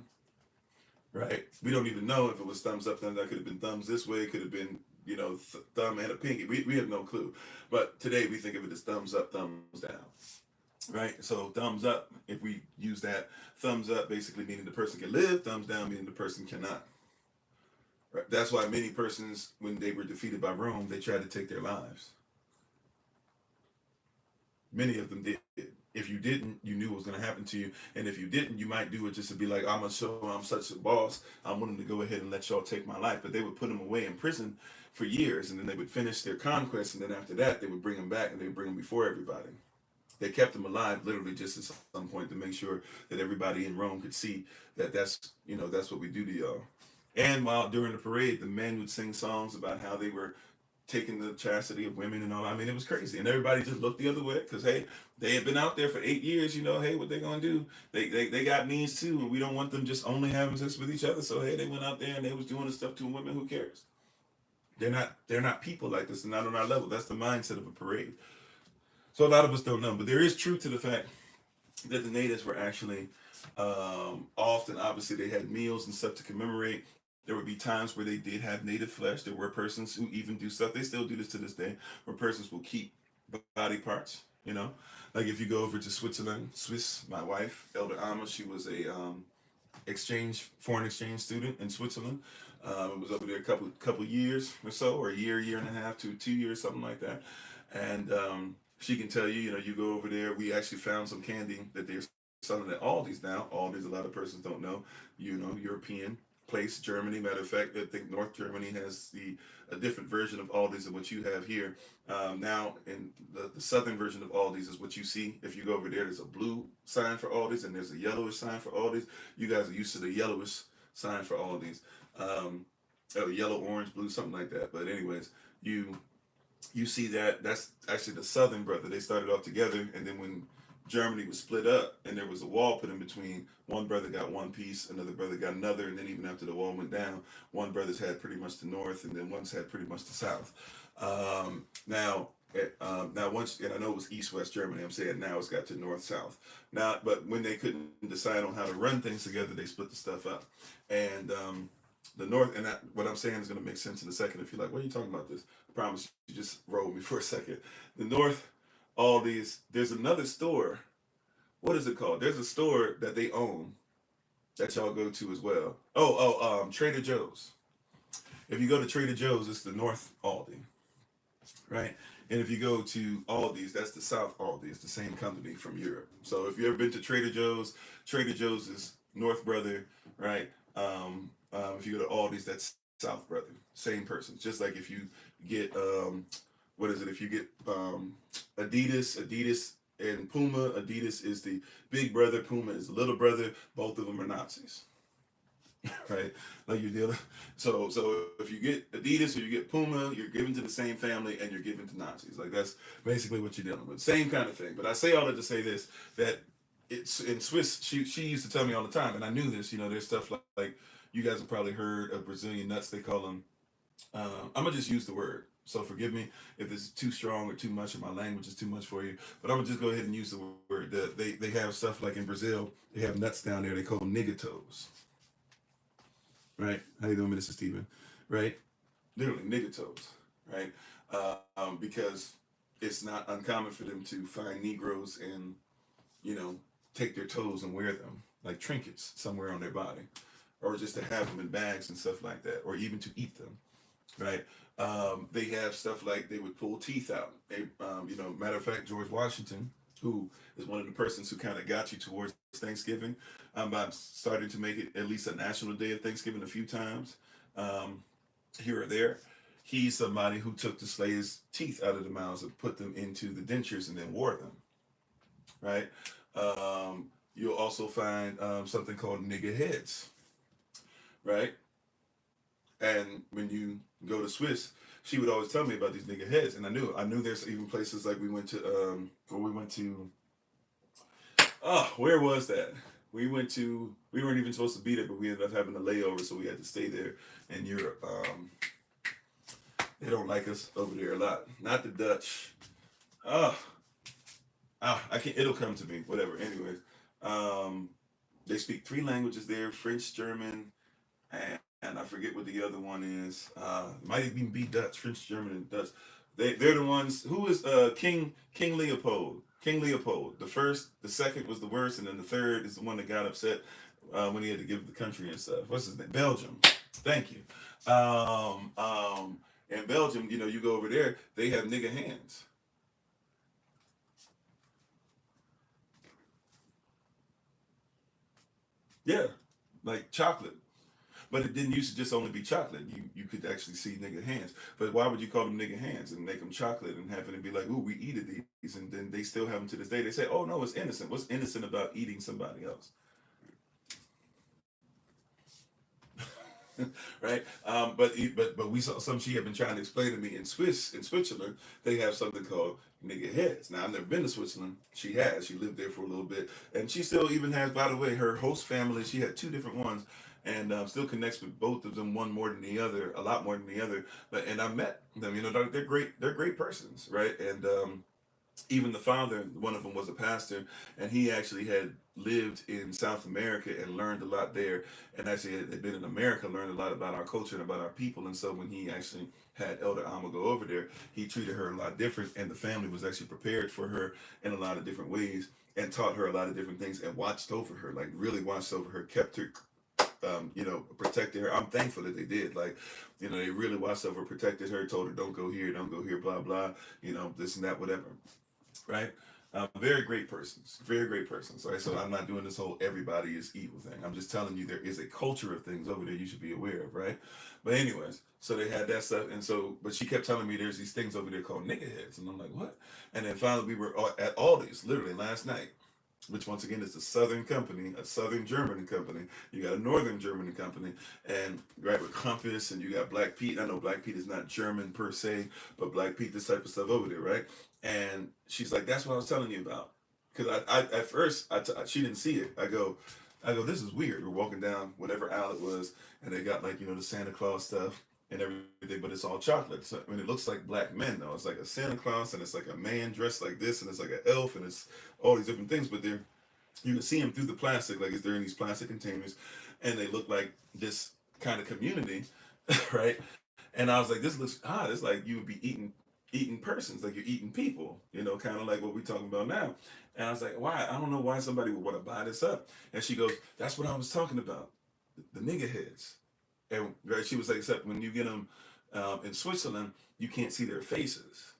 Right? We don't even know if it was thumbs up, thumbs down. Could have been thumbs this way. Could have been, thumb and a pinky. We have no clue. But today we think of it as thumbs up, thumbs down. Right? So thumbs up, if we use that, thumbs up basically meaning the person can live. Thumbs down meaning the person cannot. Right? That's why many persons, when they were defeated by Rome, they tried to take their lives. Many of them did. If you didn't, you knew what was going to happen to you. And if you didn't, you might do it just to be like, I'm going to show I'm such a boss. I'm willing to go ahead and let y'all take my life. But they would put them away in prison for years, and then they would finish their conquest. And then after that, they would bring them back, and they would bring them before everybody. They kept them alive literally just at some point to make sure that everybody in Rome could see that that's what we do to y'all. And while during the parade, the men would sing songs about how they were taking the chastity of women and all. I mean, it was crazy, and everybody just looked the other way because hey, they had been out there for 8 years. Hey, what they gonna do? They got needs too, and we don't want them just only having sex with each other. So hey, they went out there and they was doing this stuff to women. Who cares? They're not people like this. They're not on our level. That's the mindset of a parade. So a lot of us don't know, but there is truth to the fact that the natives were actually often, obviously, they had meals and stuff to commemorate. There would be times where they did have native flesh. There were persons who even do stuff. They still do this to this day, where persons will keep body parts. Like if you go over to Switzerland, Swiss. My wife, Elder Alma, she was a foreign exchange student in Switzerland. It was over there a couple years or so, or a year and a half to 2 years, something like that. And she can tell you, you go over there. We actually found some candy that they're selling at Aldi's now. Aldi's, a lot of persons don't know, European place, Germany. Matter of fact, I think North Germany has a different version of Aldi's than what you have here. Now, in the southern version of Aldi's is what you see. If you go over there, there's a blue sign for Aldi's and there's a yellowish sign for Aldi's. You guys are used to the yellowish sign for Aldi's. Yellow, orange, blue, something like that. But anyways, you see that's actually the southern brother. They started off together, and then when Germany was split up and there was a wall put in between, one brother got one piece, another brother got another, and then even after the wall went down, one brother's had pretty much the north, and then one's had pretty much the south. Now once, and I know it was east-west Germany, I'm saying now it's got to north-south. Now, but when they couldn't decide on how to run things together, they split the stuff up. And the north, and what I'm saying is going to make sense in a second. If you're like, what are you talking about this? I promise you, just roll me for a second. The north, there's another store. What is it called? There's a store that they own that y'all go to as well. Trader Joe's. If you go to Trader Joe's, it's the North Aldi, right? And if you go to Aldi's, that's the South Aldi. It's the same company from Europe. So if you've ever been to Trader Joe's is North brother, right? If you go to Aldi's, that's South brother. Same person. Just like if you get if you get Adidas and Puma. Adidas is the big brother, Puma is the little brother. Both of them are Nazis. Right? Like you're dealing. So if you get Adidas or you get Puma, you're given to the same family and you're given to Nazis. Like that's basically what you're dealing with. Same kind of thing. But I say all that to say this, that it's in Swiss, she used to tell me all the time, and I knew this, there's stuff like you guys have probably heard of Brazilian nuts. They call them, I'm going to just use the word. So forgive me if it's too strong or too much, or my language is too much for you. But I'm going to just go ahead and use the word. They have stuff like in Brazil, they have nuts down there. They call them niggatos. Right? How you doing, Minister Stephen? Right? Literally, niggatos. Right? Because it's not uncommon for them to find Negroes and, take their toes and wear them like trinkets somewhere on their body. Or just to have them in bags and stuff like that. Or even to eat them. Right? They have stuff like they would pull teeth out. Matter of fact, George Washington, who is one of the persons who kind of got you towards Thanksgiving, I'm starting to make it at least a national day of Thanksgiving a few times. here or there. He's somebody who took the slaves' teeth out of the mouths and put them into the dentures and then wore them, right? You'll also find something called nigger heads, right? And when you go to Swiss, she would always tell me about these nigger heads, and I knew there's even places like where was that? We weren't even supposed to be there, but we ended up having a layover, so we had to stay there in Europe. They don't like us over there a lot. Not the Dutch. Oh, I can't. It'll come to me. Whatever. Anyways, um, they speak three languages there: French, German, and I forget what the other one is. Might even be Dutch, French, German, and Dutch. They're the ones. Who is King Leopold? King Leopold. The first, the second was the worst, and then the third is the one that got upset when he had to give the country and stuff. What's his name? Belgium. Thank you. In Belgium, you go over there, they have nigga hands. Yeah, like chocolate. But it didn't used to just only be chocolate. You could actually see nigga hands. But why would you call them nigga hands and make them chocolate and have it be like, ooh, we eat these, and then they still have them to this day. They say, oh no, it's innocent. What's innocent about eating somebody else? Right? But we saw some she had been trying to explain to me in Switzerland, they have something called nigga heads. Now I've never been to Switzerland. She has. She lived there for a little bit, and she still even has. By the way, her host family. She had two different ones, and still connects with both of them. One more than the other, a lot more than the other. But and I met them. They're great. They're great persons, right? And even the father, one of them was a pastor, and he actually had lived in South America and learned a lot there, and actually had been in America, learned a lot about our culture and about our people. And so when he actually had Elder Alma go over there, he treated her a lot different, and the family was actually prepared for her in a lot of different ways and taught her a lot of different things and watched over her, like really watched over her, kept her protected her. I'm thankful that they did. Like, they really watched over, protected her, told her, don't go here, blah, blah, this and that, whatever. Right? Very great persons, very great persons. Right? So I'm not doing this whole everybody is evil thing. I'm just telling you there is a culture of things over there you should be aware of, right? But anyways, so they had that stuff, and so but she kept telling me there's these things over there called nigga heads, and I'm like, what? And then finally we were at Aldi's literally last night, which once again is a southern company, a southern German company. You got a northern German company, and right with Compass, and you got Black Pete. I know Black Pete is not German per se, but Black Pete, this type of stuff over there, right? And she's like, "That's what I was telling you about." Because I at first she didn't see it. I go, this is weird. We're walking down whatever aisle it was, and they got like the Santa Claus stuff and everything, but it's all chocolate. So I mean, it looks like black men though. It's like a Santa Claus, and it's like a man dressed like this, and it's like an elf, and it's all these different things. But you can see them through the plastic, like they're in these plastic containers, and they look like this kind of community, right? And I was like, this looks odd. It's like you would be eating persons, like you're eating people, kind of like what we're talking about now. And I was like, why? I don't know why somebody would want to buy this up. And she goes, that's what I was talking about, the nigga heads. And right, she was like, except when you get them in Switzerland, you can't see their faces,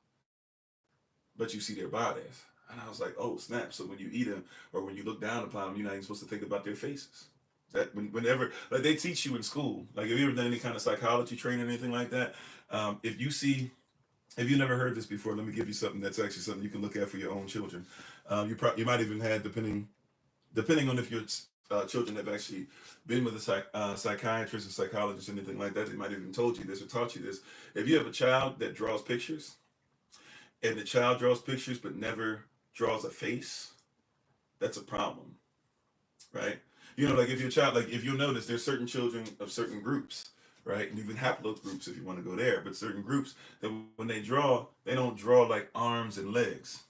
but you see their bodies. And I was like, oh snap! So when you eat them or when you look down upon them, you're not even supposed to think about their faces. That whenever like they teach you in school, like have you ever done any kind of psychology training or anything like that? If you see, if you never heard this before, let me give you something that's actually something you can look at for your own children. You might even have depending on if your children have actually been with a psychiatrist or psychologist or anything like that. They might have even told you this or taught you this. If you have a child that draws pictures and the child draws pictures but never draws a face, that's a problem, right? Like if your child, like if you'll notice, there's certain children of certain groups, right? And even haplogroups if you want to go there, but certain groups that when they draw, they don't draw like arms and legs,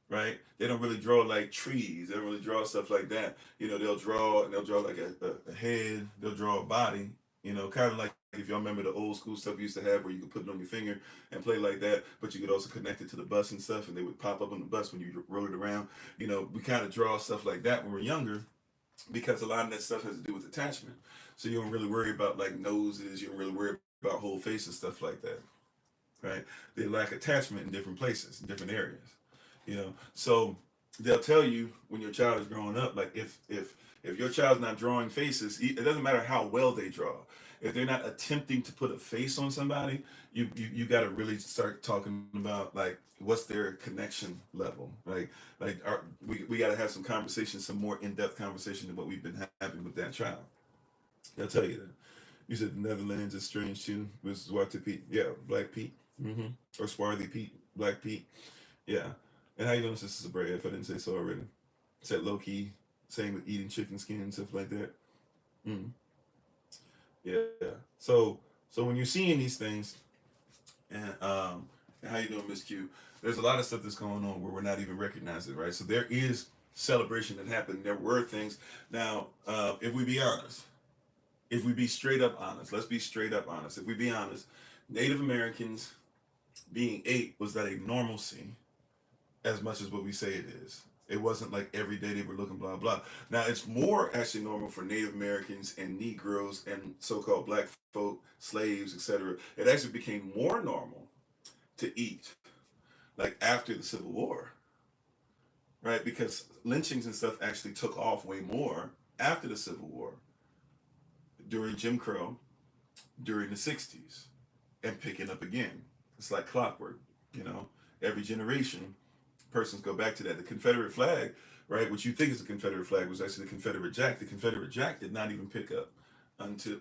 right? They don't really draw like trees. They don't really draw stuff like that. They'll draw like a head. They'll draw a body. Kind of like if y'all remember the old school stuff you used to have where you could put it on your finger and play like that, but you could also connect it to the bus and stuff, and they would pop up on the bus when you rode it around. We kind of draw stuff like that when we're younger because a lot of that stuff has to do with attachment. So you don't really worry about like noses. You don't really worry about whole face and stuff like that, right? They lack attachment in different places, in different areas. So they'll tell you when your child is growing up, like if your child's not drawing faces, it doesn't matter how well they draw. if they're not attempting to put a face on somebody, you got to really start talking about like what's their connection level, we got to have some conversation, some more in-depth conversation than what we've been having with that child. I'll tell you that. You said the Netherlands is strange too. With Zwarte Pete, yeah, Black Pete, or Swarthy Pete, Black Pete, yeah. And how you doing, Sister Sabrea? If I didn't say so already, said low key. Same with eating chicken skin and stuff like that. Mm. Yeah. So when you're seeing these things, and how you doing, Miss Q? There's a lot of stuff that's going on where we're not even recognizing it, right? So there is celebration that happened. There were things. Now, if we be honest, if we be straight up honest, let's be straight up honest. If we be honest, Native Americans being ate was that a normalcy as much as what we say it is. It wasn't like every day they were looking blah blah. Now it's more actually normal for Native Americans and Negroes and so-called black folk, slaves, etc. It actually became more normal to eat like after the Civil War, right? Because lynchings and stuff actually took off way more after the Civil War, during Jim Crow, during the 60s, and picking up again. It's like clockwork, you know. Every generation, persons go back to that. The Confederate flag, right, which you think is the Confederate flag, was actually the Confederate Jack. The Confederate Jack did not even pick up until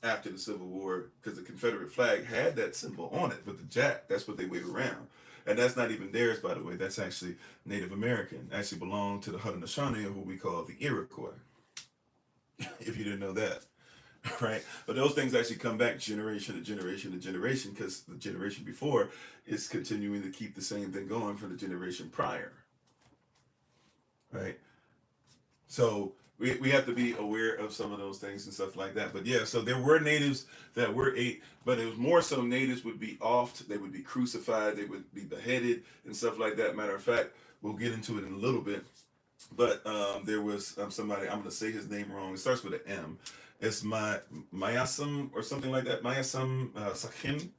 after the Civil War, because the Confederate flag had that symbol on it, but the Jack, that's what they wave around. And that's not even theirs, by the way. That's actually Native American. Actually belonged to the Haudenosaunee, or what we call the Iroquois, if you didn't know that. Right, but those things actually come back generation to generation to generation, because the generation before is continuing to keep the same thing going from the generation prior. Right, so we have to be aware of some of those things and stuff like that. But yeah, so there were natives that were ate, but it was more so natives would be offed, they would be crucified, they would be beheaded and stuff like that. Matter of fact, we'll get into it in a little bit. But there was somebody, I'm going to say his name wrong. It starts with an M. It's Mayasam or something like that. Mayasam Sachim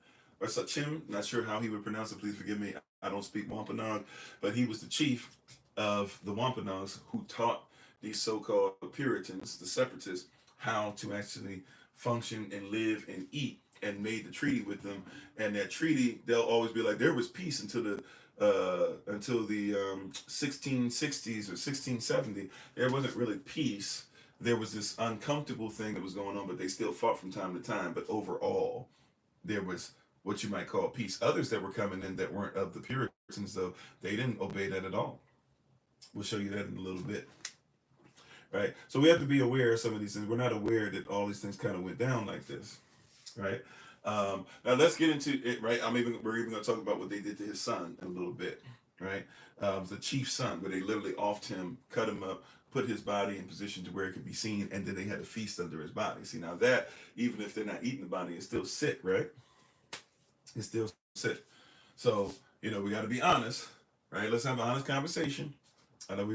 or Sachim. Not sure how he would pronounce it. Please forgive me. I don't speak Wampanoag. But he was the chief of the Wampanoags who taught these so-called Puritans, the separatists, how to actually function and live and eat, and made the treaty with them. And that treaty, they'll always be like, there was peace until the 1660s or 1670. There wasn't really peace. There was this uncomfortable thing that was going on, but they still fought from time to time. But overall, there was what you might call peace. Others that were coming in that weren't of the Puritans, though, they didn't obey that at all. We'll show you that in a little bit. Right? So we have to be aware of some of these things. We're not aware that all these things kind of went down like this. Right? Now let's get into it, right? We're even going to talk about what they did to his son in a little bit, right? The chief's son, where they literally offed him, cut him up, put his body in position to where it could be seen, and then they had a feast under his body. See, now that, even if they're not eating the body, it's still sick, right? It's still sick. So, we got to be honest, right? Let's have an honest conversation. I know we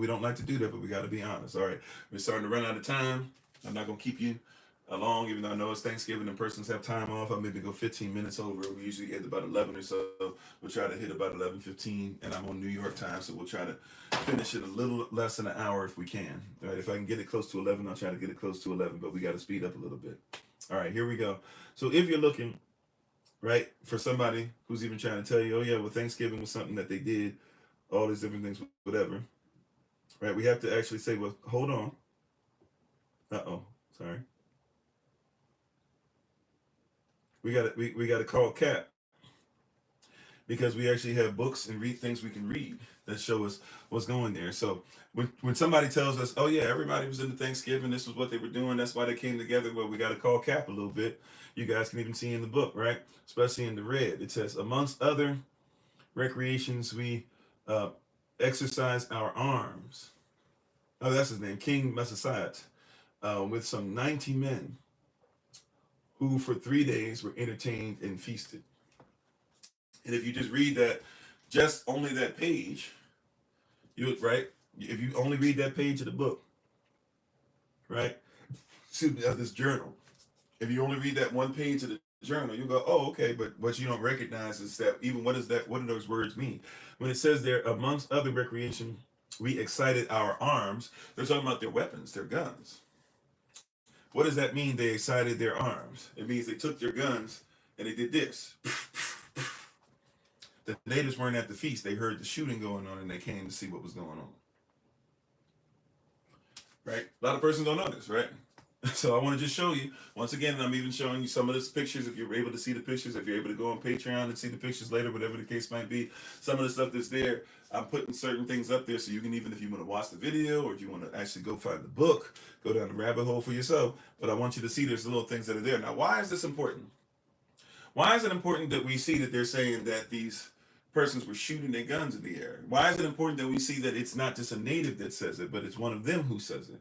don't like to do that, but we got to be honest. All right, we're starting to run out of time. I'm not going to keep you along, even though I know it's Thanksgiving and persons have time off. I'll maybe go 15 minutes over. We usually get about 11 or so. We'll try to hit about 11:15, and I'm on New York time, so we'll try to finish it a little less than an hour if we can. All right, if I can get it close to 11, I'll try to get it close to 11, but we got to speed up a little bit. All right, here we go. So if you're looking, right, for somebody who's even trying to tell you, oh yeah, well, Thanksgiving was something that they did, all these different things, whatever, right, we have to actually say, well, hold on. Sorry. We got to call Cap, because we actually have books and read things we can read that show us what's going there. So when somebody tells us, oh yeah, everybody was into Thanksgiving, this was what they were doing, that's why they came together, well, we got to call Cap a little bit. You guys can even see in the book, right? Especially in the red, it says, amongst other recreations, we exercise our arms. Oh, that's his name, King Massasoit, with some 90 men, who for 3 days were entertained and feasted. And if you just read that, just only that page, right? If you only read that page of the book, right? Excuse me, of this journal. If you only read that one page of the journal, you go, oh, okay. But what you don't recognize is that even what is that? What do those words mean? When it says there, amongst other recreation, we excited our arms, they're talking about their weapons, their guns. What does that mean? They excited their arms. It means they took their guns and they did this. The natives weren't at the feast. They heard the shooting going on and they came to see what was going on. Right? A lot of persons don't know this, right? So I want to just show you, once again, I'm even showing you some of these pictures, if you're able to see the pictures, if you're able to go on Patreon and see the pictures later, whatever the case might be. Some of the stuff that's there, I'm putting certain things up there so you can, even if you want to watch the video or if you want to actually go find the book, go down the rabbit hole for yourself. But I want you to see there's little things that are there. Now, why is this important? Why is it important that we see that they're saying that these persons were shooting their guns in the air? Why is it important that we see that it's not just a native that says it, but it's one of them who says it?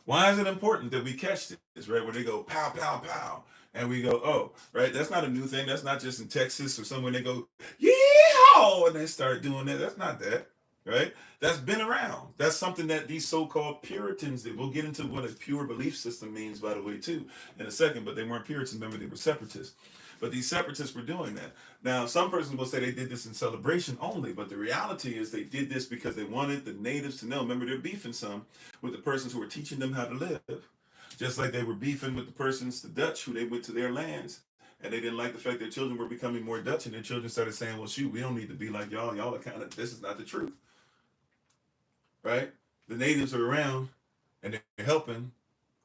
Why is it important that we catch this, right? Where they go, pow, pow, pow. And we go, oh, right? That's not a new thing. That's not just in Texas or somewhere they go, yeehaw, and they start doing that. That's not that, right? That's been around. That's something that these so-called Puritans did. We'll get into what a pure belief system means, by the way, too, in a second. But they weren't Puritans. Remember, they were separatists. But these separatists were doing that. Now, some persons will say they did this in celebration only, but the reality is they did this because they wanted the natives to know. Remember, they're beefing some with the persons who were teaching them how to live. Just like they were beefing with the persons, the Dutch, who they went to their lands. And they didn't like the fact their children were becoming more Dutch, and their children started saying, well, shoot, we don't need to be like y'all. Y'all are kind of, this is not the truth. Right? The natives are around, and they're helping,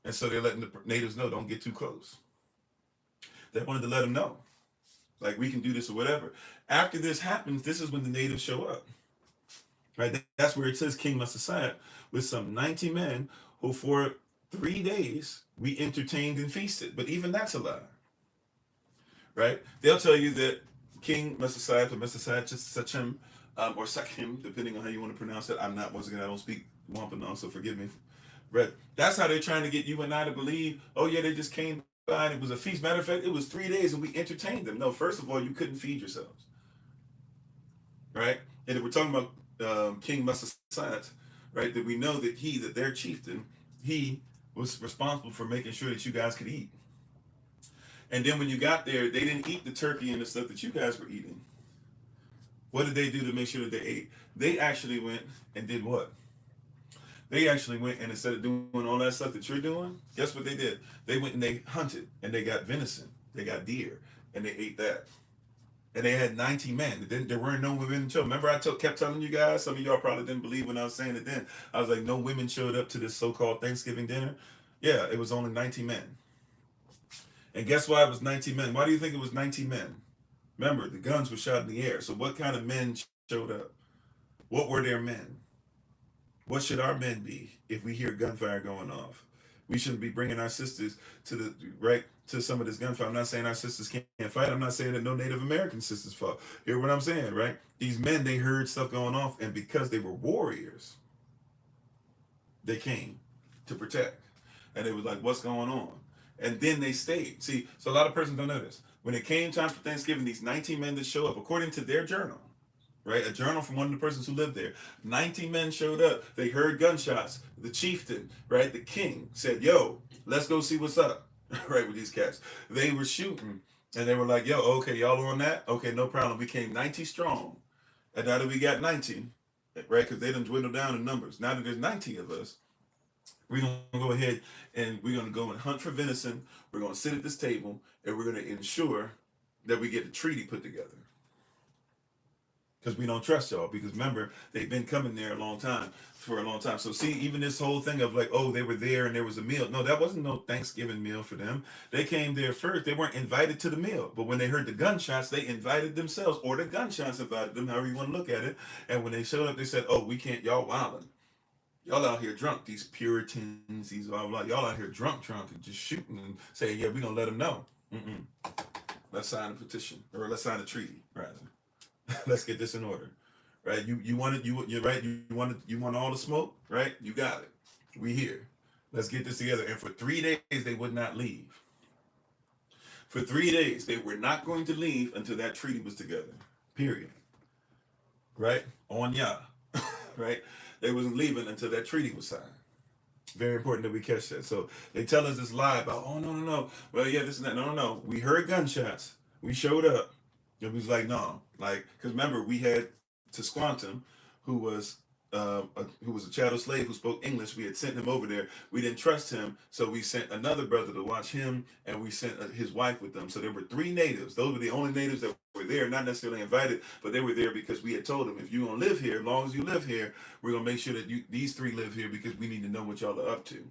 and so they're letting the natives know, don't get too close. They wanted to let them know, like, we can do this or whatever. After this happens, this is when the natives show up, right? That's where it says King Massasoit with some 90 men who for 3 days we entertained and feasted. But even that's a lie, right? They'll tell you that King Massasoit or Massasoit, just Sachem, or Sakim, depending on how you want to pronounce it. I'm not, once again, I don't speak Wampanoag, so forgive me. But that's how they're trying to get you and I to believe, oh yeah, they just came by and it was a feast. Matter of fact, it was 3 days and we entertained them. No, first of all, you couldn't feed yourselves. Right? And if we're talking about King Massasoit, right, that we know that their chieftain, he was responsible for making sure that you guys could eat. And then when you got there, they didn't eat the turkey and the stuff that you guys were eating. What did they do to make sure that they ate? They actually went and did what? They actually went and instead of doing all that stuff that you're doing, guess what they did? They went and they hunted and they got venison, they got deer, and they ate that. And they had 90 men. There weren't no women and children. Remember I kept telling you guys, some of y'all probably didn't believe when I was saying it then. I was like, no women showed up to this so-called Thanksgiving dinner. Yeah, it was only 90 men. And guess why it was 90 men? Why do you think it was 90 men? Remember, the guns were shot in the air. So what kind of men showed up? What were their men? What should our men be if we hear gunfire going off? We shouldn't be bringing our sisters to some of this gunfire. I'm not saying our sisters can't fight. I'm not saying that no Native American sisters fought. Hear what I'm saying, right? These men, they heard stuff going off, and because they were warriors, they came to protect. And it was like, what's going on? And then they stayed. See, so a lot of persons don't know this. When it came time for Thanksgiving, these 19 men that show up, according to their journal, right? A journal from one of the persons who lived there. 19 men showed up. They heard gunshots. The chieftain, right? The king said, yo, let's go see what's up, right? With these cats. They were shooting and they were like, yo, okay, y'all on that? Okay, no problem. We came 90 strong. And now that we got 90, right? Because they done dwindled down in numbers. Now that there's 90 of us, we're going to go ahead and we're going to go and hunt for venison. We're going to sit at this table and we're going to ensure that we get the treaty put together. Because we don't trust y'all. Because remember, they've been coming there for a long time. So see, even this whole thing of like, oh, they were there and there was a meal. No, that wasn't no Thanksgiving meal for them. They came there first. They weren't invited to the meal. But when they heard the gunshots, they invited themselves, or the gunshots invited them, however you want to look at it. And when they showed up, they said, oh, we can't, y'all wildin'. Y'all out here drunk, these Puritans, these blah, blah, y'all out here drunk, and just shooting and saying, yeah, we're going to let them know. Let's sign a petition, or let's sign a treaty, rather. Let's get this in order, right? You want all the smoke, right? You got it. We here. Let's get this together. And for 3 days, they would not leave. For 3 days, they were not going to leave until that treaty was together. Period. Right? On Yah. Right? They wasn't leaving until that treaty was signed. Very important that we catch that. So they tell us this lie about, oh, no. Well, yeah, this and that. No. We heard gunshots. We showed up. It was like, no. Like, because remember, we had Tisquantum, who was who was a chattel slave who spoke English. We had sent him over there. We didn't trust him, so we sent another brother to watch him, and we sent his wife with them. So there were 3 natives. Those were the only natives that were there, not necessarily invited, but they were there because we had told them, if you're going to live here, as long as you live here, we're going to make sure that these 3 live here because we need to know what y'all are up to.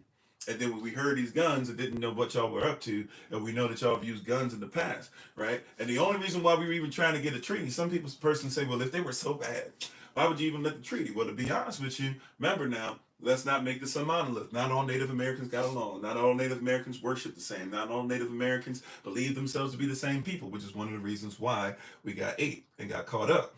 And then when we heard these guns and didn't know what y'all were up to, and we know that y'all have used guns in the past, right? And the only reason why we were even trying to get a treaty, some person say, well, if they were so bad, why would you even let the treaty? Well, to be honest with you, remember now, let's not make this a monolith. Not all Native Americans got along. Not all Native Americans worship the same. Not all Native Americans believe themselves to be the same people, which is one of the reasons why we got ate and got caught up.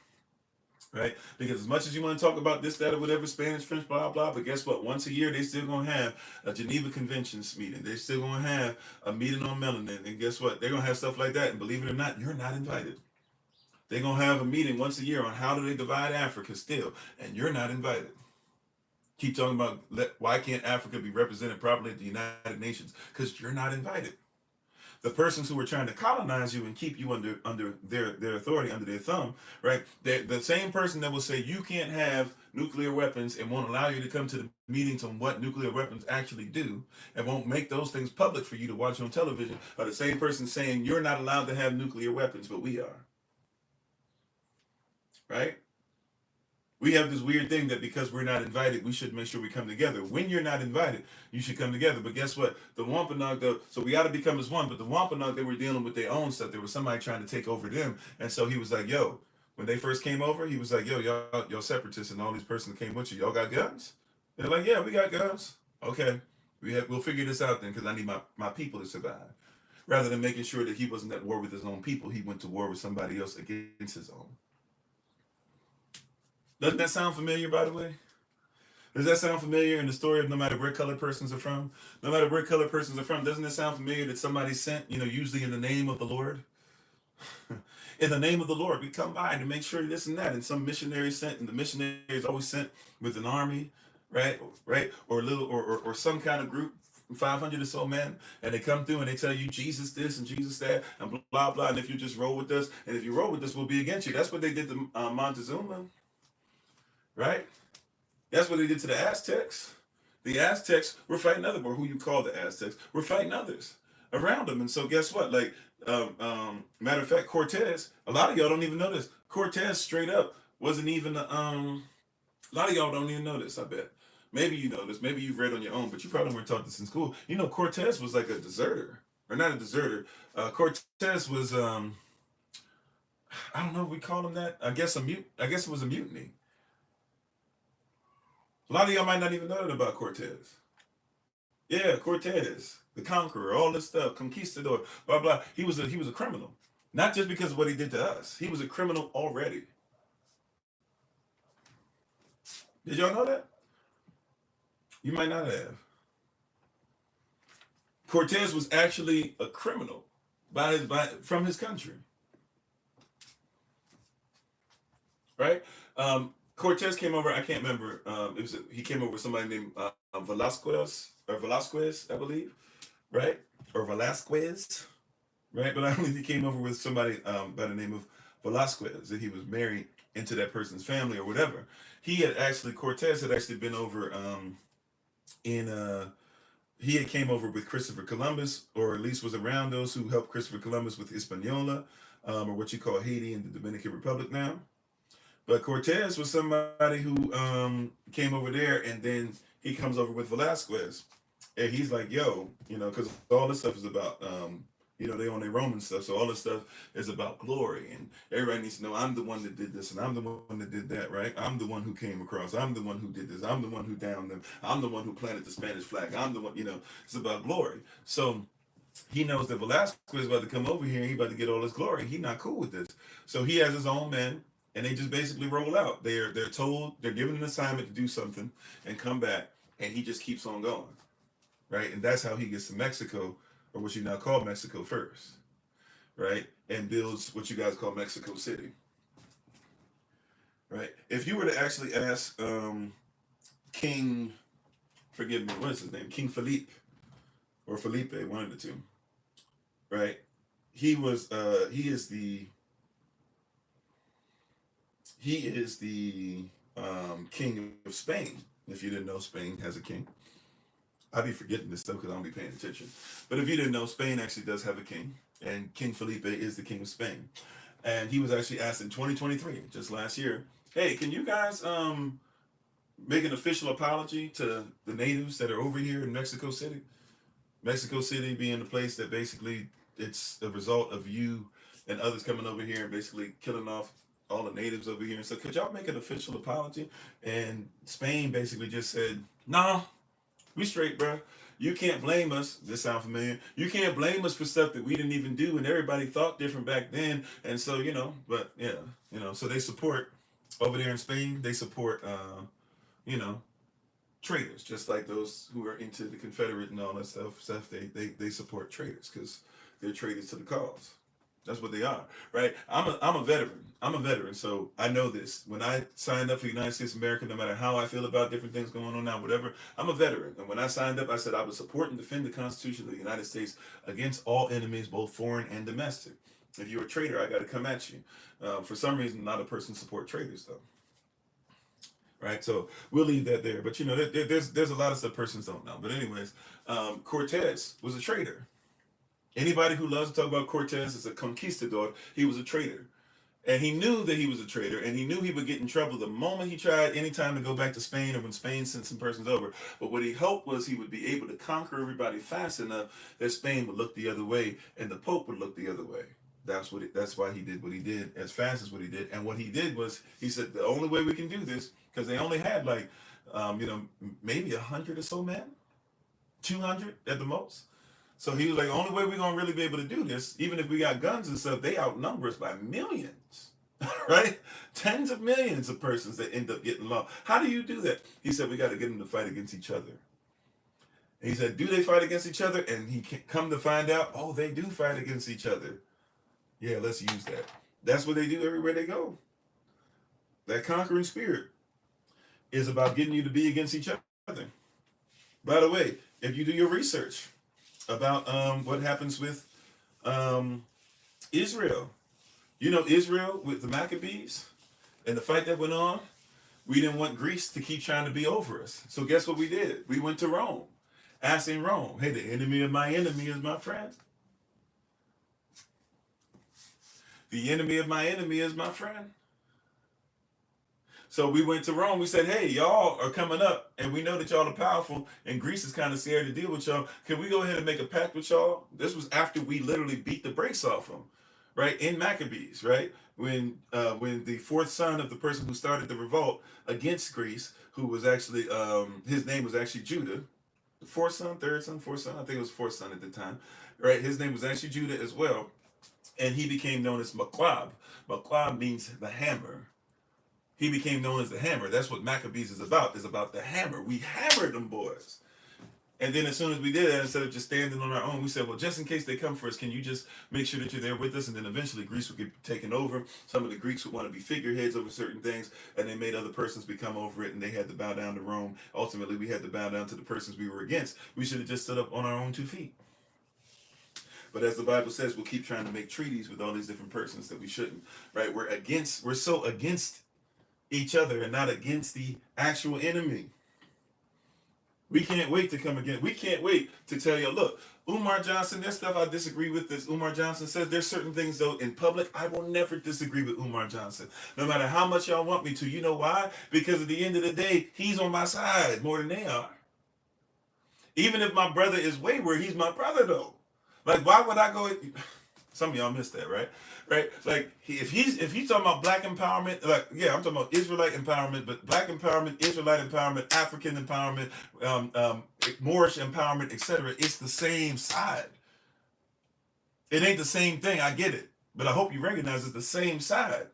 Right? Because as much as you want to talk about this, that, or whatever, Spanish, French, blah, blah, but guess what? Once a year, they still going to have a Geneva Conventions meeting. They're still going to have a meeting on melanin. And guess what? They're going to have stuff like that. And believe it or not, you're not invited. They're going to have a meeting once a year on how do they divide Africa still. And you're not invited. Keep talking about why can't Africa be represented properly at the United Nations? Because you're not invited. The persons who were trying to colonize you and keep you under their authority, under their thumb, right? The same person that will say you can't have nuclear weapons and won't allow you to come to the meetings on what nuclear weapons actually do and won't make those things public for you to watch on television are the same person saying you're not allowed to have nuclear weapons, but we are. Right? We have this weird thing that because we're not invited, we should make sure we come together. When you're not invited, you should come together. But guess what? The Wampanoag, though, so we got to become as one. But the Wampanoag, they were dealing with their own stuff. There was somebody trying to take over them. And so he was like, yo, when they first came over, he was like, yo, y'all separatists and all these persons came with you. Y'all got guns? They're like, yeah, we got guns. Okay. We'll figure this out then because I need my people to survive. Rather than making sure that he wasn't at war with his own people, he went to war with somebody else against his own. Doesn't that sound familiar, by the way? Does that sound familiar in the story of no matter where color persons are from? No matter where color persons are from, doesn't it sound familiar that somebody sent, usually in the name of the Lord? In the name of the Lord, we come by to make sure this and that. And some missionary sent, and the missionary is always sent with an army, right? Or a little, or some kind of group, 500 or so men, and they come through and they tell you Jesus this and Jesus that, and blah, blah. And if you just roll with us, and if you roll with us, we'll be against you. That's what they did to Montezuma. Right? That's what they did to the Aztecs. The Aztecs were fighting others, or who you call the Aztecs, were fighting others around them. And so guess what? Like, matter of fact, Cortez, a lot of y'all don't even know this. Cortez straight up wasn't even, a lot of y'all don't even know this, I bet. Maybe you know this, maybe you've read on your own, but you probably weren't taught this in school. Cortez was like a deserter, or not a deserter. Cortez was, I don't know if we call him that. I guess it was a mutiny. A lot of y'all might not even know that about Cortez. Yeah, Cortez, the conqueror, all this stuff, conquistador, blah blah. He was a criminal, not just because of what he did to us. He was a criminal already. Did y'all know that? You might not have. Cortez was actually a criminal from his country, right? Cortez came over. I can't remember. He came over with somebody named Velasquez, I believe, right? Or Velasquez, right? But I believe he came over with somebody by the name of Velasquez, that he was married into that person's family or whatever. Cortez had actually been over he had came over with Christopher Columbus, or at least was around those who helped Christopher Columbus with Hispaniola, or what you call Haiti and the Dominican Republic now. But Cortez was somebody who came over there, and then he comes over with Velasquez. And he's like, yo, because all this stuff is about, they on their Roman stuff. So all this stuff is about glory. And everybody needs to know I'm the one that did this, and I'm the one that did that, right? I'm the one who came across. I'm the one who did this. I'm the one who downed them. I'm the one who planted the Spanish flag. I'm the one, it's about glory. So he knows that Velasquez is about to come over here, and he's about to get all this glory. He's not cool with this. So he has his own men. And they just basically roll out. They're told, they're given an assignment to do something and come back, and he just keeps on going, right? And that's how he gets to Mexico, or what you now call Mexico first, right? And builds what you guys call Mexico City, right? If you were to actually ask King, forgive me, what is his name? King Felipe, or Felipe, one of the two, right? He is the king of Spain. If you didn't know, Spain has a king. I'd be forgetting this stuff because I don't be paying attention. But if you didn't know, Spain actually does have a king, and King Felipe is the king of Spain. And he was actually asked in 2023, just last year, hey, can you guys make an official apology to the natives that are over here in Mexico City? Mexico City being the place that basically it's the result of you and others coming over here and basically killing off all the natives over here. And so could y'all make an official apology? And Spain basically just said, no, we straight, bro. You can't blame us. This sound familiar? You can't blame us for stuff that we didn't even do, and everybody thought different back then. And so, but yeah, so they support over there in Spain. They support, traitors, just like those who are into the Confederate and all that stuff. They support traitors because they're traitors to the cause. That's what they are, right? I'm a veteran. I'm a veteran, so I know this. When I signed up for United States of America, no matter how I feel about different things going on now, whatever, I'm a veteran. And when I signed up, I said I would support and defend the Constitution of the United States against all enemies, both foreign and domestic. If you're a traitor, I got to come at you. For some reason, not a person support traitors, though. Right, so we'll leave that there. But there's a lot of stuff persons don't know. But anyways, Cortez was a traitor. Anybody who loves to talk about Cortez as a conquistador, he was a traitor. And he knew that he was a traitor, and he knew he would get in trouble the moment he tried any time to go back to Spain or when Spain sent some persons over. But what he hoped was he would be able to conquer everybody fast enough that Spain would look the other way and the Pope would look the other way. That's why he did what he did as fast as what he did. And what he did was he said the only way we can do this, because they only had maybe 100 or so men, 200 at the most. So he was like, the only way we're going to really be able to do this, even if we got guns and stuff, they outnumber us by millions, right? Tens of millions of persons that end up getting lost. How do you do that? He said, we got to get them to fight against each other. And he said, do they fight against each other? And he come to find out, oh, they do fight against each other. Yeah, let's use that. That's what they do everywhere they go. That conquering spirit is about getting you to be against each other. By the way, if you do your research about what happens with Israel. Israel with the Maccabees and the fight that went on, we didn't want Greece to keep trying to be over us. So guess what we did? We went to Rome, asking Rome, hey, the enemy of my enemy is my friend. The enemy of my enemy is my friend. So we went to Rome. We said, hey, y'all are coming up, and we know that y'all are powerful, and Greece is kind of scared to deal with y'all. Can we go ahead and make a pact with y'all? This was after we literally beat the brakes off them, right? In Maccabees, right? When the fourth son of the person who started the revolt against Greece, who was actually, his name was actually Judah, the fourth son, third son, fourth son, I think it was fourth son at the time, right? His name was actually Judah as well, and he became known as Maqab. Maqab means the hammer. He became known as the hammer. That's what Maccabees is about the hammer. We hammered them boys. And then as soon as we did that, instead of just standing on our own, we said, well, just in case they come for us, can you just make sure that you're there with us? And then eventually Greece would get taken over. Some of the Greeks would want to be figureheads over certain things, and they made other persons become over it, and they had to bow down to Rome. Ultimately, we had to bow down to the persons we were against. We should have just stood up on our own 2 feet. But as the Bible says, we'll keep trying to make treaties with all these different persons that we shouldn't, right? We're so against each other and not against the actual enemy. We can't wait to come again. We can't wait to tell you, look, Umar Johnson, there's stuff I disagree with this. Umar Johnson says there's certain things, though, in public, I will never disagree with Umar Johnson. No matter how much y'all want me to. You know why? Because at the end of the day, he's on my side more than they are. Even if my brother is wayward, he's my brother, though. Like, why would I go... Some of y'all missed that, right? Right? Like, if he's talking about black empowerment, like, yeah, I'm talking about Israelite empowerment, but black empowerment, Israelite empowerment, African empowerment, Moorish empowerment, etc., it's the same side. It ain't the same thing, I get it. But I hope you recognize it's the same side.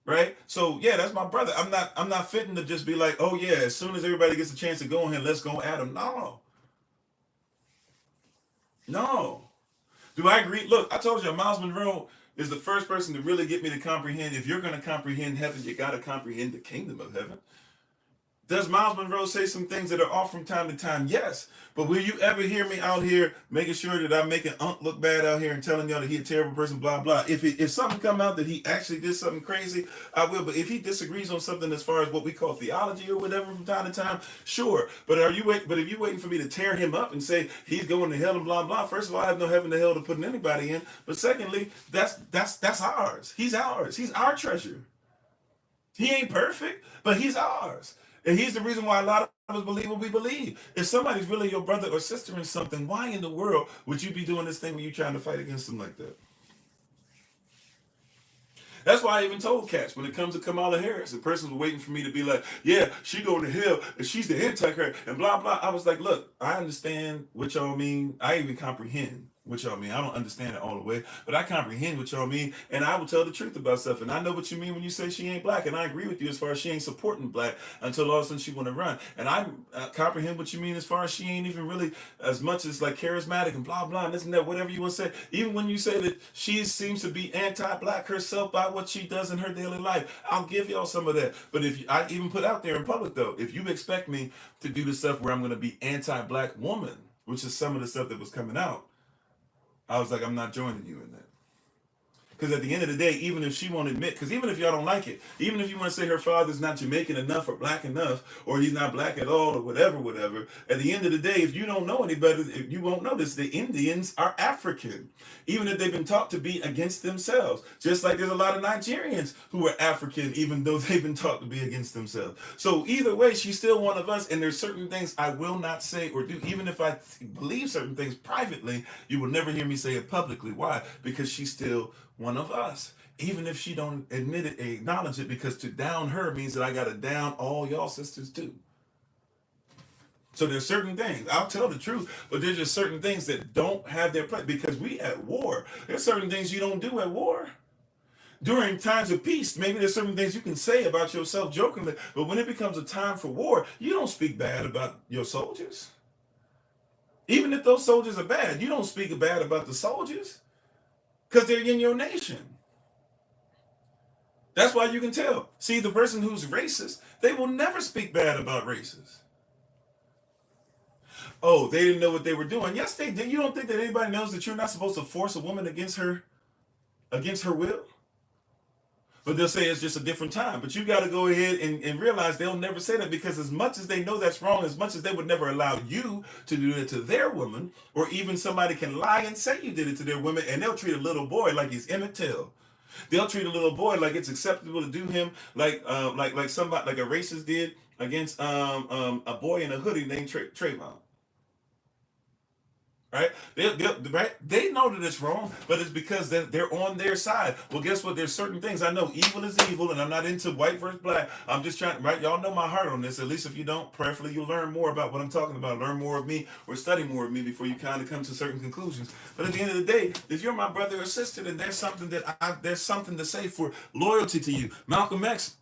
Right? So, yeah, that's my brother. I'm not fitting to just be like, oh, yeah, as soon as everybody gets a chance to go in here, let's go at him. No. Do I agree? Look, I told you, Miles Monroe is the first person to really get me to comprehend. If you're going to comprehend heaven, you got to comprehend the kingdom of heaven. Does Miles Monroe say some things that are off from time to time? Yes. But will you ever hear me out here making sure that I'm making Unc look bad out here and telling y'all that he's a terrible person, blah, blah. If something come out that he actually did something crazy, I will. But if he disagrees on something as far as what we call theology or whatever from time to time, sure. But if you're waiting for me to tear him up and say he's going to hell and blah, blah, first of all, I have no heaven to hell to put anybody in. But secondly, that's ours. He's ours. He's our treasure. He ain't perfect, but he's ours. And he's the reason why a lot of us believe what we believe. If somebody's really your brother or sister in something, why in the world would you be doing this thing when you're trying to fight against them like that? That's why I even told cats when it comes to Kamala Harris, the person was waiting for me to be like, yeah, she going to hell and she's the antichrist and blah, blah. I was like, look, I understand what y'all mean. I even comprehend what y'all mean. I don't understand it all the way, but I comprehend what y'all mean, and I will tell the truth about stuff. And I know what you mean when you say she ain't black, and I agree with you as far as she ain't supporting black until all of a sudden she want to run. And I comprehend what you mean as far as she ain't even really as much as like charismatic and blah blah and this and that, whatever you want to say. Even when you say that she seems to be anti-black herself by what she does in her daily life, I'll give y'all some of that. But if I even put out there in public though, if you expect me to do the stuff where I'm going to be anti-black woman, which is some of the stuff that was coming out, I was like, I'm not joining you in that. Because at the end of the day, even if she won't admit, because even if y'all don't like it, even if you want to say her father's not Jamaican enough or black enough, or he's not black at all, or whatever, at the end of the day, if you don't know any better, if you won't notice, the Indians are African, even if they've been taught to be against themselves. Just like there's a lot of Nigerians who are African, even though they've been taught to be against themselves. So either way, she's still one of us, and there's certain things I will not say or do, even if I believe certain things privately, you will never hear me say it publicly. Why? Because she's still one of us, even if she don't admit it, acknowledge it, because to down her means that I got to down all y'all sisters too. So there's certain things, I'll tell the truth, but there's just certain things that don't have their place because we at war. There's certain things you don't do at war. During times of peace, maybe there's certain things you can say about yourself jokingly, but when it becomes a time for war, you don't speak bad about your soldiers. Even if those soldiers are bad, you don't speak bad about the soldiers because they're in your nation. That's why you can tell. See, the person who's racist, they will never speak bad about racists. Oh, they didn't know what they were doing. Yes, they did. You don't think that anybody knows that you're not supposed to force a woman against her will? But they'll say it's just a different time. But you got to go ahead and realize they'll never say that, because as much as they know that's wrong, as much as they would never allow you to do it to their woman, or even somebody can lie and say you did it to their women, and they'll treat a little boy like he's Emmett Till. They'll treat a little boy like it's acceptable to do him like somebody like a racist did against a boy in a hoodie named Trayvon. Right? They know that it's wrong, but it's because they're on their side. Well, guess what? There's certain things I know. Evil is evil, and I'm not into white versus black. I'm just trying, right? Y'all know my heart on this. At least if you don't, prayerfully you'll learn more about what I'm talking about. Learn more of me or study more of me before you kind of come to certain conclusions. But at the end of the day, if you're my brother or sister, then there's something there's something to say for loyalty to you. Malcolm X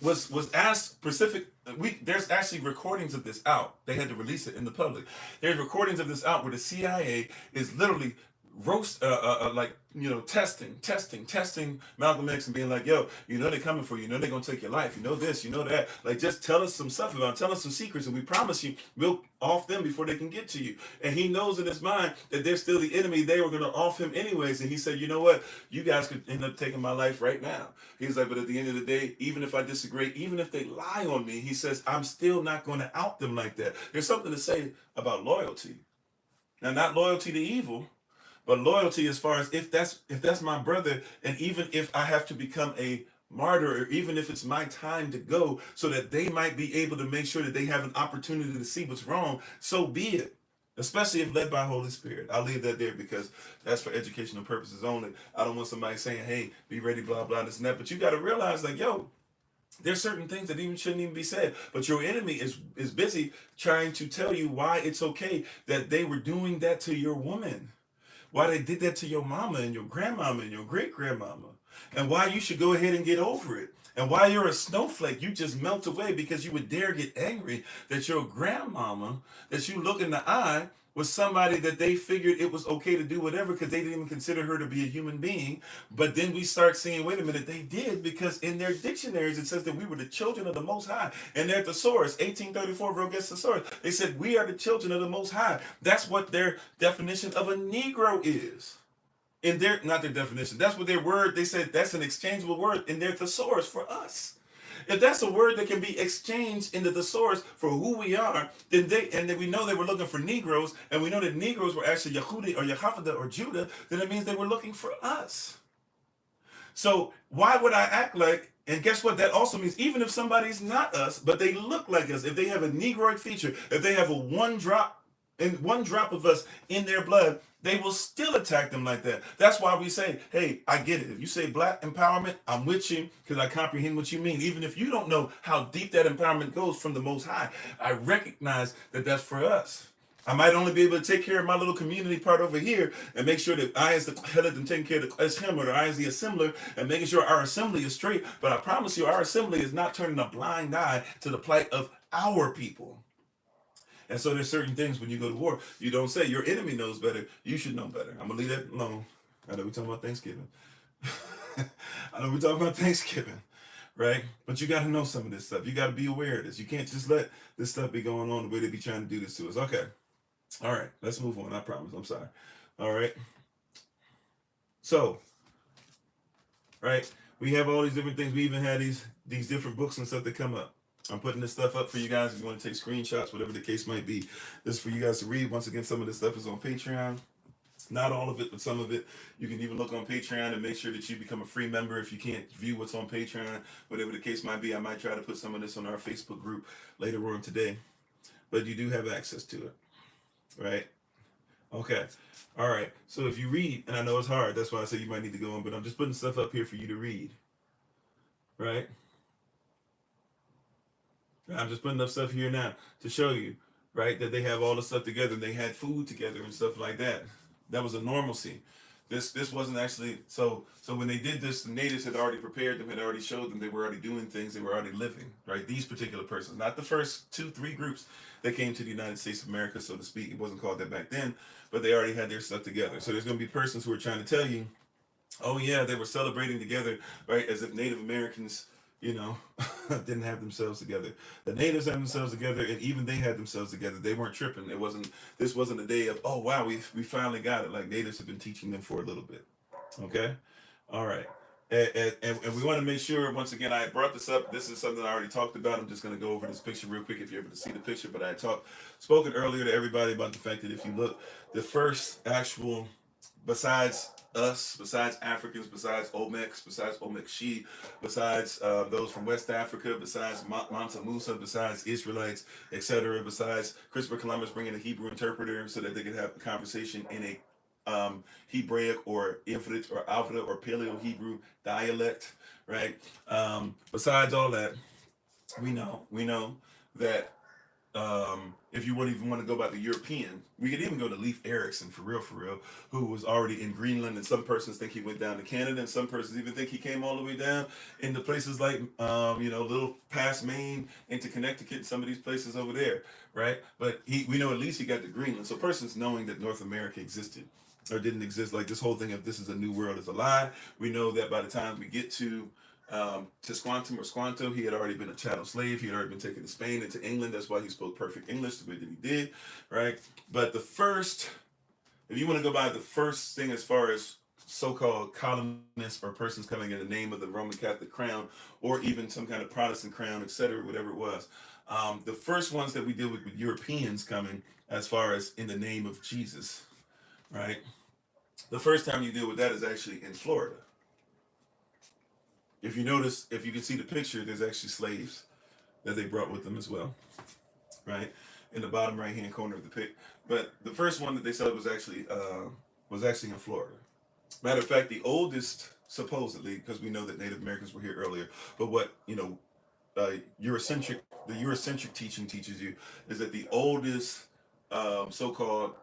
was asked specific. There's actually recordings of this out. They had to release it in the public. There's recordings of this out where the CIA is literally testing Malcolm X and being like, yo, you know they're coming for you. You know they're gonna take your life. You know this. You know that. Like, just tell us some stuff about. Tell us some secrets, and we promise you we'll off them before they can get to you. And he knows in his mind that they're still the enemy. They were gonna off him anyways. And he said, you know what? You guys could end up taking my life right now. He's like, but at the end of the day, even if I disagree, even if they lie on me, he says, I'm still not going to out them like that. There's something to say about loyalty. Now, not loyalty to evil, but loyalty as far as if that's my brother, and even if I have to become a martyr, or even if it's my time to go so that they might be able to make sure that they have an opportunity to see what's wrong, so be it. Especially if led by Holy Spirit. I'll leave that there because that's for educational purposes only. I don't want somebody saying, hey, be ready, blah, blah, this and that. But you got to realize, like, yo, there's certain things that shouldn't even be said. But your enemy is busy trying to tell you why it's okay that they were doing that to your woman. Why they did that to your mama and your grandmama and your great grandmama. And why you should go ahead and get over it. And while you're a snowflake, you just melt away because you would dare get angry that your grandmama, that you look in the eye, was somebody that they figured it was okay to do whatever because they didn't even consider her to be a human being. But then we start seeing, wait a minute, they did, because in their dictionaries it says that we were the children of the Most High. And their thesaurus, 1834 Roget's thesaurus, they said we are the children of the Most High. That's what their definition of a Negro is. In their, not their definition, that's what their word, they said that's an exchangeable word in their thesaurus for us. If that's a word that can be exchanged in the thesaurus for who we are, then then we know they were looking for Negroes, and we know that Negroes were actually Yehudi or Yehavada or Judah, then it means they were looking for us. So why would I act like, and guess what? That also means even if somebody's not us, but they look like us, if they have a Negroid feature, if they have a one drop of us in their blood, they will still attack them like that. That's why we say, hey, I get it. If you say black empowerment, I'm with you because I comprehend what you mean. Even if you don't know how deep that empowerment goes from the Most High, I recognize that that's for us. I might only be able to take care of my little community part over here and make sure that I, as the head of them, taking care of as him, or I, as the assembler, and making sure our assembly is straight. But I promise you, our assembly is not turning a blind eye to the plight of our people. And so there's certain things when you go to war, you don't say your enemy knows better. You should know better. I'm going to leave that alone. I know we're talking about Thanksgiving. Right? But you got to know some of this stuff. You got to be aware of this. You can't just let this stuff be going on the way they be trying to do this to us. Okay. All right. Let's move on. I promise. I'm sorry. All right. So, right, we have all these different things. We even had these different books and stuff that come up. I'm putting this stuff up for you guys if you want to take screenshots, whatever the case might be. This is for you guys to read. Once again, some of this stuff is on Patreon. Not all of it, but some of it. You can even look on Patreon and make sure that you become a free member if you can't view what's on Patreon. Whatever the case might be, I might try to put some of this on our Facebook group later on today. But you do have access to it, right? Okay. All right. So if you read, and I know it's hard, that's why I say you might need to go on, but I'm just putting stuff up here for you to read, right? I'm just putting up stuff here now to show you, right, that they have all the stuff together. They had food together and stuff like that. That was a normalcy. This wasn't actually, so when they did this, the natives had already prepared them, had already showed them, they were already doing things, they were already living, right? These particular persons, not the first 2-3 groups that came to the United States of America, so to speak. It wasn't called that back then, but they already had their stuff together. So there's going to be persons who are trying to tell you, oh yeah, they were celebrating together, right? As if Native Americans, didn't have themselves together. The natives had themselves together, and even they had themselves together. They weren't tripping. This wasn't a day of, oh wow, we finally got it. Like natives have been teaching them for a little bit. Okay? All right. And we want to make sure, once again, I brought this up. This is something I already talked about. I'm just going to go over this picture real quick if you're able to see the picture. But I spoken earlier to everybody about the fact that if you look, the first actual, besides us, besides Africans, besides Olmecs, besides Olmec-Shi, besides those from West Africa, besides Mansa Musa, besides Israelites, etc., besides Christopher Columbus bringing a Hebrew interpreter so that they could have a conversation in a Hebraic or Ifrit or Alpha or Paleo-Hebrew dialect, right? Besides all that, we know that if you wouldn't even want to go by the European, we could even go to Leif Erikson, for real, who was already in Greenland, and some persons think he went down to Canada, and some persons even think he came all the way down into places like, little past Maine into Connecticut, and some of these places over there, right? But we know at least he got to Greenland. So persons knowing that North America existed or didn't exist, like this whole thing of this is a new world is a lie. We know that by the time we get to Tisquantum or Squanto, he had already been a chattel slave. He had already been taken to Spain and to England. That's why he spoke perfect English the way that he did, right? But if you want to go by the first thing as far as so-called colonists or persons coming in the name of the Roman Catholic crown or even some kind of Protestant crown, etc., whatever it was, the first ones that we deal with Europeans coming as far as in the name of Jesus, right? The first time you deal with that is actually in Florida. If you notice, if you can see the picture, there's actually slaves that they brought with them as well, right? In the bottom right-hand corner of the pic. But the first one that they said was actually in Florida. Matter of fact, the oldest, supposedly, because we know that Native Americans were here earlier, but what the Eurocentric teaching teaches you is that the oldest so-called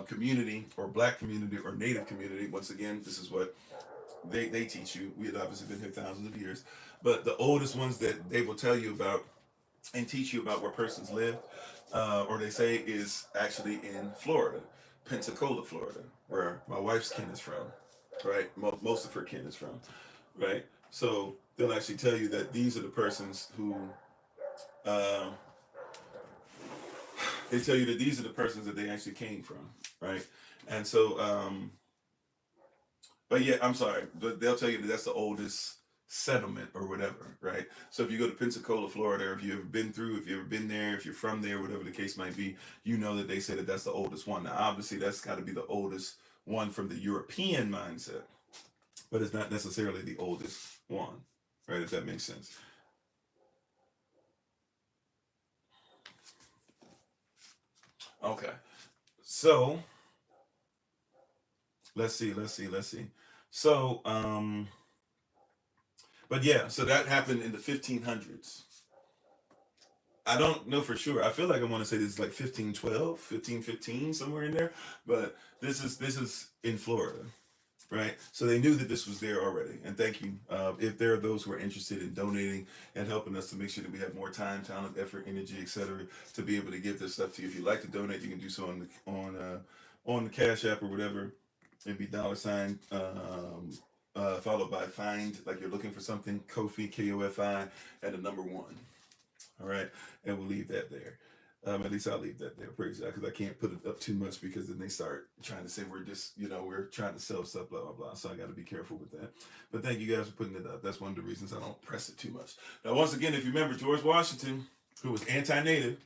community or black community or Native community, once again, this is what they teach you. We had obviously been here thousands of years, but the oldest ones that they will tell you about and teach you about where persons lived, or they say is actually in Florida, Pensacola, Florida, where my wife's kin is from, right? Most of her kin is from, right? So they'll actually tell you that these are the persons who, um, they tell you that these are the persons that they actually came from, right? And so, but yeah, I'm sorry, but they'll tell you that that's the oldest settlement or whatever, right? So if you go to Pensacola, Florida, or if you've ever been through, if you've ever been there, if you're from there, whatever the case might be, you know that they say that that's the oldest one. Now, obviously, that's got to be the oldest one from the European mindset, but it's not necessarily the oldest one, right? If that makes sense. Okay, so let's see. So, but yeah, so that happened in the 1500s. I don't know for sure. I feel like I want to say this is like 1512, 1515, somewhere in there. But this is in Florida, right? So they knew that this was there already. And thank you. If there are those who are interested in donating and helping us to make sure that we have more time, talent, effort, energy, etc., to be able to give this stuff to you. If you'd like to donate, you can do so on the Cash App or whatever. It'd be $ followed by find, like you're looking for something, Kofi, Kofi, and the number one. All right, and we'll leave that there. At least I'll leave that there, praise God, because I can't put it up too much because then they start trying to say we're just, we're trying to sell stuff, blah blah blah. So I got to be careful with that. But thank you guys for putting it up. That's one of the reasons I don't press it too much. Now, once again, if you remember George Washington, who was anti-native,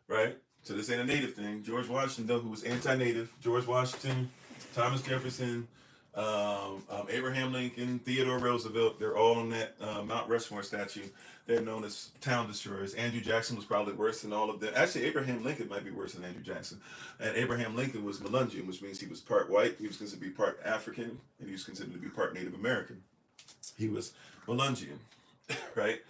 right? So this ain't a native thing. George Washington, though, who was anti-native. George Washington, Thomas Jefferson, Abraham Lincoln, Theodore Roosevelt, they're all on that Mount Rushmore statue. They're known as town destroyers. Andrew Jackson was probably worse than all of them. Actually, Abraham Lincoln might be worse than Andrew Jackson. And Abraham Lincoln was Melungeon, which means he was part white, he was considered to be part African, and he was considered to be part Native American. He was Melungeon, right?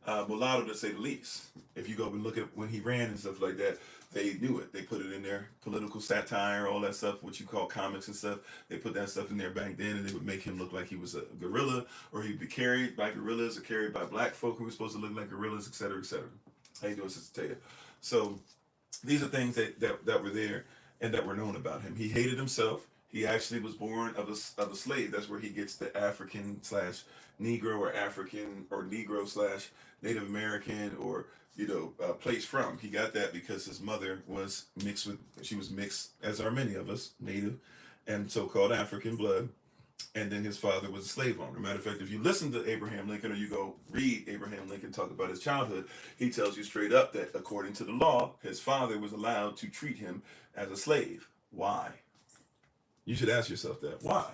Mulatto to say the least. If you go and look at when he ran and stuff like that, they knew it. They put it in their political satire, all that stuff, what you call comics and stuff. They put that stuff in there back then, and they would make him look like he was a gorilla, or he'd be carried by gorillas, or carried by black folk who were supposed to look like gorillas, etc., etc. How you doing, Sister Taya? So these are things that were there and that were known about him. He hated himself. He actually was born of a slave. That's where he gets the African slash Negro or African or Negro slash Native American or place from. He got that because his mother was she was mixed, as are many of us, Native and so-called African blood. And then his father was a slave owner. Matter of fact, if you listen to Abraham Lincoln or you go read Abraham Lincoln talk about his childhood, he tells you straight up that according to the law, his father was allowed to treat him as a slave. Why? You should ask yourself that. Why?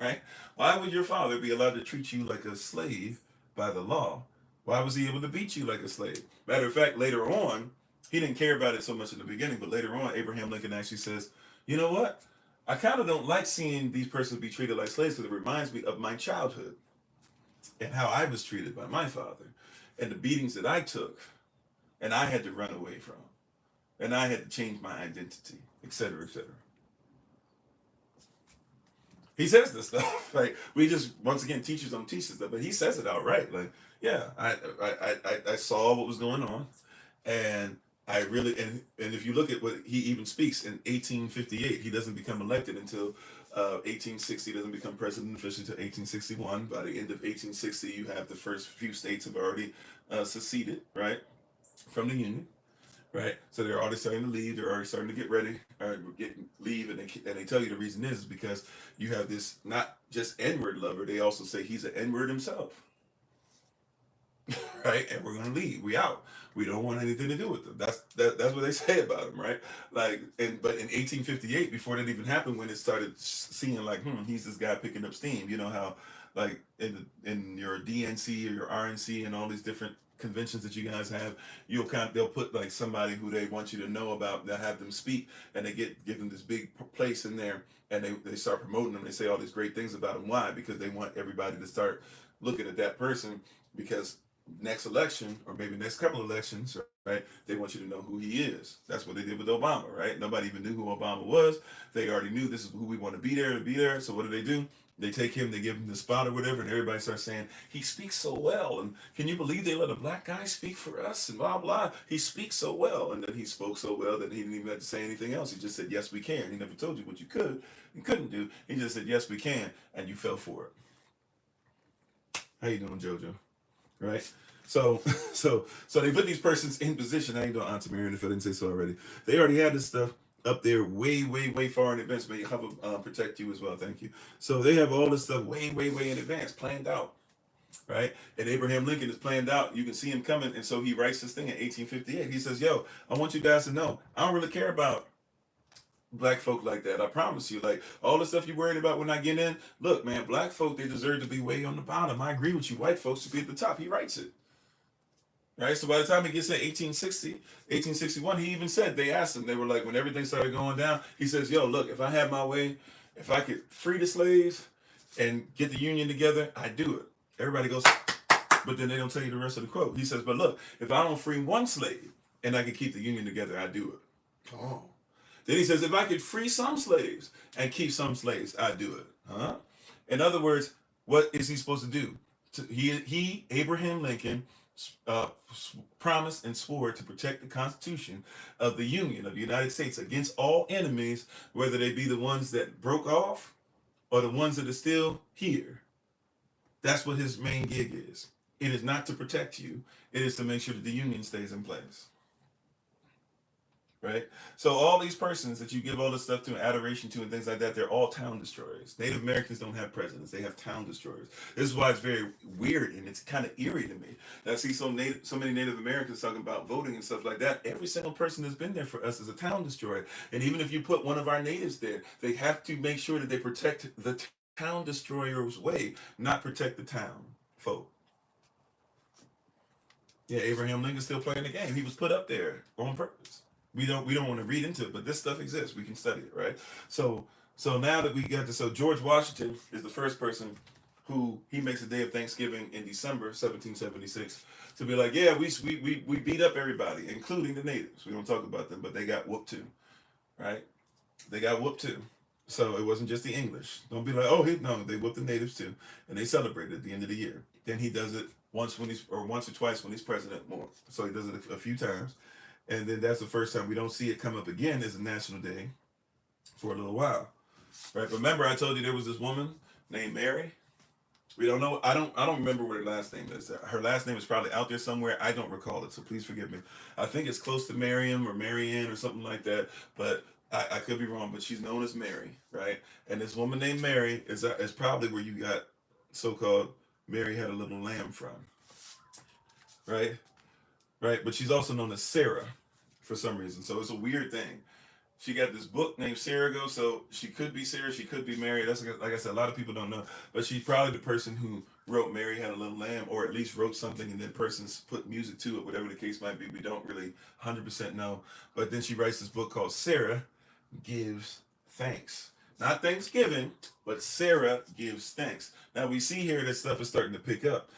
Right? Why would your father be allowed to treat you like a slave by the law? Why was he able to beat you like a slave? Matter of fact, later on, he didn't care about it so much in the beginning, but later on, Abraham Lincoln actually says, you know what? I kind of don't like seeing these persons be treated like slaves because it reminds me of my childhood and how I was treated by my father and the beatings that I took and I had to run away from and I had to change my identity, etc., etc. He says this stuff. Like we just once again teachers don't teach this stuff, but he says it outright. Like, yeah, I saw what was going on, and I really and if you look at what he even speaks in 1858, he doesn't become elected until 1860. Doesn't become president officially until 1861. By the end of 1860, you have the first few states have already seceded, right, from the union. Right, so they're already starting to leave. They're already starting to get ready, or leave, and they tell you the reason is because you have this not just N-word lover. They also say he's an N-word himself, right? And we're gonna leave. We out. We don't want anything to do with them. That's what they say about him, right? Like, but in 1858, before that even happened, when it started seeing like, he's this guy picking up steam. You know how, like in your DNC or your RNC and all these different conventions that you guys have, they'll put like somebody who they want you to know about. They'll have them speak, and they give them this big place in there, and they start promoting them. They say all these great things about them. Why? Because they want everybody to start looking at that person because next election or maybe next couple of elections, right? They want you to know who he is. That's what they did with Obama, right? Nobody even knew who Obama was. They already knew this is who we want to be there. So what do? They take him, they give him the spot or whatever, and everybody starts saying, he speaks so well. And can you believe they let a black guy speak for us? And blah, blah. He speaks so well. And then he spoke so well that he didn't even have to say anything else. He just said, yes, we can. He never told you what you could and couldn't do. He just said, yes, we can. And you fell for it. How you doing, JoJo? Right? So they put these persons in position. How you doing, Auntie Marion, if I didn't say so already? They already had this stuff up there way, way, way far in advance. May Yahweh protect you as well. Thank you. So they have all this stuff way, way, way in advance, planned out, right? And Abraham Lincoln is planned out. You can see him coming. And so he writes this thing in 1858. He says, yo, I want you guys to know, I don't really care about black folk like that. I promise you. Like, all the stuff you're worried about when I get in, look, man, black folk, they deserve to be way on the bottom. I agree with you. White folks should be at the top. He writes it. Right, so by the time he gets to 1861, he even said, they asked him, they were like, when everything started going down, he says, yo, look, if I had my way, if I could free the slaves and get the Union together, I'd do it. Everybody goes, but then they don't tell you the rest of the quote. He says, but look, if I don't free one slave and I could keep the Union together, I'd do it. Oh. Then he says, if I could free some slaves and keep some slaves, I'd do it. Huh? In other words, what is he supposed to do? He Abraham Lincoln, promised and swore to protect the Constitution of the Union of the United States against all enemies, whether they be the ones that broke off or the ones that are still here. That's what his main gig is. It is not to protect you. It is to make sure that the Union stays in place. Right? So all these persons that you give all this stuff to and adoration to and things like that, they're all town destroyers. Native Americans don't have presidents. They have town destroyers. This is why it's very weird and it's kind of eerie to me that I see so many Native Americans talking about voting and stuff like that. Every single person that's been there for us is a town destroyer. And even if you put one of our natives there, they have to make sure that they protect the town destroyer's way, not protect the town folk. Yeah, Abraham Lincoln's still playing the game. He was put up there on purpose. We don't want to read into it, but this stuff exists. We can study it, right? So now that we got to, so George Washington is the first person who he makes a day of Thanksgiving in December 1776 to be like, yeah, we beat up everybody, including the natives. We don't talk about them, but they got whooped too, right? They got whooped too. So it wasn't just the English. Don't be like, oh, no, they whooped the natives too, and they celebrate at the end of the year. Then he does it once or twice when he's president more. So he does it a few times. And then that's the first time we don't see it come up again as a national day for a little while, right? But remember, I told you there was this woman named Mary. We don't know. I don't remember what her last name is. Her last name is probably out there somewhere. I don't recall it, so please forgive me. I think it's close to Miriam or Marianne or something like that. But I could be wrong. But she's known as Mary, right? And this woman named Mary is probably where you got so-called Mary had a little lamb from, right? Right, but she's also known as Sarah for some reason. So it's a weird thing. She got this book named Sarah Go, so she could be Sarah, she could be Mary. That's like I said, a lot of people don't know, but she's probably the person who wrote Mary Had a Little Lamb, or at least wrote something and then persons put music to it, whatever the case might be. We don't really 100% know. But then she writes this book called Sarah Gives Thanks. Not Thanksgiving, but Sarah Gives Thanks. Now we see here that stuff is starting to pick up.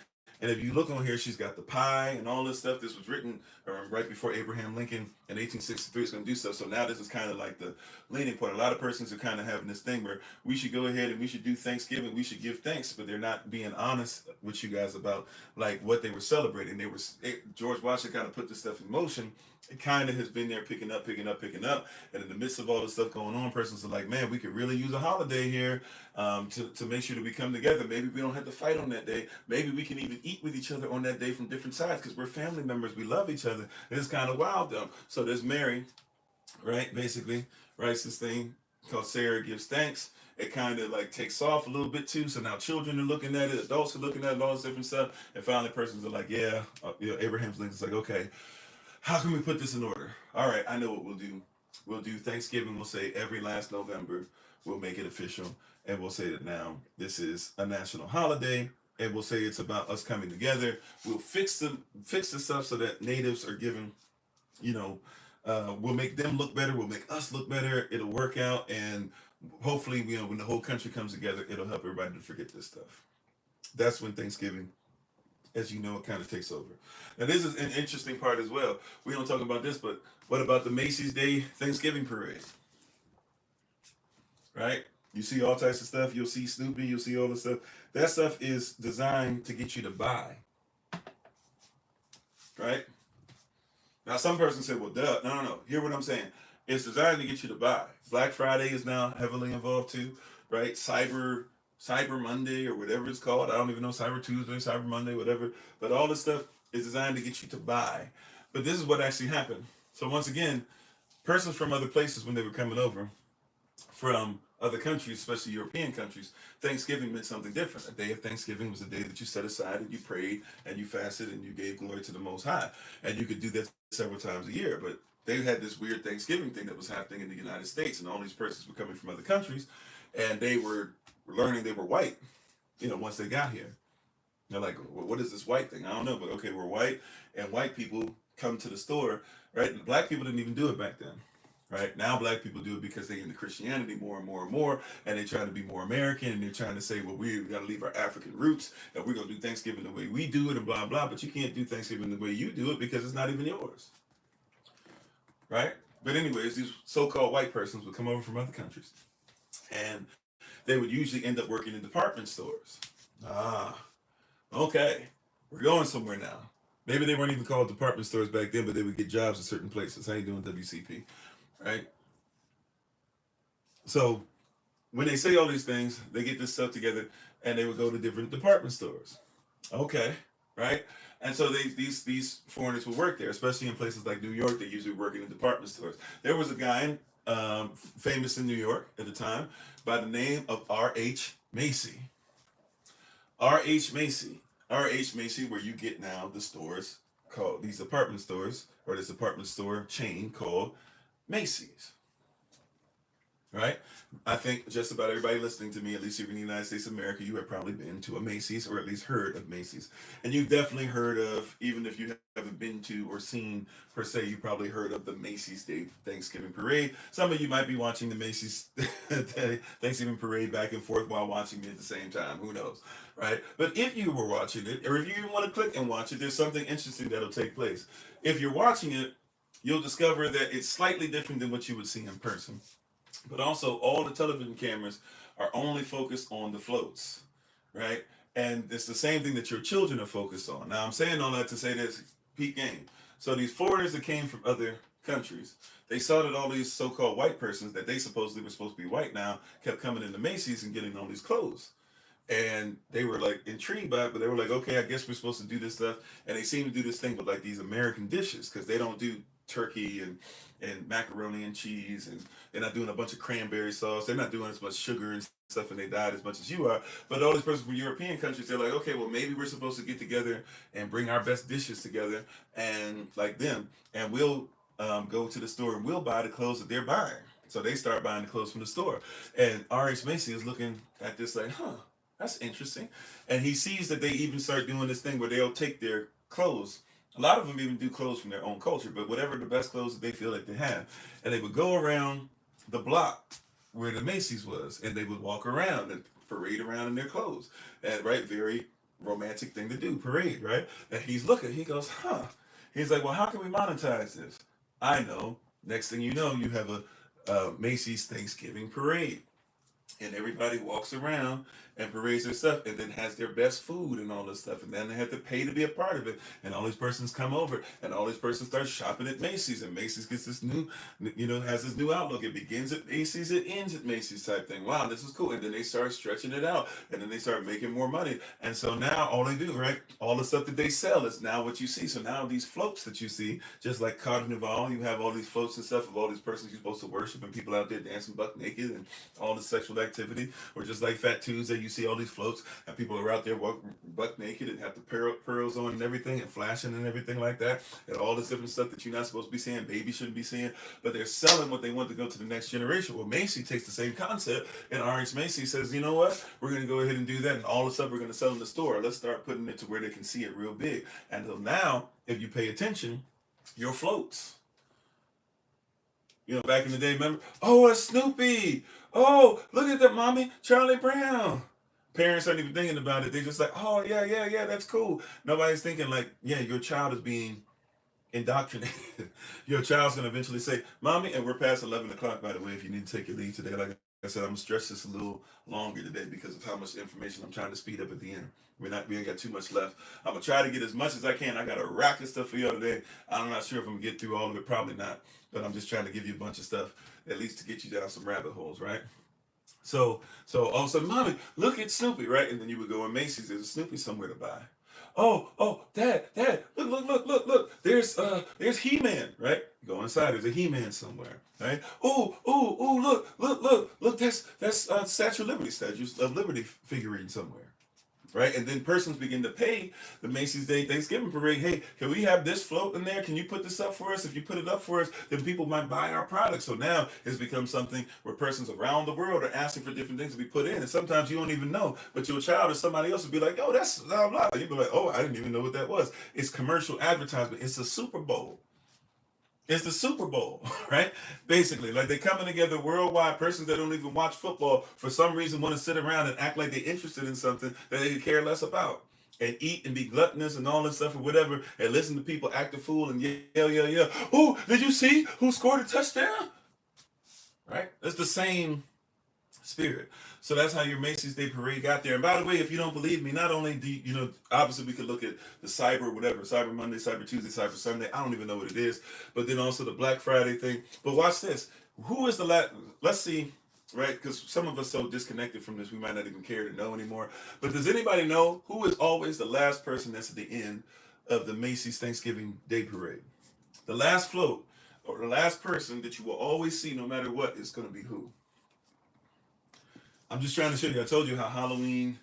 And if you look on here, she's got the pie and all this stuff. This was written right before Abraham Lincoln in 1863 is going to do stuff. So now this is kind of like the leaning point. A lot of persons are kind of having this thing where we should go ahead and we should do Thanksgiving. We should give thanks, but they're not being honest with you guys about like what they were celebrating. George Washington kind of put this stuff in motion. It kind of has been there picking up. And in the midst of all this stuff going on, persons are like, man, we could really use a holiday here to make sure that we come together. Maybe we don't have to fight on that day. Maybe we can even eat with each other on that day from different sides because we're family members. We love each other. It's kind of wild though. So there's Mary, right? Basically writes this thing called Sarah Gives Thanks. It kind of like takes off a little bit too. So now children are looking at it, adults are looking at it, all this different stuff. And finally persons are like, yeah, Abraham Lincoln's like, okay, how can we put this in order? All right, I know what we'll do. We'll do Thanksgiving. We'll say every last November. We'll make it official. And we'll say that now this is a national holiday. And we'll say it's about us coming together. We'll fix the stuff so that natives are given, we'll make them look better. We'll make us look better. It'll work out. And hopefully, when the whole country comes together, it'll help everybody to forget this stuff. That's when Thanksgiving, as you know, it kind of takes over. Now, this is an interesting part as well. We don't talk about this, but what about the Macy's Day Thanksgiving Parade? Right? You see all types of stuff. You'll see Snoopy. You'll see all the stuff. That stuff is designed to get you to buy, right? Now, some person said, well, duh. No, no, no. Hear what I'm saying. It's designed to get you to buy. Black Friday is now heavily involved too, right? Cyber Monday or whatever it's called. I don't even know, Cyber Tuesday, Cyber Monday, whatever. But all this stuff is designed to get you to buy. But this is what actually happened. So once again, persons from other places, when they were coming over from other countries, especially European countries, Thanksgiving meant something different. A day of Thanksgiving was a day that you set aside and you prayed and you fasted and you gave glory to the Most High. And you could do that several times a year. But they had this weird Thanksgiving thing that was happening in the United States, and all these persons were coming from other countries, and they were learning they were white, once they got here. They're like, well, what is this white thing? I don't know, but okay, we're white, and white people come to the store, right? And black people didn't even do it back then. Right now, black people do it because they into Christianity more and more and more, and they're trying to be more American, and they're trying to say, well, we got to leave our African roots, and we're gonna do Thanksgiving the way we do it, and blah blah. But you can't do Thanksgiving the way you do it because it's not even yours, right? But anyways, these so-called white persons would come over from other countries, and they would usually end up working in department stores. Ah, okay, we're going somewhere now. Maybe they weren't even called department stores back then, but they would get jobs in certain places. How you doing, WCP? Right? So when they say all these things, they get this stuff together and they would go to different department stores. Okay, right? And so these foreigners would work there, especially in places like New York. They usually working in department stores. There was a guy famous in New York at the time by the name of R.H. Macy. R.H. Macy. R.H. Macy, where you get now the stores called, these department stores, or this department store chain called Macy's. Right? I think just about everybody listening to me, at least here in the United States of America, you have probably been to a Macy's or at least heard of Macy's. And you've definitely heard of, even if you haven't been to or seen per se, you probably heard of the Macy's Day Thanksgiving Parade. Some of you might be watching the Macy's Thanksgiving Parade back and forth while watching me at the same time. Who knows? Right? But if you were watching it, or if you even want to click and watch it, there's something interesting that'll take place. If you're watching it, you'll discover that it's slightly different than what you would see in person. But also, all the television cameras are only focused on the floats, right? And it's the same thing that your children are focused on. Now, I'm saying all that to say this, peak game. So these foreigners that came from other countries, they saw that all these so-called white persons that they supposedly were supposed to be white now kept coming into Macy's and getting all these clothes. And they were like intrigued by it, but they were like, okay, I guess we're supposed to do this stuff. And they seem to do this thing with like these American dishes because they don't do turkey and macaroni and cheese, and they're not doing a bunch of cranberry sauce. They're not doing as much sugar and stuff, and they diet as much as you are. But all these persons from European countries, they're like, okay, well, maybe we're supposed to get together and bring our best dishes together and like them, and we'll go to the store and we'll buy the clothes that they're buying. So they start buying the clothes from the store. And R.H. Macy is looking at this like, huh, that's interesting. And he sees that they even start doing this thing where they'll take their clothes. A lot of them even do clothes from their own culture, but whatever the best clothes that they feel like they have. And they would go around the block where the Macy's was, and they would walk around and parade around in their clothes. And right, very romantic thing to do, parade, right? And he's looking, he goes, huh. He's like, well, how can we monetize this? I know. Next thing you know, you have a Macy's Thanksgiving parade. And everybody walks around and parades their stuff and then has their best food and all this stuff. And then they have to pay to be a part of it. And all these persons come over and all these persons start shopping at Macy's. And Macy's gets this new, has this new outlook. It begins at Macy's, it ends at Macy's type thing. Wow, this is cool. And then they start stretching it out. And then they start making more money. And so now all they do, right? All the stuff that they sell is now what you see. So now these floats that you see, just like Carnival, you have all these floats and stuff of all these persons you're supposed to worship and people out there dancing buck naked and all the sexual activity, or just like Fat Tuesday, you see all these floats and people are out there buck naked and have the pearls on and everything and flashing and everything like that, and all this different stuff that you're not supposed to be seeing, baby shouldn't be seeing, but they're selling what they want to go to the next generation. Well, Macy takes the same concept, and R.H. Macy says, you know what, we're going to go ahead and do that, and all the stuff we're going to sell in the store, let's start putting it to where they can see it real big. And so now, if you pay attention, your floats. Back in the day, remember? Oh, it's Snoopy. Oh, look at that, mommy, Charlie Brown. Parents aren't even thinking about it. They're just like, oh, yeah, that's cool. Nobody's thinking like, yeah, your child is being indoctrinated. Your child's going to eventually say, Mommy, and we're past 11 o'clock, by the way, if you need to take your leave today. Like I said, I'm going to stress this a little longer today because of how much information I'm trying to speed up at the end. We ain't got too much left. I'm going to try to get as much as I can. I got a rack of stuff for y'all today. I'm not sure if I'm going to get through all of it. Probably not. But I'm just trying to give you a bunch of stuff, at least to get you down some rabbit holes, right? So all of a sudden, Mommy, look at Snoopy, right? And then you would go in Macy's, there's a Snoopy somewhere to buy. Oh, Dad, look. There's He-Man, right? Go inside, there's a He-Man somewhere, right? Oh, look, that's Statue of Liberty, Statues of Liberty figurine somewhere. Right, and then persons begin to pay the Macy's Day Thanksgiving Parade. Hey, can we have this float in there? Can you put this up for us? If you put it up for us, then people might buy our product. So now it's become something where persons around the world are asking for different things to be put in, and sometimes you don't even know, but your child or somebody else will be like, "Oh, that's blah blah." You'll be like, "Oh, I didn't even know what that was." It's commercial advertisement. It's the Super Bowl. It's the Super Bowl, right? Basically, like they're coming together worldwide. Persons that don't even watch football for some reason want to sit around and act like they're interested in something that they care less about, and eat and be gluttonous and all this stuff or whatever, and listen to people act a fool and yell. Oh, did you see who scored a touchdown? Right? It's the same spirit. So that's how your Macy's Day Parade got there. And by the way, if you don't believe me, not only do obviously we could look at the cyber, whatever, Cyber Monday, Cyber Tuesday, Cyber Sunday. I don't even know what it is. But then also the Black Friday thing. But watch this. Who is the last? Let's see, right? Because some of us so disconnected from this, we might not even care to know anymore. But does anybody know who is always the last person that's at the end of the Macy's Thanksgiving Day Parade? The last float or the last person that you will always see no matter what is going to be who? I'm just trying to show you. I told you how Halloween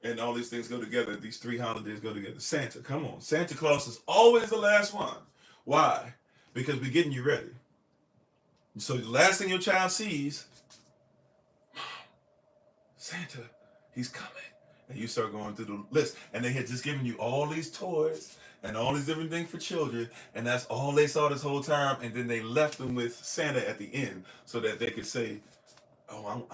and all these things go together. These three holidays go together. Santa, come on. Santa Claus is always the last one. Why? Because we're getting you ready. So the last thing your child sees, Santa, he's coming. And you start going through the list. And they had just given you all these toys and all these different things for children. And that's all they saw this whole time. And then they left them with Santa at the end so that they could say, oh,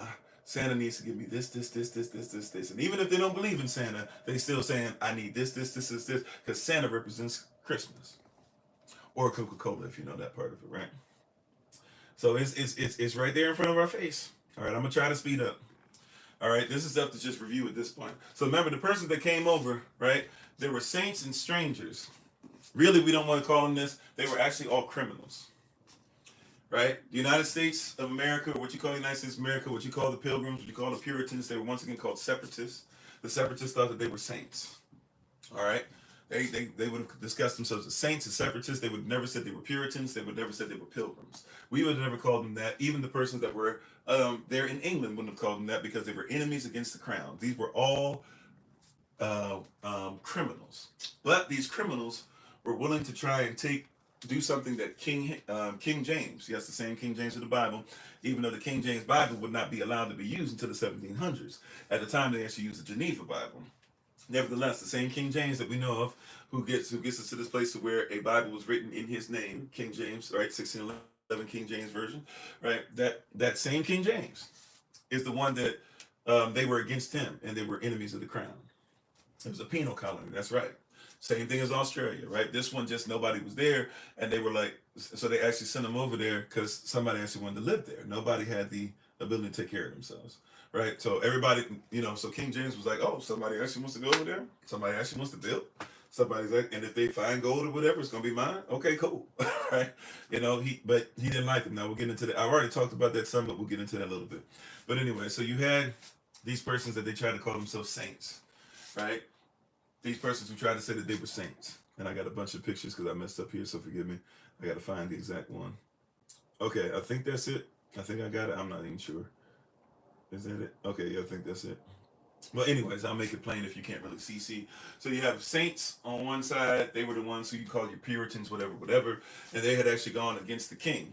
Santa needs to give me this. And even if they don't believe in Santa, they still saying, I need this, because Santa represents Christmas. Or Coca-Cola, if you know that part of it, right? So it's right there in front of our face. All right, I'm going to try to speed up. All right, this is up to just review at this point. So remember, the person that came over, right, there were saints and strangers. Really, we don't want to call them this. They were actually all criminals. Right? The United States of America, what you call the United States of America, what you call the Pilgrims, what you call the Puritans, they were once again called separatists. The separatists thought that they were saints. All right? They would have discussed themselves as saints and separatists. They would have never said they were Puritans. They would have never said they were Pilgrims. We would have never called them that. Even the persons that were there in England wouldn't have called them that because they were enemies against the crown. These were all criminals. But these criminals were willing to try and do something that King James, yes, the same King James of the Bible, even though the King James Bible would not be allowed to be used until the 1700s. At the time, they actually used the Geneva Bible. Nevertheless, the same King James that we know of, who gets us to this place to where a Bible was written in his name, King James, right, 1611 King James Version, right, that same King James is the one that they were against him, and they were enemies of the crown. It was a penal colony, that's right. Same thing as Australia, right? This one just nobody was there, and they were like, so they actually sent them over there because somebody actually wanted to live there. Nobody had the ability to take care of themselves, right? So everybody, so King James was like, oh, somebody actually wants to go over there. Somebody actually wants to build. Somebody's like, and if they find gold or whatever, it's gonna be mine. Okay, cool, right? But he didn't like them. Now we'll get into that. I already talked about that some, but we'll get into that a little bit. But anyway, so you had these persons that they tried to call themselves saints, right? These persons who tried to say that they were saints. And I got a bunch of pictures because I messed up here, so forgive me. I got to find the exact one. Okay, I think that's it. I think I got it. I'm not even sure. Is that it? Okay, yeah, I think that's it. Well, anyways, I'll make it plain if you can't really see. So you have saints on one side. They were the ones who you call your Puritans, whatever. And they had actually gone against the king.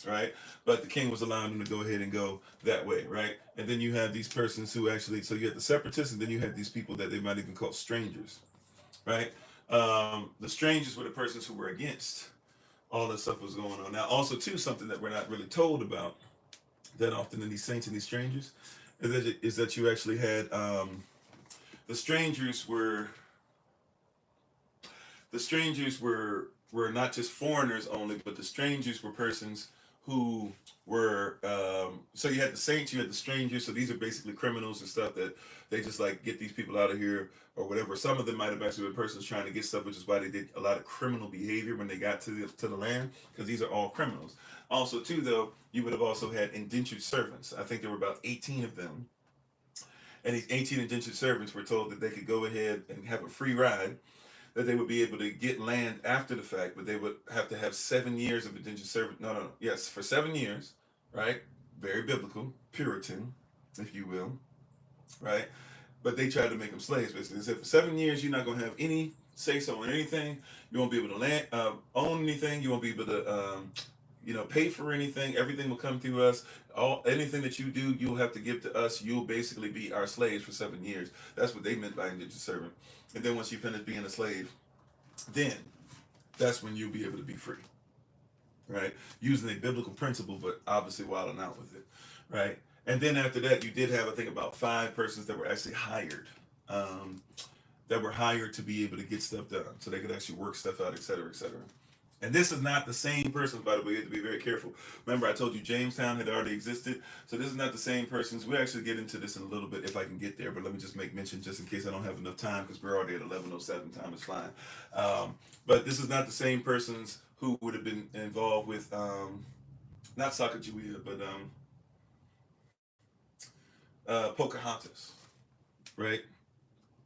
Right, but the king was allowing them to go ahead and go that way, right? And then you have these persons who actually, so you had the separatists, and then you had these people that they might even call strangers, right? The strangers were the persons who were against all this stuff was going on. Now, also too, something that we're not really told about that often in these saints and these strangers is that you actually had the strangers were were not just foreigners only, but the strangers were persons who were so you had the saints, you had the strangers. So these are basically criminals and stuff that they just like get these people out of here or whatever. Some of them might have actually been persons trying to get stuff, which is why they did a lot of criminal behavior when they got to the land, because these are all criminals. Also, too, though, you would have also had indentured servants. I think there were about 18 of them, and these 18 indentured servants were told that they could go ahead and have a free ride, that they would be able to get land after the fact, but they would have to have 7 years of indentured service. No. Yes, for 7 years, right? Very biblical, Puritan, if you will, right? But they tried to make them slaves, basically. They said for 7 years, you're not going to have any say-so on anything. You won't be able to own anything. You won't be able to, pay for anything. Everything will come through us. Anything that you do, you'll have to give to us. You'll basically be our slaves for 7 years. That's what they meant by indentured servant. And then once you finish being a slave, then that's when you'll be able to be free, right? Using a biblical principle, but obviously wilding out with it, right? And then after that, you did have, I think, about 5 persons that were actually hired, to be able to get stuff done, so they could actually work stuff out, et cetera, et cetera. And this is not the same person, by the way. You have to be very careful. Remember, I told you Jamestown had already existed, so this is not the same persons. We'll actually get into this in a little bit if I can get there, but let me just make mention just in case I don't have enough time, because we're already at 11:07. Time is flying. But this is not the same persons who would have been involved with, not Sacagawea, but Pocahontas, right?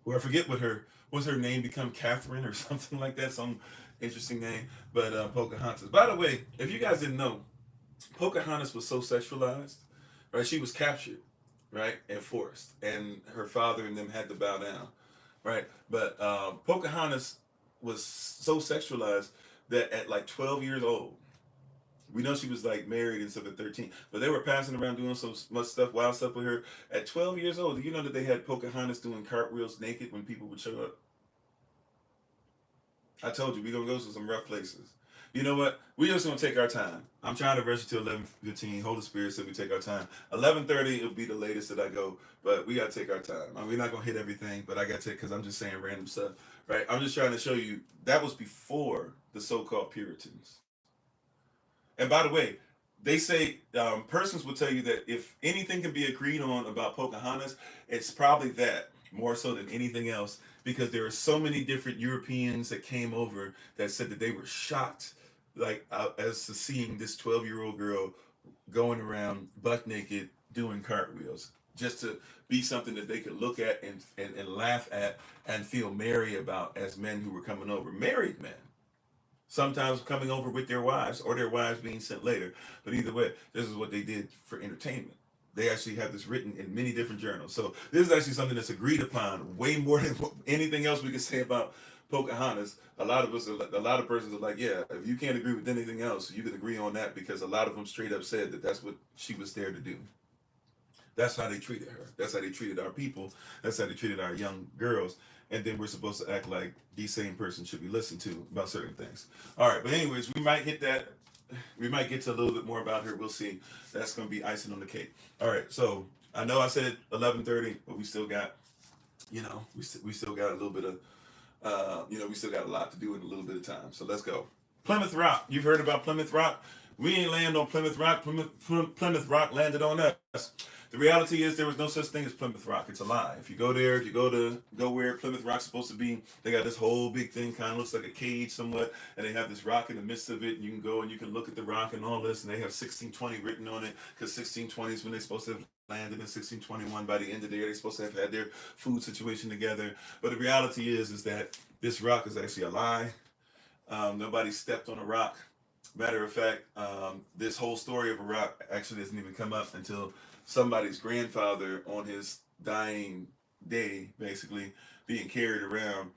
Or I forget what was her name become, Catherine or something like that, some interesting name. But Pocahontas. By the way, if you guys didn't know, Pocahontas was so sexualized, right? She was captured, right, and forced, and her father and them had to bow down, right? But Pocahontas was so sexualized that at like 12 years old, we know she was like married and stuff at 13, but they were passing around doing so much stuff, wild stuff with her. At 12 years old, do you know that they had Pocahontas doing cartwheels naked when people would show up? I told you, we're going to go to some rough places. You know what? We're just going to take our time. I'm trying to rush it to 11:15. Holy Spirit said we take our time. 11:30 will be the latest that I go, but we got to take our time. I mean, we're not going to hit everything, but I got to take, because I'm just saying random stuff, right? I'm just trying to show you that was before the so-called Puritans. And by the way, they say persons will tell you that if anything can be agreed on about Pocahontas, it's probably that more so than anything else, because there are so many different Europeans that came over that said that they were shocked, like as to seeing this 12-year-old girl going around butt naked doing cartwheels, just to be something that they could look at and laugh at and feel merry about as men who were coming over, married men. Sometimes coming over with their wives, or their wives being sent later. But either way, this is what they did for entertainment. They actually have this written in many different journals. So this is actually something that's agreed upon way more than anything else we can say about Pocahontas. A lot of persons are like, yeah, if you can't agree with anything else, you can agree on that, because a lot of them straight up said that that's what she was there to do. That's how they treated her. That's how they treated our people. That's how they treated our young girls. And then we're supposed to act like these same persons should be listened to about certain things. All right, but anyways, we might hit that. We might get to a little bit more about her. We'll see. That's going to be icing on the cake. All right, so I know I said 11:30, but we still got, we still got a little bit of, we still got a lot to do in a little bit of time. So let's go. Plymouth Rock. You've heard about Plymouth Rock. We ain't land on Plymouth Rock. Plymouth Rock landed on us. The reality is there was no such thing as Plymouth Rock. It's a lie. If you go there, if you go where Plymouth Rock's supposed to be, they got this whole big thing, kind of looks like a cage somewhat, and they have this rock in the midst of it, and you can go and you can look at the rock and all this, and they have 1620 written on it, because 1620 is when they're supposed to have landed in 1621. By the end of the year, they're supposed to have had their food situation together. But the reality is that this rock is actually a lie. Nobody stepped on a rock. Matter of fact, this whole story of a rock actually doesn't even come up until somebody's grandfather, on his dying day, basically being carried around,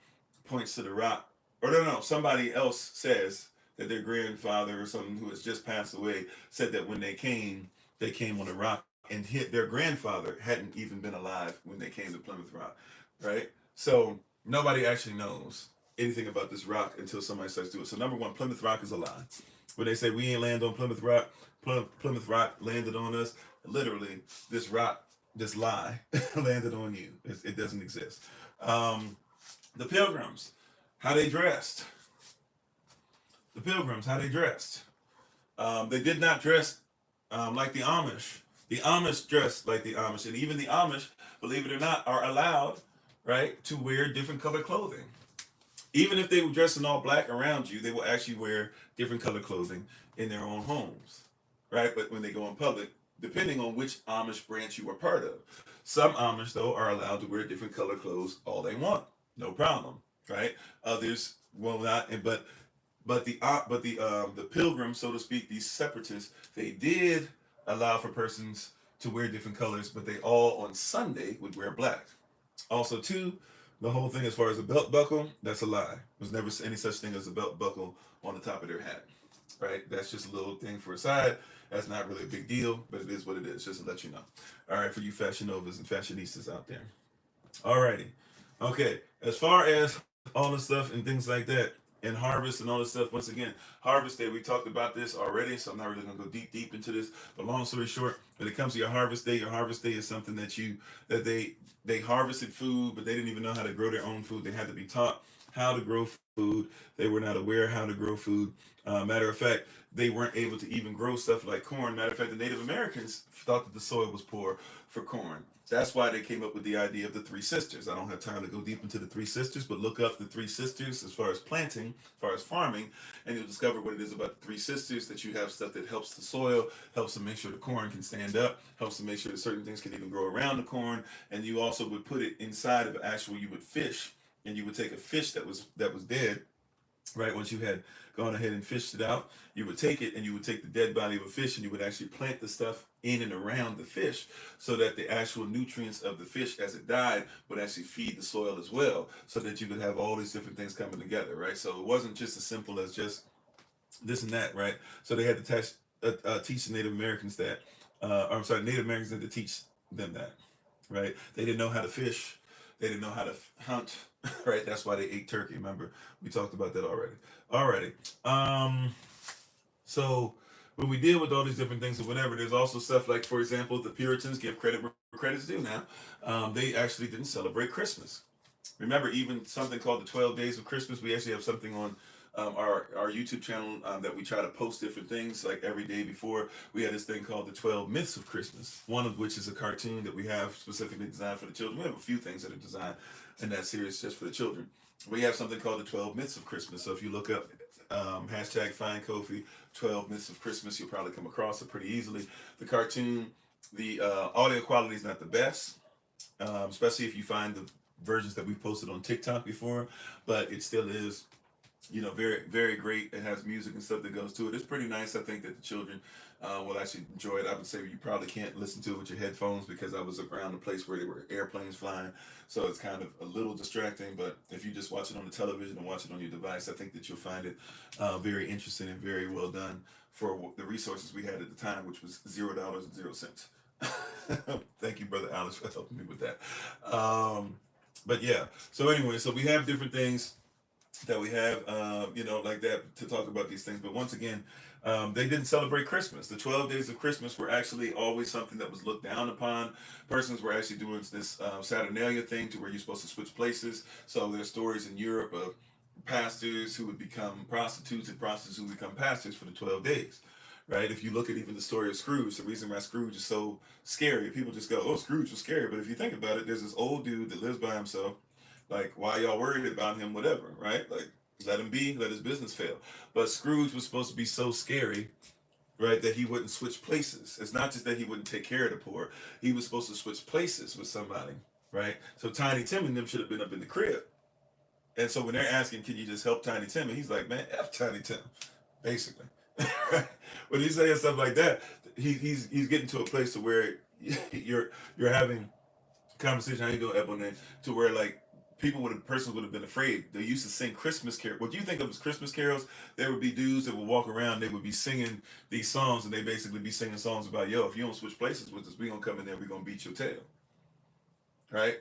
points to the rock. Or no, somebody else says that their grandfather or someone who has just passed away said that when they came on a rock, and their grandfather hadn't even been alive when they came to Plymouth Rock, right? So nobody actually knows anything about this rock until somebody starts doing it. So number one, Plymouth Rock is a lie. When they say we ain't land on Plymouth Rock, Plymouth Rock landed on us, literally, this rock, this lie, landed on you. It doesn't exist. The Pilgrims, how they dressed. The Pilgrims, how they dressed. They did not dress like the Amish. The Amish dressed like the Amish, and even the Amish, believe it or not, are allowed, right, to wear different color clothing. Even if they were dressed in all black around you, they will actually wear different color clothing in their own homes, right? But when they go in public, depending on which Amish branch you are part of, some Amish though are allowed to wear different color clothes all they want, no problem, right? Others will not, but the pilgrims, so to speak, these separatists, they did allow for persons to wear different colors, but they all on Sunday would wear black. Also, too, the whole thing as far as a belt buckle, that's a lie. There's never any such thing as a belt buckle on the top of their hat, right? That's just a little thing for a side. That's not really a big deal, but it is what it is, just to let you know. All right, for you fashion novas and fashionistas out there. Alrighty. Okay. As far as all the stuff and things like that, and harvest and all this stuff, once again, harvest day, we talked about this already, so I'm not really gonna go deep into this. But long story short, when it comes to your harvest day is something that they harvested food, but they didn't even know how to grow their own food. They had to be taught how to grow food. They were not aware how to grow food. Matter of fact, they weren't able to even grow stuff like corn. Matter of fact, the Native Americans thought that the soil was poor for corn. That's why they came up with the idea of the three sisters. I don't have time to go deep into the three sisters, but look up the three sisters as far as planting, as far as farming, and you'll discover what it is about the three sisters, that you have stuff that helps the soil, helps to make sure the corn can stand up, helps to make sure that certain things can even grow around the corn, and you also would put it inside of actual, you would fish, and you would take a fish that was dead, right? Once you had gone ahead and fished it out, you would take it and you would take the dead body of a fish and you would actually plant the stuff in and around the fish so that the actual nutrients of the fish as it died would actually feed the soil as well, so that you could have all these different things coming together, right? So it wasn't just as simple as just this and that, right? So they had to teach the Native Americans that, or I'm sorry, Native Americans had to teach them that, right? They didn't know how to fish. They didn't know how to hunt, right? That's why they ate turkey. Remember, we talked about that already. Alrighty. So when we deal with all these different things or whatever, there's also stuff like, for example, the Puritans, give credit where credit's due now. They actually didn't celebrate Christmas. Remember, even something called the 12 Days of Christmas. We actually have something on our YouTube channel that we try to post different things like every day before. We had this thing called the 12 Myths of Christmas, one of which is a cartoon that we have specifically designed for the children. We have a few things that are designed in that series just for the children. We have something called the 12 Myths of Christmas. So if you look up hashtag find Kofi 12 Myths of Christmas, you'll probably come across it pretty easily. The cartoon, the audio quality is not the best, especially if you find the versions that we've posted on TikTok before, but it still is, very, very great. It has music and stuff that goes to it. It's pretty nice. I think that the children will actually enjoy it. I would say you probably can't listen to it with your headphones because I was around a place where there were airplanes flying, so it's kind of a little distracting. But if you just watch it on the television and watch it on your device, I think that you'll find it very interesting and very well done for the resources we had at the time, which was $0.00. Thank you, Brother Alex, for helping me with that. But yeah, so anyway, so we have different things that we have, like that to talk about these things. But once again, they didn't celebrate Christmas. The 12 days of Christmas were actually always something that was looked down upon. Persons were actually doing this Saturnalia thing to where you're supposed to switch places. So there's stories in Europe of pastors who would become prostitutes and prostitutes who would become pastors for the 12 days. Right? If you look at even the story of Scrooge, the reason why Scrooge is so scary, people just go, oh, Scrooge was scary. But if you think about it, there's this old dude that lives by himself. Like, why y'all worried about him? Whatever, right? Like, let him be, let his business fail. But Scrooge was supposed to be so scary, right, that he wouldn't switch places. It's not just that he wouldn't take care of the poor. He was supposed to switch places with somebody, right? So Tiny Tim and them should have been up in the crib. And so when they're asking, can you just help Tiny Tim? And he's like, man, F Tiny Tim, basically. When he's saying stuff like that, he's getting to a place to where you're having conversation. How you doing, Ebony? To where like persons would have been afraid. They used to sing Christmas carols. What do you think of as Christmas carols? There would be dudes that would walk around. They would be singing these songs, and they basically be singing songs about, yo, if you don't switch places with us, we gonna come in there. We gonna beat your tail, right?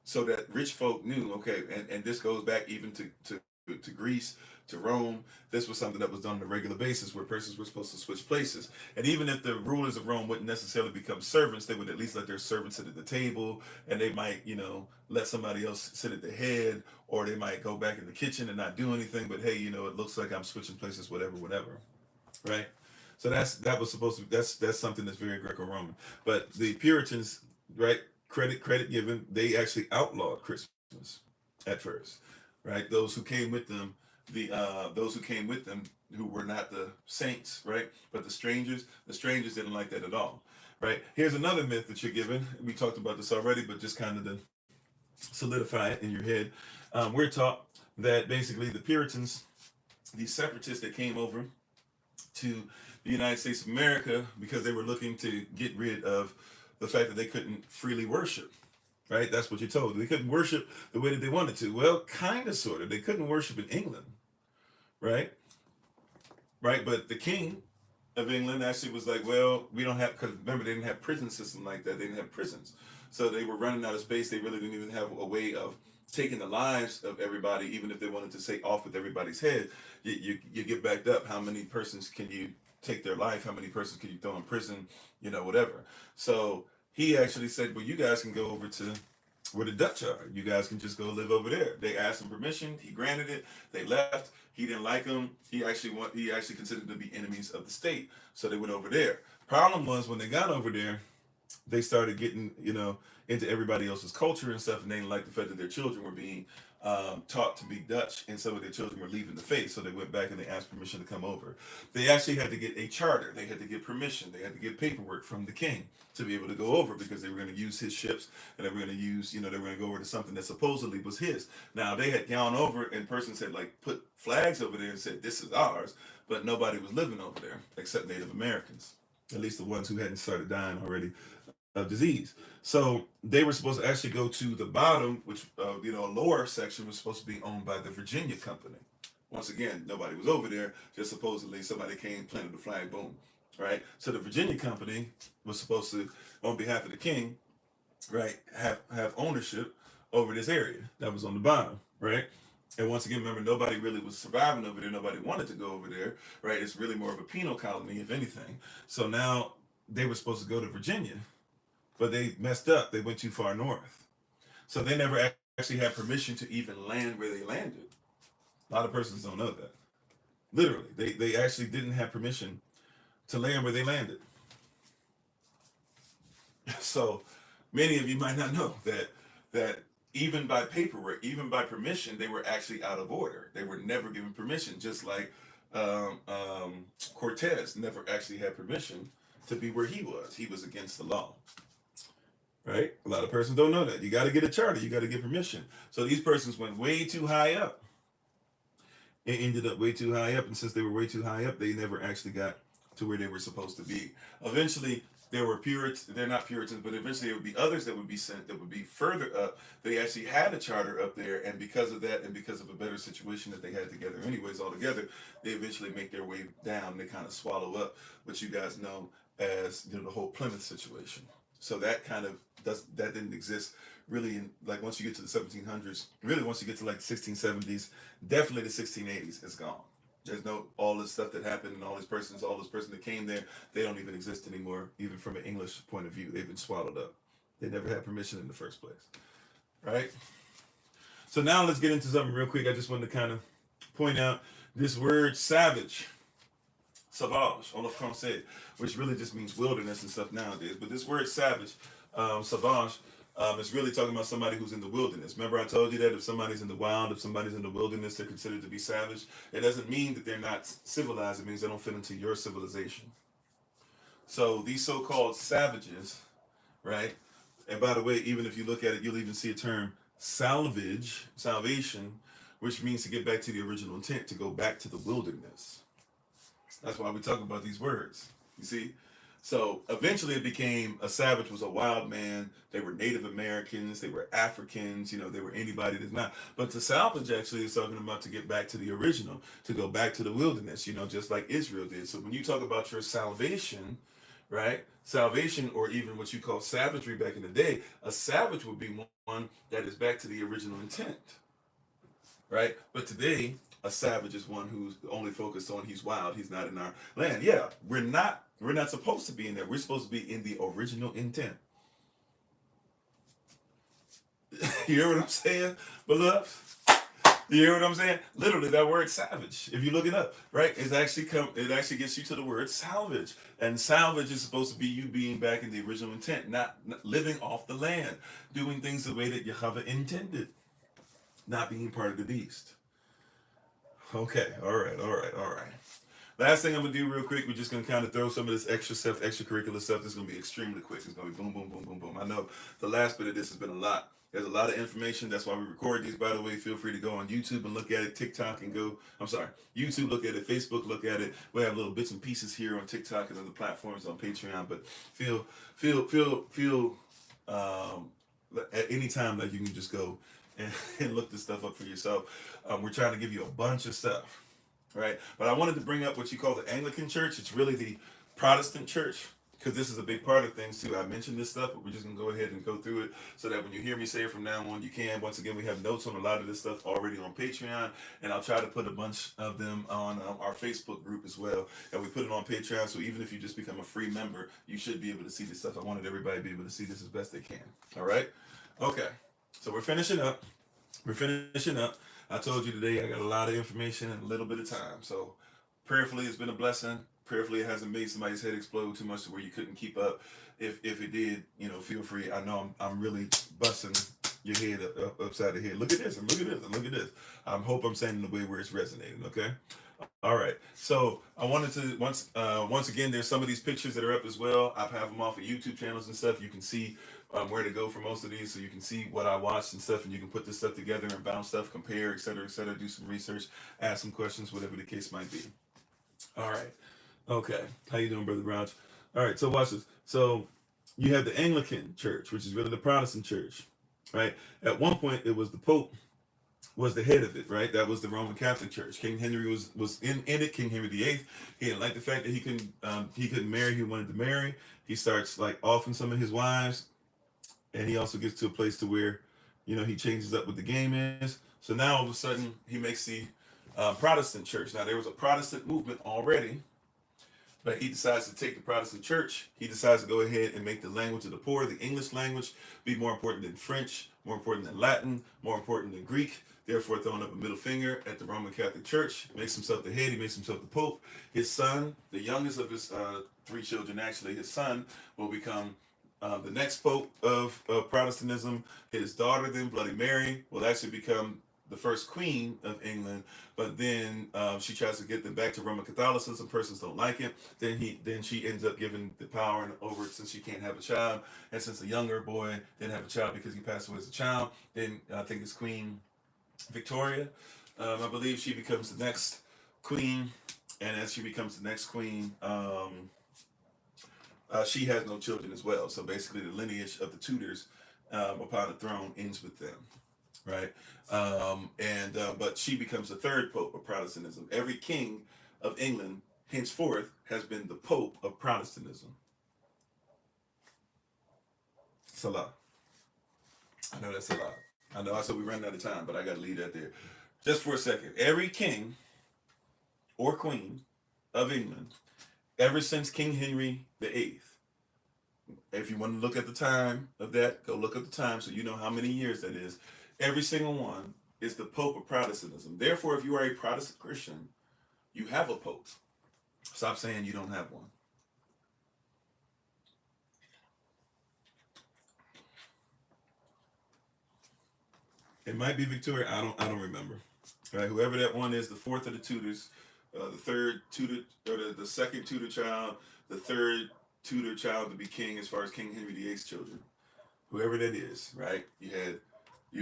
So that rich folk knew, okay, and this goes back even to Greece, to Rome. This was something that was done on a regular basis where persons were supposed to switch places. And even if the rulers of Rome wouldn't necessarily become servants, they would at least let their servants sit at the table, and they might, let somebody else sit at the head, or they might go back in the kitchen and not do anything. But hey, it looks like I'm switching places, whatever, right? So that was supposed to be, that's something that's very Greco-Roman. But the Puritans, right? Credit given, they actually outlawed Christmas at first, right? Those who came with them, who were not the saints, right? But the strangers didn't like that at all, right? Here's another myth that you're given. We talked about this already, but just kind of to solidify it in your head. We're taught that basically the Puritans, these separatists that came over to the United States of America because they were looking to get rid of the fact that they couldn't freely worship, right? That's what you're told. They couldn't worship the way that they wanted to. Well, kind of, sort of. They couldn't worship in England, right? Right, but the king of England actually was like, well, we don't have, because remember, they didn't have prison system like that. They didn't have prisons. So they were running out of space. They really didn't even have a way of taking the lives of everybody, even if they wanted to say off with everybody's head. You get backed up. How many persons can you take their life? How many persons can you throw in prison? Whatever. So he actually said, well, you guys can go over to where the Dutch are. You guys can just go live over there. They asked him permission. He granted it. They left. He didn't like them. He actually considered them to be enemies of the state. So they went over there. Problem was, when they got over there, they started getting, into everybody else's culture and stuff, and they didn't like the fact that their children were being taught to be Dutch, and some of their children were leaving the faith. So they went back and they asked permission to come over. They actually had to get a charter. They had to get permission. They had to get paperwork from the king to be able to go over, because they were going to use his ships, and they were going to use, they were going to go over to something that supposedly was his. Now, they had gone over, and persons had put flags over there and said, this is ours, but nobody was living over there except Native Americans, at least the ones who hadn't started dying already of disease. So they were supposed to actually go to the bottom, which a lower section was supposed to be owned by the Virginia Company. Once again, nobody was over there. Just supposedly somebody came, planted the flag, boom, right? So the Virginia Company was supposed to, on behalf of the king, right, have ownership over this area that was on the bottom, right? And once again, remember, nobody really was surviving over there. Nobody wanted to go over there, right? It's really more of a penal colony, if anything. So now they were supposed to go to Virginia, but they messed up. They went too far north. So they never actually had permission to even land where they landed. A lot of persons don't know that. Literally, they actually didn't have permission to land where they landed. So many of you might not know that even by paperwork, even by permission, they were actually out of order. They were never given permission, just like Cortez never actually had permission to be where he was. He was against the law. Right? A lot of persons don't know that. You got to get a charter. You got to get permission. So these persons went way too high up. It ended up way too high up. And since they were way too high up, they never actually got to where they were supposed to be. Eventually, there were Puritans. They're not Puritans, but eventually there would be others that would be sent that would be further up. They actually had a charter up there. And because of that, and because of a better situation that they had together anyways altogether, they eventually make their way down. They kind of swallow up what you guys know as the whole Plymouth situation. So that kind of that didn't exist really in, once you get to the 1700s, really once you get to the 1670s, definitely the 1680s, it's gone. There's no, all this stuff that happened and all these persons that came there, they don't even exist anymore, even from an English point of view. They've been swallowed up. They never had permission in the first place, right? So now let's get into something real quick. I just wanted to kind of point out this word savage. Sauvage, en français, which really just means wilderness and stuff nowadays. But this word savage, sauvage, is really talking about somebody who's in the wilderness. Remember I told you that if somebody's in the wild, if somebody's in the wilderness, they're considered to be savage. It doesn't mean that they're not civilized. It means they don't fit into your civilization. So these so-called savages, right? And by the way, even if you look at it, you'll even see a term salvation, which means to get back to the original intent, to go back to the wilderness. That's why we talk about these words, you see? So eventually it became a savage was a wild man. They were Native Americans. They were Africans. They were anybody that's not. But the salvage actually is talking about to get back to the original, to go back to the wilderness, just like Israel did. So when you talk about your salvation, right? Salvation, or even what you call savagery back in the day, a savage would be one that is back to the original intent, right? But today, A savage is one who's only focused on he's wild, he's not in our land. Yeah, we're not supposed to be in there. We're supposed to be in the original intent. You hear what I'm saying, beloved? You hear what I'm saying? Literally, that word savage, if you look it up, right? It actually gets you to the word salvage. And salvage is supposed to be you being back in the original intent, not living off the land, doing things the way that Yahweh intended, not being part of the beast. Okay, all right, all right, all right. Last thing I'm gonna do real quick, we're just gonna kind of throw some of this extracurricular stuff. This is gonna be extremely quick. It's gonna be boom, boom, boom, boom, boom. I know the last bit of this has been a lot. There's a lot of information. That's why we record these. By the way, feel free to go on YouTube and look at it. TikTok and go. I'm sorry, YouTube, look at it. Facebook, look at it. We have little bits and pieces here on TikTok and other platforms on Patreon. But feel at any time that you can just go and look this stuff up for yourself. We're trying to give you a bunch of stuff. Right, but I wanted to bring up what you call the Anglican Church. It's really the Protestant church, because this is a big part of things too. I mentioned this stuff, but we're just gonna go ahead and go through it so that when you hear me say it from now on, you can. Once again, we have notes on a lot of this stuff already on Patreon, and I'll try to put a bunch of them on our Facebook group as well. And we put it on Patreon, so even if you just become a free member, you should be able to see this stuff. I wanted everybody to be able to see this as best they can. All right, okay. So we're finishing up. I told you today I got a lot of information in a little bit of time. So prayerfully, it's been a blessing. Prayerfully, it hasn't made somebody's head explode too much to where you couldn't keep up. If it did, feel free. I know I'm really busting your head upside the head. Look at this and look at this and look at this. I hope I'm saying it in the way where it's resonating. Okay. All right. So I wanted to once again, there's some of these pictures that are up as well. I have them off of YouTube channels and stuff. You can see where to go for most of these, so you can see what I watched and stuff, and you can put this stuff together and bounce stuff, compare, etc., etc. Do some research, ask some questions, whatever the case might be. All right. Okay. How you doing, Brother Raj? All right. So watch this. So you have the Anglican Church, which is really the Protestant church, right? At one point, it was the Pope was the head of it, right? That was the Roman Catholic Church. King Henry was in it. King Henry VIII. He didn't like the fact that he couldn't marry. He wanted to marry. He starts like offing some of his wives, and he also gets to a place to where, he changes up what the game is. So now all of a sudden he makes the Protestant church. Now there was a Protestant movement already, but he decides to take the Protestant church. He decides to go ahead and make the language of the poor, the English language, be more important than French, more important than Latin, more important than Greek. Therefore, throwing up a middle finger at the Roman Catholic Church, makes himself the head. He makes himself the Pope. His son, the youngest of his three children, actually, his son will become the next Pope of Protestantism. His daughter, then Bloody Mary, will actually become the first queen of England, but then she tries to get them back to Roman Catholicism. Persons don't like it. Then she ends up giving the power over, since she can't have a child, and since the younger boy didn't have a child because he passed away as a child, then I think it's Queen Victoria. I believe she becomes the next queen, and as she becomes the next queen, she has no children as well. So basically, the lineage of the Tudors upon the throne ends with them, right? But she becomes the third pope of Protestantism. Every king of England henceforth has been the pope of Protestantism. It's a lot. I know that's a lot. I know I said we ran out of time, but I got to leave that there. Just for a second. Every king or queen of England, ever since King Henry VIII, if you want to look at the time of that, go look at the time so you know how many years that is. Every single one is the Pope of Protestantism. Therefore, if you are a Protestant Christian, you have a Pope. Stop saying you don't have one. It might be Victoria. I don't remember. Right, whoever that one is, the fourth of the Tudors, the third Tudor, or the second Tudor child, the third Tudor child to be king as far as King Henry VIII's children. Whoever that is, right? You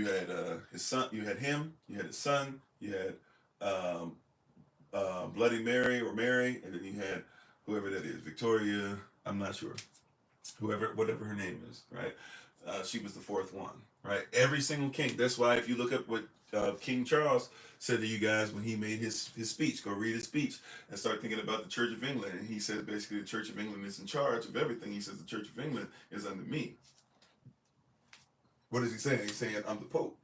had his son. You had him. You had his son. You had Bloody Mary or Mary, and then you had whoever that is, Victoria. I'm not sure. Whatever her name is, right? She was the fourth one, right? Every single king. That's why if you look up what King Charles said to you guys when he made his speech, go read his speech and start thinking about the Church of England. And he said basically the Church of England is in charge of everything. He says the Church of England is under me. What is he saying? He's saying I'm the Pope.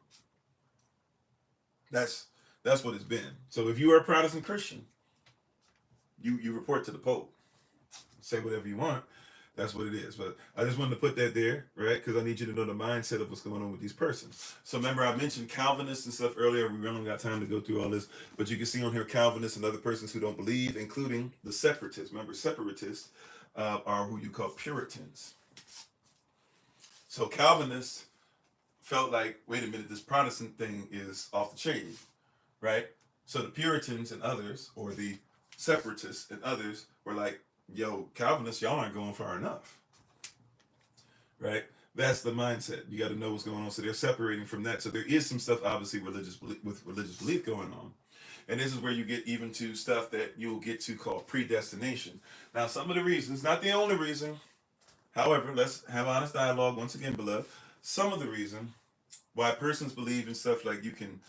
That's That's what it's been. So if you are a Protestant Christian, you report to the Pope. Say whatever you want. That's what it is. But I just wanted to put that there, right? Because I need you to know the mindset of what's going on with these persons. So remember, I mentioned Calvinists and stuff earlier. We really got time to go through all this. But you can see on here Calvinists and other persons who don't believe, including the separatists. Remember, separatists are who you call Puritans. So Calvinists felt like, wait a minute, this Protestant thing is off the chain, right? So the Puritans and others, or the separatists and others, were like, yo, Calvinists, y'all aren't going far enough, right? That's the mindset. You got to know what's going on. So they're separating from that. So there is some stuff, obviously, with religious belief going on. And this is where you get even to stuff that you'll get to called predestination. Now, some of the reasons, not the only reason, however, let's have honest dialogue once again, beloved. Some of the reason why persons believe in stuff like you can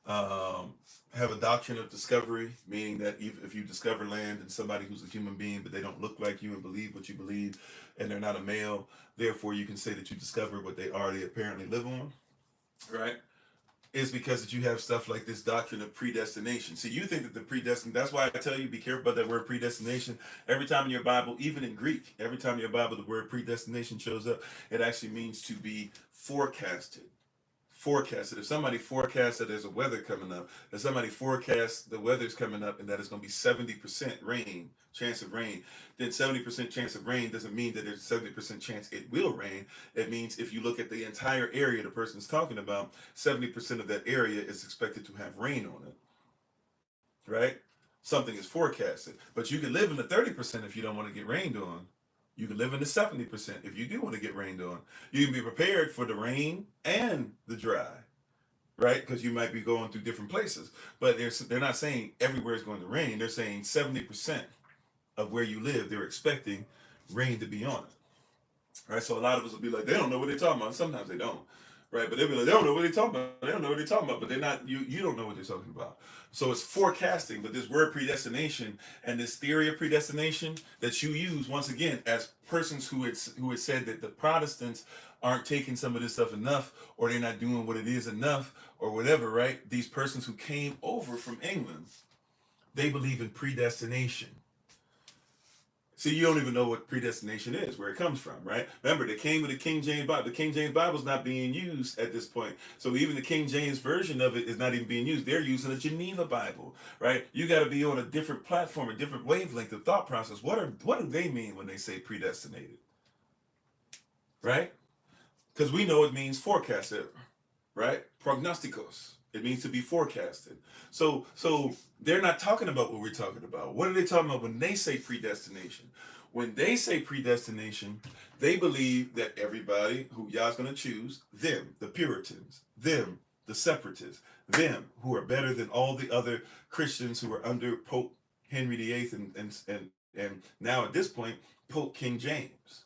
have a doctrine of discovery, meaning that if you discover land and somebody who's a human being, but they don't look like you and believe what you believe, and they're not a male, therefore you can say that you discovered what they already apparently live on, right? Is because that you have stuff like this doctrine of predestination. So you think that the predestined, that's why I tell you, be careful about that word predestination. Every time in your Bible, even in Greek, every time in your Bible the word predestination shows up, it actually means to be forecasted. If somebody forecasts that there's a weather coming up, if somebody forecasts the weather's coming up and that it's going to be 70% rain, chance of rain, then 70% chance of rain doesn't mean that there's a 70% chance it will rain. It means if you look at the entire area the person's talking about, 70% of that area is expected to have rain on it, right? Something is forecasted. But you can live in the 30% if you don't want to get rained on. You can live in the 70% if you do want to get rained on. You can be prepared for the rain and the dry, right? Because you might be going through different places. But they're not saying everywhere is going to rain. They're saying 70% of where you live, they're expecting rain to be on it, right? So a lot of us will be like, they don't know what they're talking about. Sometimes they don't, right? But they'll be like, they don't know what they're talking about. They don't know what they're talking about. But they're not. You don't know what they're talking about. So it's forecasting. But this word predestination and this theory of predestination that you use once again as persons who had said that the Protestants aren't taking some of this stuff enough, or they're not doing what it is enough, or whatever, right? These persons who came over from England, they believe in predestination. See, you don't even know what predestination is, where it comes from, right? Remember, they came with the King James Bible. The King James Bible is not being used at this point. So even the King James version of it is not even being used. They're using a Geneva Bible, right? You got to be on a different platform, a different wavelength of thought process. What do they mean when they say predestinated, right? Because we know it means forecasted, right? Prognosticos. It means to be forecasted. So they're not talking about what we're talking about. What are they talking about when they say predestination? When they say predestination, they believe that everybody who Yah's going to choose, them, the Puritans, them, the separatists, them who are better than all the other Christians who are under Pope Henry VIII and now at this point, Pope King James.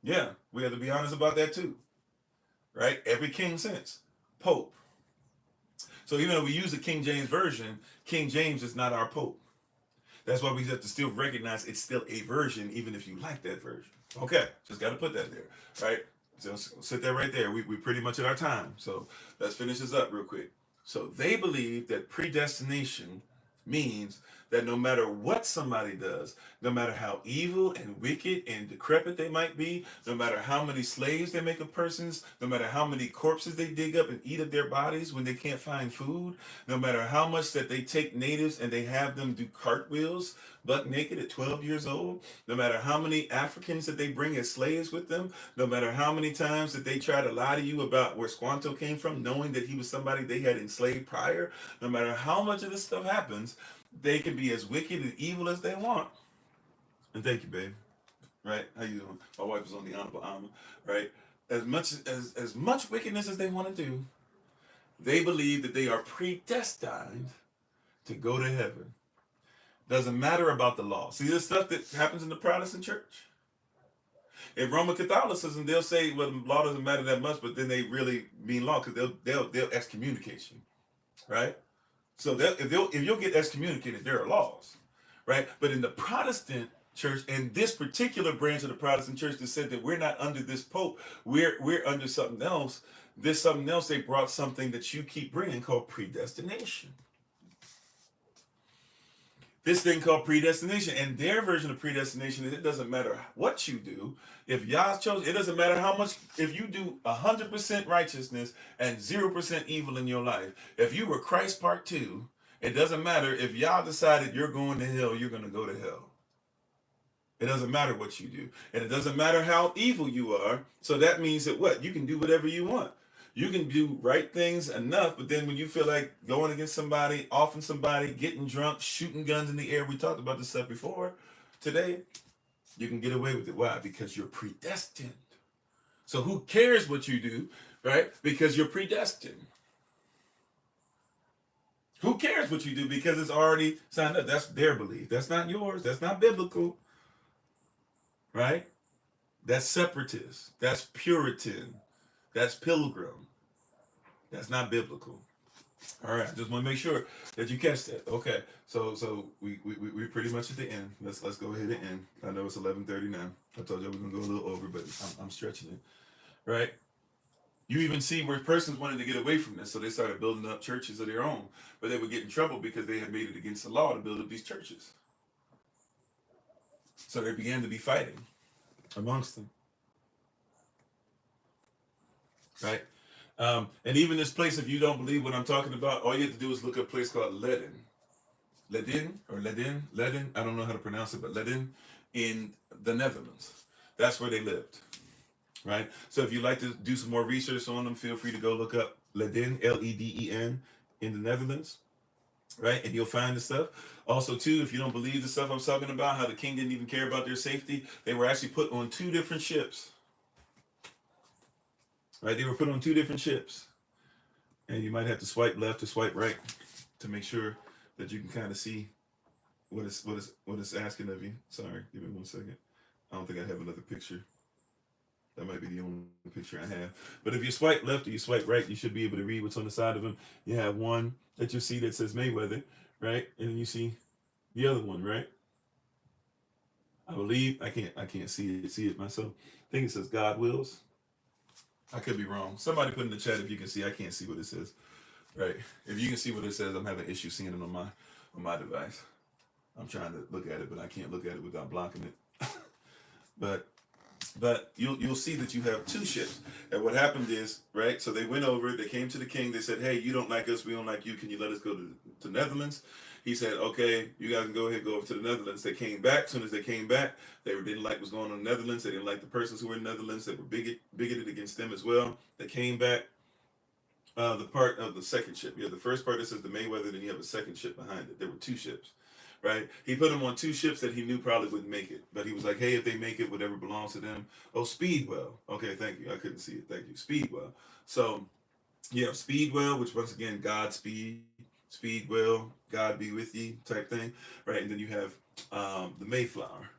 Yeah, we have to be honest about that too, right? Every king since, Pope. So even though we use the King James Version, King James is not our Pope. That's why we have to still recognize it's still a version, even if you like that version. Okay, just got to put that there, right? Just sit there right there. We pretty much at our time. So let's finish this up real quick. So they believe that predestination means that no matter what somebody does, no matter how evil and wicked and decrepit they might be, no matter how many slaves they make of persons, no matter how many corpses they dig up and eat of their bodies when they can't find food, no matter how much that they take natives and they have them do cartwheels buck naked at 12 years old, no matter how many Africans that they bring as slaves with them, no matter how many times that they try to lie to you about where Squanto came from, knowing that he was somebody they had enslaved prior, no matter how much of this stuff happens, they can be as wicked and evil as they want. And thank you, babe. Right? How you doing? My wife is on the Honorable Alma. Right? As much wickedness as they want to do, they believe that they are predestined to go to heaven. Doesn't matter about the law. See, this stuff that happens in the Protestant church. In Roman Catholicism, they'll say, well, the law doesn't matter that much, but then they really mean law because they'll excommunicate you, right? So if you'll get excommunicated, there are laws, right? But in the Protestant church, and this particular branch of the Protestant church that said that we're not under this pope, we're under something else. This something else, they brought something that you keep bringing called predestination. This thing called predestination, and their version of predestination is it doesn't matter what you do. If Yah chose, it doesn't matter how much. If you do 100% righteousness and 0% evil in your life, if you were Christ Part 2, it doesn't matter if Yah decided you're going to hell, you're going to go to hell. It doesn't matter what you do, and it doesn't matter how evil you are. So that means that what? You can do whatever you want. You can do right things enough, but then when you feel like going against somebody, offing somebody, getting drunk, shooting guns in the air, we talked about this stuff before today, you can get away with it. Why? Because you're predestined. So who cares what you do, right? Because you're predestined. Who cares what you do? Because it's already signed up. That's their belief. That's not yours. That's not biblical, right? That's separatist. That's Puritan. That's pilgrim. That's not biblical. All right, just want to make sure that you catch that. Okay, so we're pretty much at the end. Let's go ahead and end. I know it's 11:30 now. I told you we're gonna go a little over, but I'm stretching it. Right? You even see where persons wanted to get away from this, so they started building up churches of their own, but they would get in trouble because they had made it against the law to build up these churches. So there began to be fighting amongst them. Right? And even this place, if you don't believe what I'm talking about, all you have to do is look up a place called Leiden. Leiden. I don't know how to pronounce it, but Leiden in the Netherlands. That's where they lived. Right? So if you'd like to do some more research on them, feel free to go look up Leiden, Leden, in the Netherlands. Right? And you'll find the stuff. Also, too, if you don't believe the stuff I'm talking about, how the king didn't even care about their safety, they were actually put on 2 different ships. Right, they were put on 2 different ships, and you might have to swipe left or swipe right to make sure that you can kind of see what it's asking of you. Sorry, give me 1 second. I don't think I have another picture. That might be the only picture I have. But if you swipe left or you swipe right, you should be able to read what's on the side of them. You have one that you see that says Mayweather, right, and then you see the other one, right. I believe I can't see it myself. I think it says God wills. I could be wrong. Somebody put in the chat if you can see. I can't see what it says. Right. If you can see what it says, I'm having issues seeing it on my device. I'm trying to look at it, but I can't look at it without blocking it. but you'll see that you have 2 ships. And what happened is, right, so they went over, they came to the king, they said, hey, you don't like us, we don't like you, can you let us go to Netherlands? He said, okay, you guys can go ahead and go over to the Netherlands. They came back. As soon as they came back, they didn't like what's going on in the Netherlands. They didn't like the persons who were in the Netherlands. They were bigoted against them as well. They came back. The part of the second ship. You have the first part that says the Mayweather, then you have a second ship behind it. There were 2 ships, right? He put them on 2 ships that he knew probably wouldn't make it. But he was like, hey, if they make it, whatever belongs to them. Oh, Speedwell. Okay, thank you. I couldn't see it. Thank you. Speedwell. So you have Speedwell, which once again, Godspeed. Speedwell, God be with ye type thing, right? And then you have the Mayflower,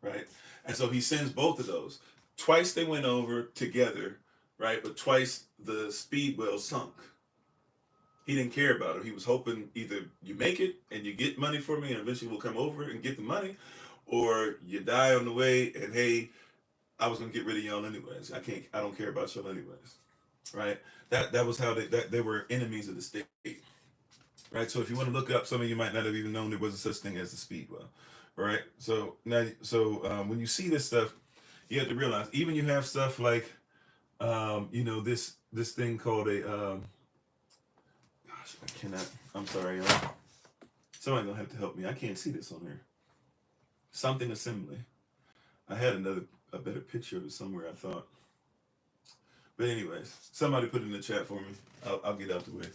right? And so he sends both of those. Twice they went over together, right? But twice the Speedwell sunk. He didn't care about it. He was hoping either you make it and you get money for me and eventually we'll come over and get the money, or you die on the way and hey, I was gonna get rid of y'all anyways. I don't care about y'all anyways, right? That was how they were enemies of the state. Right, so if you want to look up, some of you might not have even known there was a such thing as a Speedwell, right? So now, when you see this stuff, you have to realize even you have stuff like, this thing called a, gosh, I cannot. I'm sorry, y'all. Somebody gonna have to help me. I can't see this on here. Something assembly. I had a better picture of it somewhere, I thought. But anyways, somebody put it in the chat for me. I'll get out the way.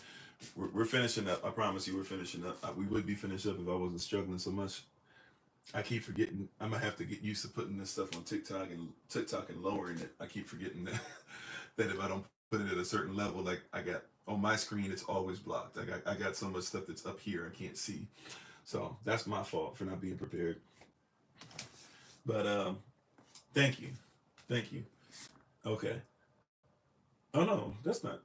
We're finishing up. I promise you we're finishing up. We would be finished up if I wasn't struggling so much. I keep forgetting. I'm going to have to get used to putting this stuff on TikTok and lowering it. I keep forgetting that if I don't put it at a certain level, like I got on my screen, it's always blocked. I got so much stuff that's up here I can't see. So that's my fault for not being prepared. But thank you. Okay. Oh no, that's not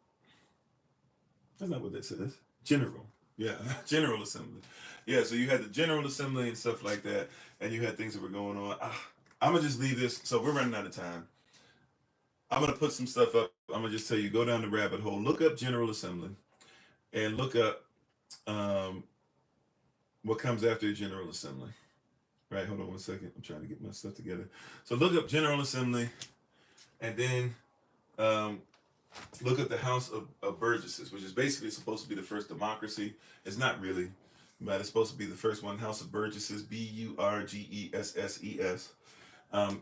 what that says. General. Yeah, General Assembly. Yeah, so you had the General Assembly and stuff like that, and you had things that were going on. I'm gonna just leave this. So we're running out of time. I'm gonna put some stuff up. I'm gonna just tell you, go down the rabbit hole, look up General Assembly, and look up um, what comes after General Assembly. Right, hold on one second. I'm trying to get my stuff together. So look up General Assembly, and then um, look at the House of Burgesses, which is basically supposed to be the first democracy. It's not really, but it's supposed to be the first one. House of Burgesses, Burgesses.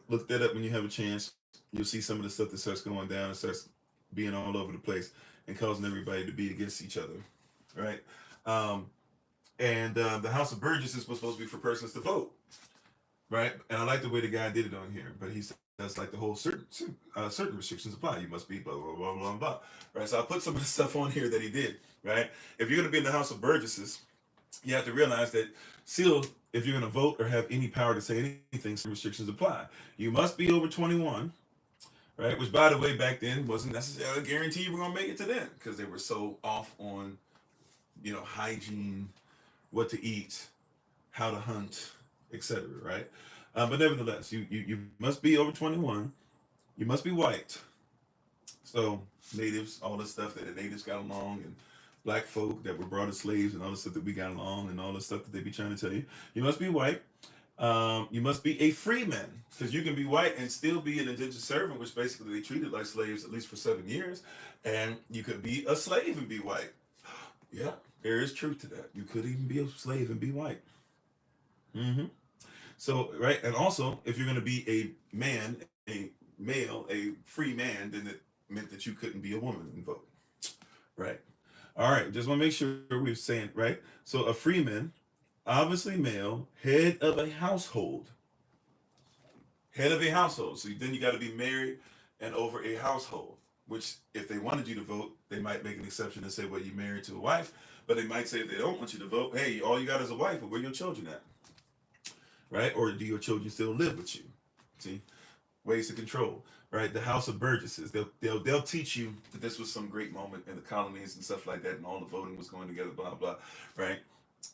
Look that up when you have a chance. You'll see some of the stuff that starts going down and starts being all over the place and causing everybody to be against each other, right? Um, and the House of Burgesses was supposed to be for persons to vote, right? And I like the way the guy did it on here, but he says like the whole certain restrictions apply. You must be blah blah blah blah blah, right? So I put some of the stuff on here that he did, right? If you're going to be in the House of Burgesses, you have to realize that still, if you're going to vote or have any power to say anything, some restrictions apply. You must be over 21, right? Which, by the way, back then wasn't necessarily a guarantee you were going to make it to then, because they were so off on, hygiene, what to eat, how to hunt, etc. Right? But nevertheless, you must be over 21. You must be white. So natives, all the stuff that the natives got along, and black folk that were brought as slaves, and all the stuff that we got along, and all the stuff that they be trying to tell you. You must be white. You must be a freeman, because you can be white and still be an indentured servant, which basically they treated like slaves at least for 7 years. And you could be a slave and be white. Yeah, there is truth to that. You could even be a slave and be white. Mm-hmm. So, right, and also, if you're going to be a man, a male, a free man, then it meant that you couldn't be a woman and vote. Right. All right, just want to make sure we're saying, right? So, a freeman, obviously male, head of a household. Head of a household. So then you got to be married and over a household, which if they wanted you to vote, they might make an exception and say, well, you're married to a wife. But they might say if they don't want you to vote, hey, all you got is a wife, but where are your children at? Right? Or do your children still live with you? See? Ways to control. Right? The House of Burgesses. They'll teach you that this was some great moment in the colonies and stuff like that, and all the voting was going together, blah, blah. Right?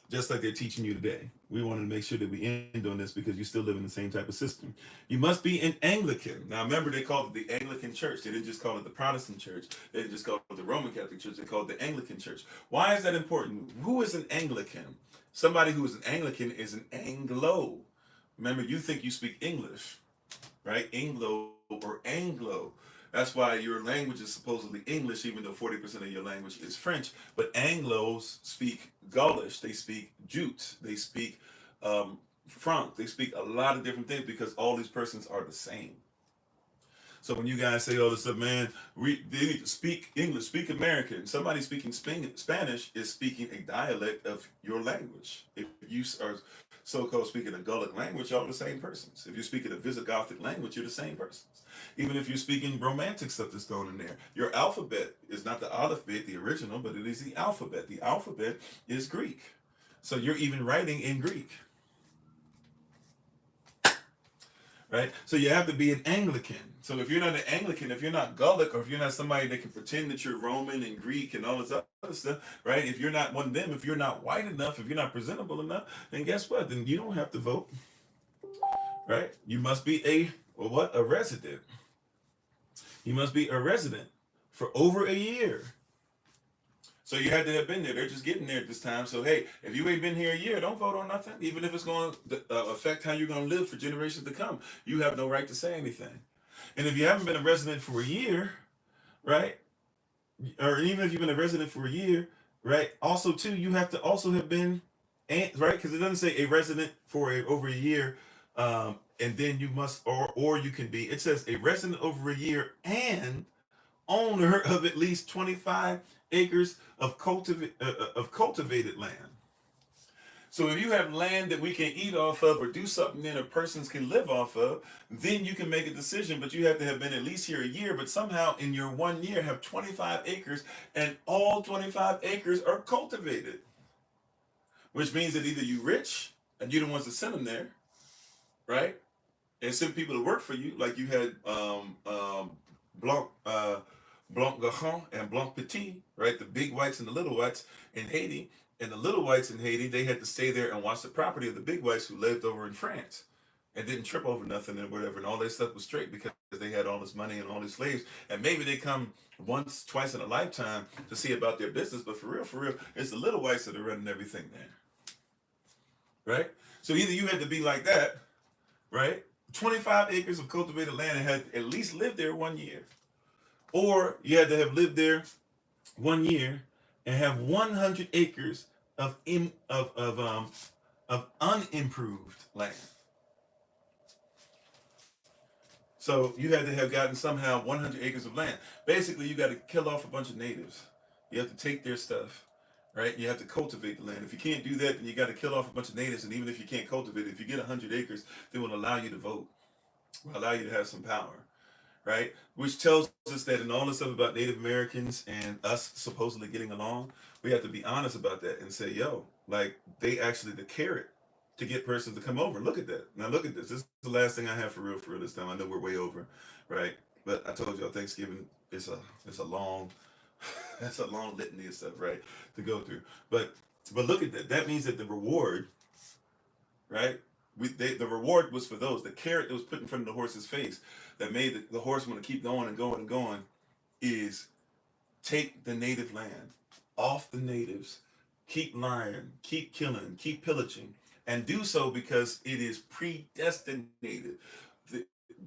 Just like they're teaching you today. We wanted to make sure that we end on this because you still live in the same type of system. You must be an Anglican. Now, remember, they called it the Anglican Church. They didn't just call it the Protestant Church. They didn't just call it the Roman Catholic Church. They called it the Anglican Church. Why is that important? Who is an Anglican? Somebody who is an Anglican is an Anglo. Remember, you think you speak English, right? Anglo or Anglo. That's why your language is supposedly English, even though 40% of your language is French. But Anglos speak Gaulish, they speak Jute, they speak Franc, they speak a lot of different things because all these persons are the same. So when you guys say all this stuff, man, they need to speak English, speak American. Somebody speaking Spanish is speaking a dialect of your language. If you are so-called speaking a Gaelic language, y'all are the same persons. If you're speaking a Visigothic language, you're the same persons. Even if you're speaking romantic stuff that's going in there, your alphabet is not the alphabet, the original, but it is the alphabet. The alphabet is Greek. So you're even writing in Greek. Right? So you have to be an Anglican. So if you're not an Anglican, if you're not Gaelic, or if you're not somebody that can pretend that you're Roman and Greek and all this other stuff, right? If you're not one of them, if you're not white enough, if you're not presentable enough, then guess what? Then you don't have to vote. Right? You must be a resident. You must be a resident for over a year. So you had to have been there. They're just getting there at this time. So hey, if you ain't been here a year, don't vote on nothing. Even if it's going to affect how you're going to live for generations to come, you have no right to say anything. And if you haven't been a resident for a year, right? Or even if you've been a resident for a year, right? Also, too, you have to also have been, right? Because it doesn't say a resident for over a year, and then you must, or you can be. It says a resident over a year and owner of at least 25 acres of cultivated land. So if you have land that we can eat off of or do something in or persons can live off of, then you can make a decision, but you have to have been at least here a year, but somehow in your 1 year have 25 acres and all 25 acres are cultivated. Which means that either you rich and you're the ones that send them there, right? And send people to work for you, like you had Blanc Gachon and Blanc Petit, right? The big whites and the little whites in Haiti. And the little whites in Haiti, they had to stay there and watch the property of the big whites who lived over in France and didn't trip over nothing and whatever. And all their stuff was straight because they had all this money and all these slaves. And maybe they come once, twice in a lifetime to see about their business. But for real, it's the little whites that are running everything there. Right? So either you had to be like that, right? 25 acres of cultivated land and had at least lived there 1 year. Or you had to have lived there 1 year and have 100 acres of unimproved land. So you had to have gotten somehow 100 acres of land. Basically, you got to kill off a bunch of natives. You have to take their stuff, right? You have to cultivate the land. If you can't do that, then you got to kill off a bunch of natives. And even if you can't cultivate it, if you get 100 acres, they will allow you to vote, will allow you to have some power, right? Which tells us that in all this stuff about Native Americans and us supposedly getting along, we have to be honest about that and say, yo, like they actually the carrot to get persons to come over. Look at that. Now look at this. This is the last thing I have for real this time. I know we're way over, right? But I told y'all Thanksgiving is a long that's a long litany of stuff, right? To go through. But look at that. That means that the reward, right? The reward was for those. The carrot that was put in front of the horse's face that made the horse want to keep going and going and going is take the native land off the natives, keep lying, keep killing, keep pillaging, and do so because it is predestinated.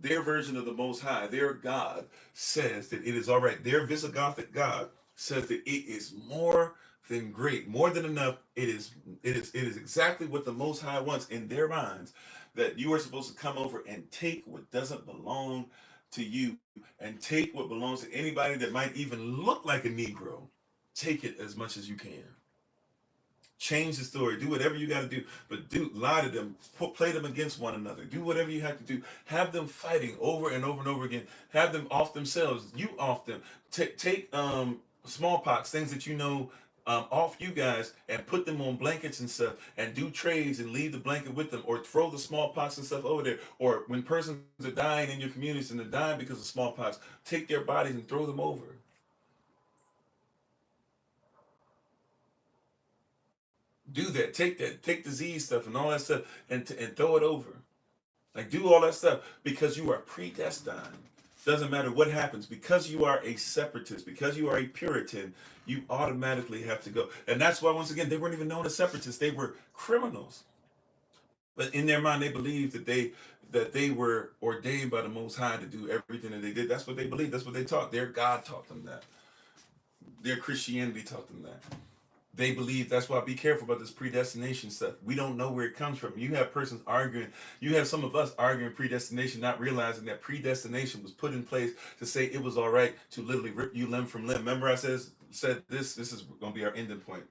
Their version of the Most High, their God, says that it is all right. Their Visigothic God says that it is more than great, more than enough. It is exactly what the Most High wants in their minds, that you are supposed to come over and take what doesn't belong to you and take what belongs to anybody that might even look like a Negro. Take it as much as you can. Change the story. Do whatever you got to do, but lie to them. Play them against one another. Do whatever you have to do. Have them fighting over and over and over again. Have them off themselves. You off them. Take smallpox, things that you know off you guys, and put them on blankets and stuff, and do trades and leave the blanket with them, or throw the smallpox and stuff over there. Or when persons are dying in your communities and they're dying because of smallpox, take their bodies and throw them over. Do that. Take disease stuff and all that stuff and throw it over. Like do all that stuff because you are predestined. Doesn't matter what happens. Because you are a separatist, because you are a Puritan, you automatically have to go. And that's why once again they weren't even known as separatists. They were criminals. But in their mind they believed that they were ordained by the Most High to do everything that they did. That's what they believed. That's what they taught. Their God taught them that. Their Christianity taught them that. They believe. That's why be careful about this predestination stuff. We don't know where it comes from. You have persons arguing, you have some of us arguing predestination, not realizing that predestination was put in place to say it was all right to literally rip you limb from limb. Remember I said this is going to be our ending point.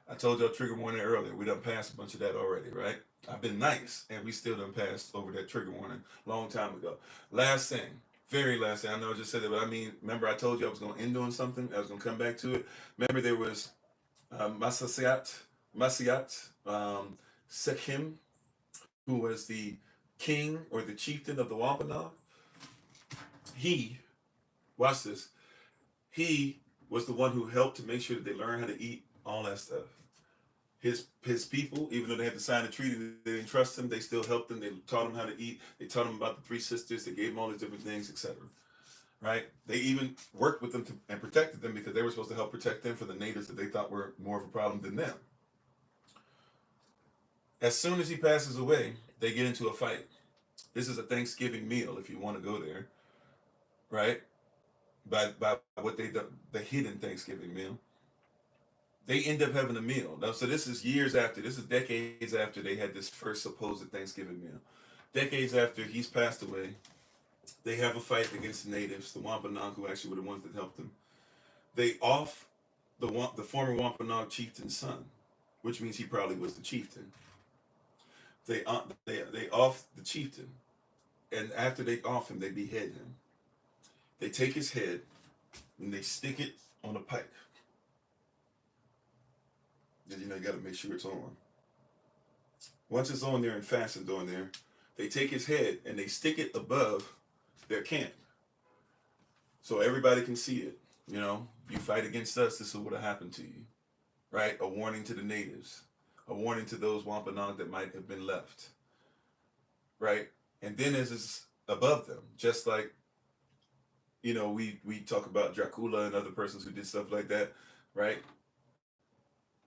I told y'all trigger warning earlier. We done passed a bunch of that already, right? I've been nice and we still done passed over that trigger warning a long time ago. Last thing, very last thing. I know I just said it, but I mean, remember I told you I was going to end doing something. I was going to come back to it. Remember there was Masiat Sekim, who was the king or the chieftain of the Wampanoag. He, watch this, he was the one who helped to make sure that they learned how to eat, all that stuff. His people, even though they had to sign a treaty, they didn't trust him, they still helped them, they taught him how to eat, they taught him about the three sisters, they gave him all these different things, etc. Right? They even worked with them and protected them because they were supposed to help protect them from the natives that they thought were more of a problem than them. As soon as he passes away, they get into a fight. This is a Thanksgiving meal, if you want to go there, right? By what they do, the hidden Thanksgiving meal. They end up having a meal. Now, so this is years after, this is decades after they had this first supposed Thanksgiving meal. Decades after he's passed away, they have a fight against the natives, the Wampanoag, who actually were the ones that helped them. They off the former Wampanoag chieftain's son, which means he probably was the chieftain. They off the chieftain, and after they off him, they behead him. They take his head and they stick it on a pike. And you got to make sure it's on. Once it's on there and fastened on there, they take his head and they stick it above their camp, so everybody can see it. You fight against us, this is what will happen to you. right? A warning to the natives, a warning to those Wampanoag that might have been left, right? And then as it's above them, just like, we talk about Dracula and other persons who did stuff like that, right?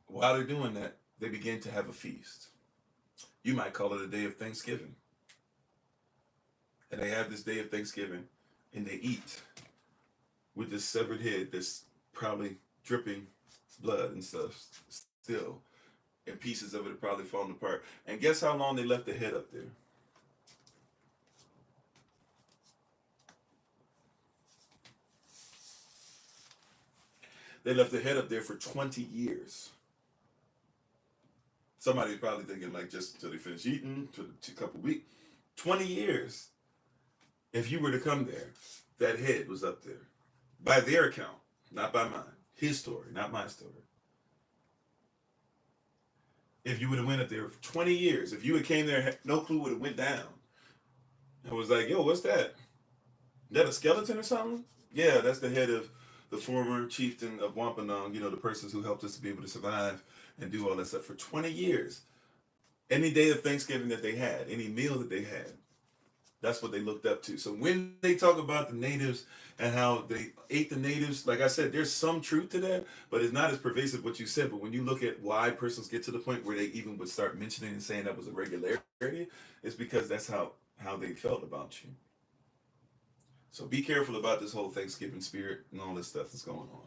While they're doing that, they begin to have a feast. You might call it a day of Thanksgiving. And they have this day of Thanksgiving and they eat with this severed head that's probably dripping blood and stuff still. And pieces of it are probably falling apart. And guess how long they left the head up there? They left the head up there for 20 years. Somebody's probably thinking like just until they finish eating, for a couple weeks. 20 years. If you were to come there, that head was up there. By their account, not by mine. His story, not my story. If you would have went up there for 20 years, if you had came there, no clue would have went down. And was like, yo, what's that? That a skeleton or something? Yeah, that's the head of the former chieftain of Wampanoag, the persons who helped us to be able to survive and do all that stuff for 20 years. Any day of Thanksgiving that they had, any meal that they had, that's what they looked up to. So when they talk about the natives and how they ate the natives, like I said, there's some truth to that, but it's not as pervasive what you said. But when you look at why persons get to the point where they even would start mentioning and saying that was a regularity, it's because that's how they felt about you. So be careful about this whole Thanksgiving spirit and all this stuff that's going on.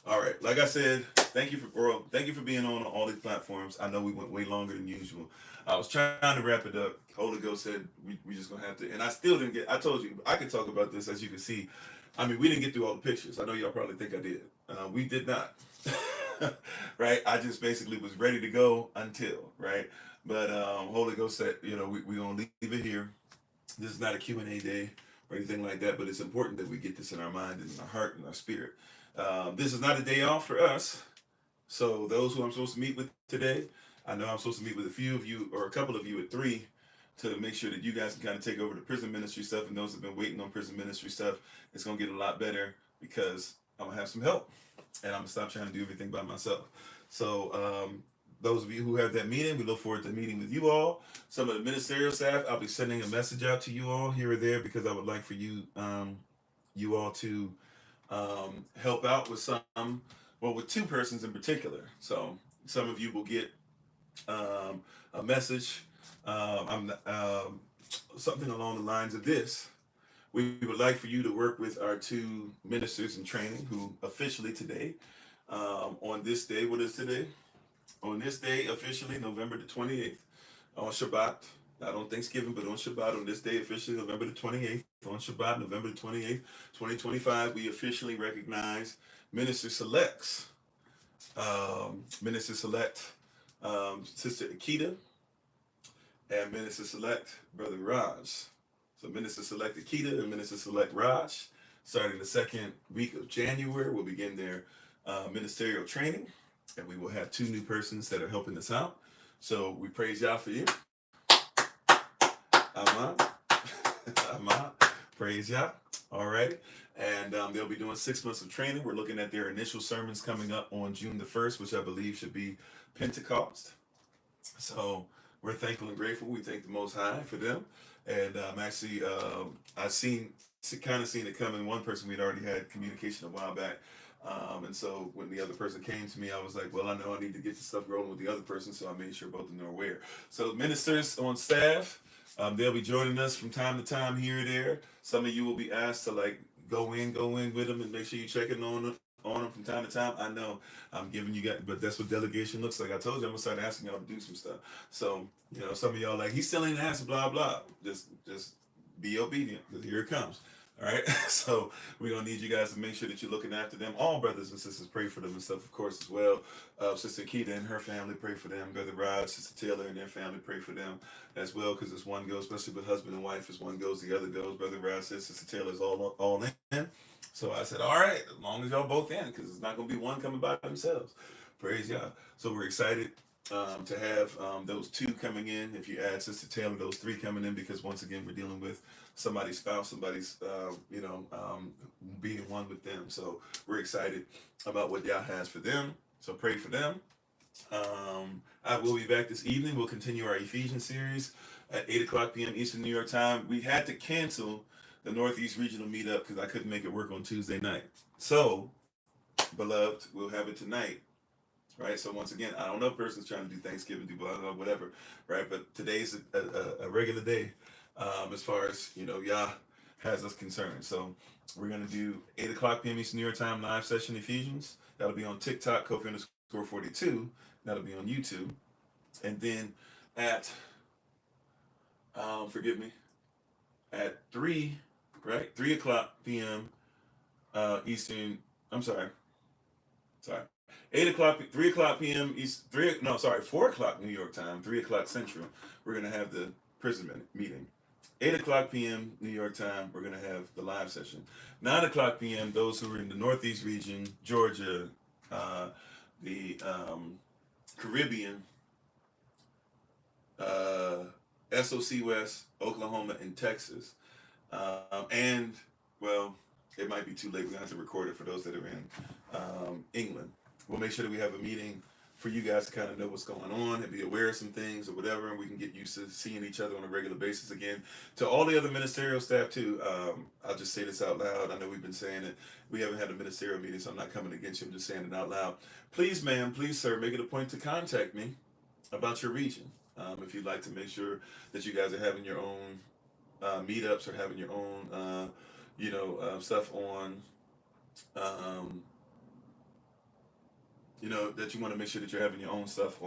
All right, like I said, thank you for being on all these platforms. I know we went way longer than usual. I was trying to wrap it up. Holy Ghost said we just gonna have to, and I still didn't get. I told you I could talk about this, as you can see. I mean, we didn't get through all the pictures. I know y'all probably think I did. We did not. Right? I just basically was ready to go until right. But Holy Ghost said, we gonna leave it here. This is not a Q&A day or anything like that, but it's important that we get this in our mind and in our heart and our spirit. This is not a day off for us. So those who I'm supposed to meet with today, I know I'm supposed to meet with a few of you or a couple of you at 3 to make sure that you guys can kind of take over the prison ministry stuff. And those who've been waiting on prison ministry stuff, it's going to get a lot better because I'm going to have some help and I'm going to stop trying to do everything by myself. So those of you who have that meeting, we look forward to meeting with you all. Some of the ministerial staff, I'll be sending a message out to you all here or there because I would like for you, you all to help out with with 2 persons in particular. So some of you will get a message, something along the lines of this. We would like for you to work with our 2 ministers in training who officially today, on this day, what is today? On this day, officially, November the 28th, on Shabbat, not on Thanksgiving, but on Shabbat, on this day, officially, November the 28th, on Shabbat, November the 28th, 2025, we officially recognize Minister Selects, Minister Select, Sister Akita, and Minister Select, Brother Raj. So Minister Select Akita and Minister Select Raj, starting the 2nd week of January, will begin their ministerial training. And we will have 2 new persons that are helping us out. So we praise y'all for you. Amen. Amen. Praise y'all. All right. And they'll be doing 6 months of training. We're looking at their initial sermons coming up on June the 1st, which I believe should be Pentecost. So we're thankful and grateful. We thank the Most High for them. And actually, I've seen it coming. One person we'd already had communication a while back. And so when the other person came to me, I was like, well, I know I need to get the stuff rolling with the other person. So I made sure both of them are aware. So ministers on staff, they'll be joining us from time to time here or there. Some of you will be asked to like go in with them and make sure you're checking on them from time to time. I know I'm giving you guys, but that's what delegation looks like. I told you I'm gonna start asking y'all to do some stuff. So some of y'all like he still ain't asked, blah blah. Just be obedient because here it comes. All right, so we're gonna need you guys to make sure that you're looking after them. All brothers and sisters, pray for them and stuff, of course, as well. Sister Keita and her family, pray for them. Brother Rod, Sister Taylor and their family, pray for them as well, because as one goes, especially with husband and wife, as one goes, the other goes. Brother Rod says Sister Taylor's all in. So I said, all right, as long as y'all both in, because it's not gonna be one coming by themselves. Praise y'all. So we're excited to have those 2 coming in. If you add Sister Taylor, those 3 coming in, because once again, we're dealing with somebody's spouse, somebody's, being one with them. So we're excited about what Yah has for them. So pray for them. I will be back this evening. We'll continue our Ephesians series at 8 o'clock p.m. Eastern New York time. We had to cancel the Northeast Regional meetup because I couldn't make it work on Tuesday night. So, beloved, we'll have it tonight, right? So once again, I don't know if person's trying to do Thanksgiving, do blah, blah, whatever, right? But today's a regular day as far as, Yah has us concerned. So we're going to do 8 o'clock p.m. Eastern New York time live session Ephesians. That'll be on TikTok, Kofi_42. That'll be on YouTube. And then at, forgive me, at 3, right? 3 o'clock p.m. Eastern, I'm sorry. 8 o'clock, 3 o'clock p.m. East, 4 o'clock New York time, 3 o'clock Central. We're going to have the prison meeting. 8 o'clock p.m. New York time, we're going to have the live session. 9 o'clock p.m., those who are in the Northeast region, Georgia, the Caribbean, SOC West, Oklahoma, and Texas. And, well, it might be too late. We're going to have to record it for those that are in England. We'll make sure that we have a meeting for you guys to kind of know what's going on and be aware of some things or whatever, and we can get used to seeing each other on a regular basis again. To all the other ministerial staff, too, I'll just say this out loud. I know we've been saying it. We haven't had a ministerial meeting, so I'm not coming against you. I'm just saying it out loud. Please, ma'am, please, sir, make it a point to contact me about your region. If you'd like to make sure that you guys are having your own meetups or having your own, stuff on, that you want to make sure that you're having your own stuff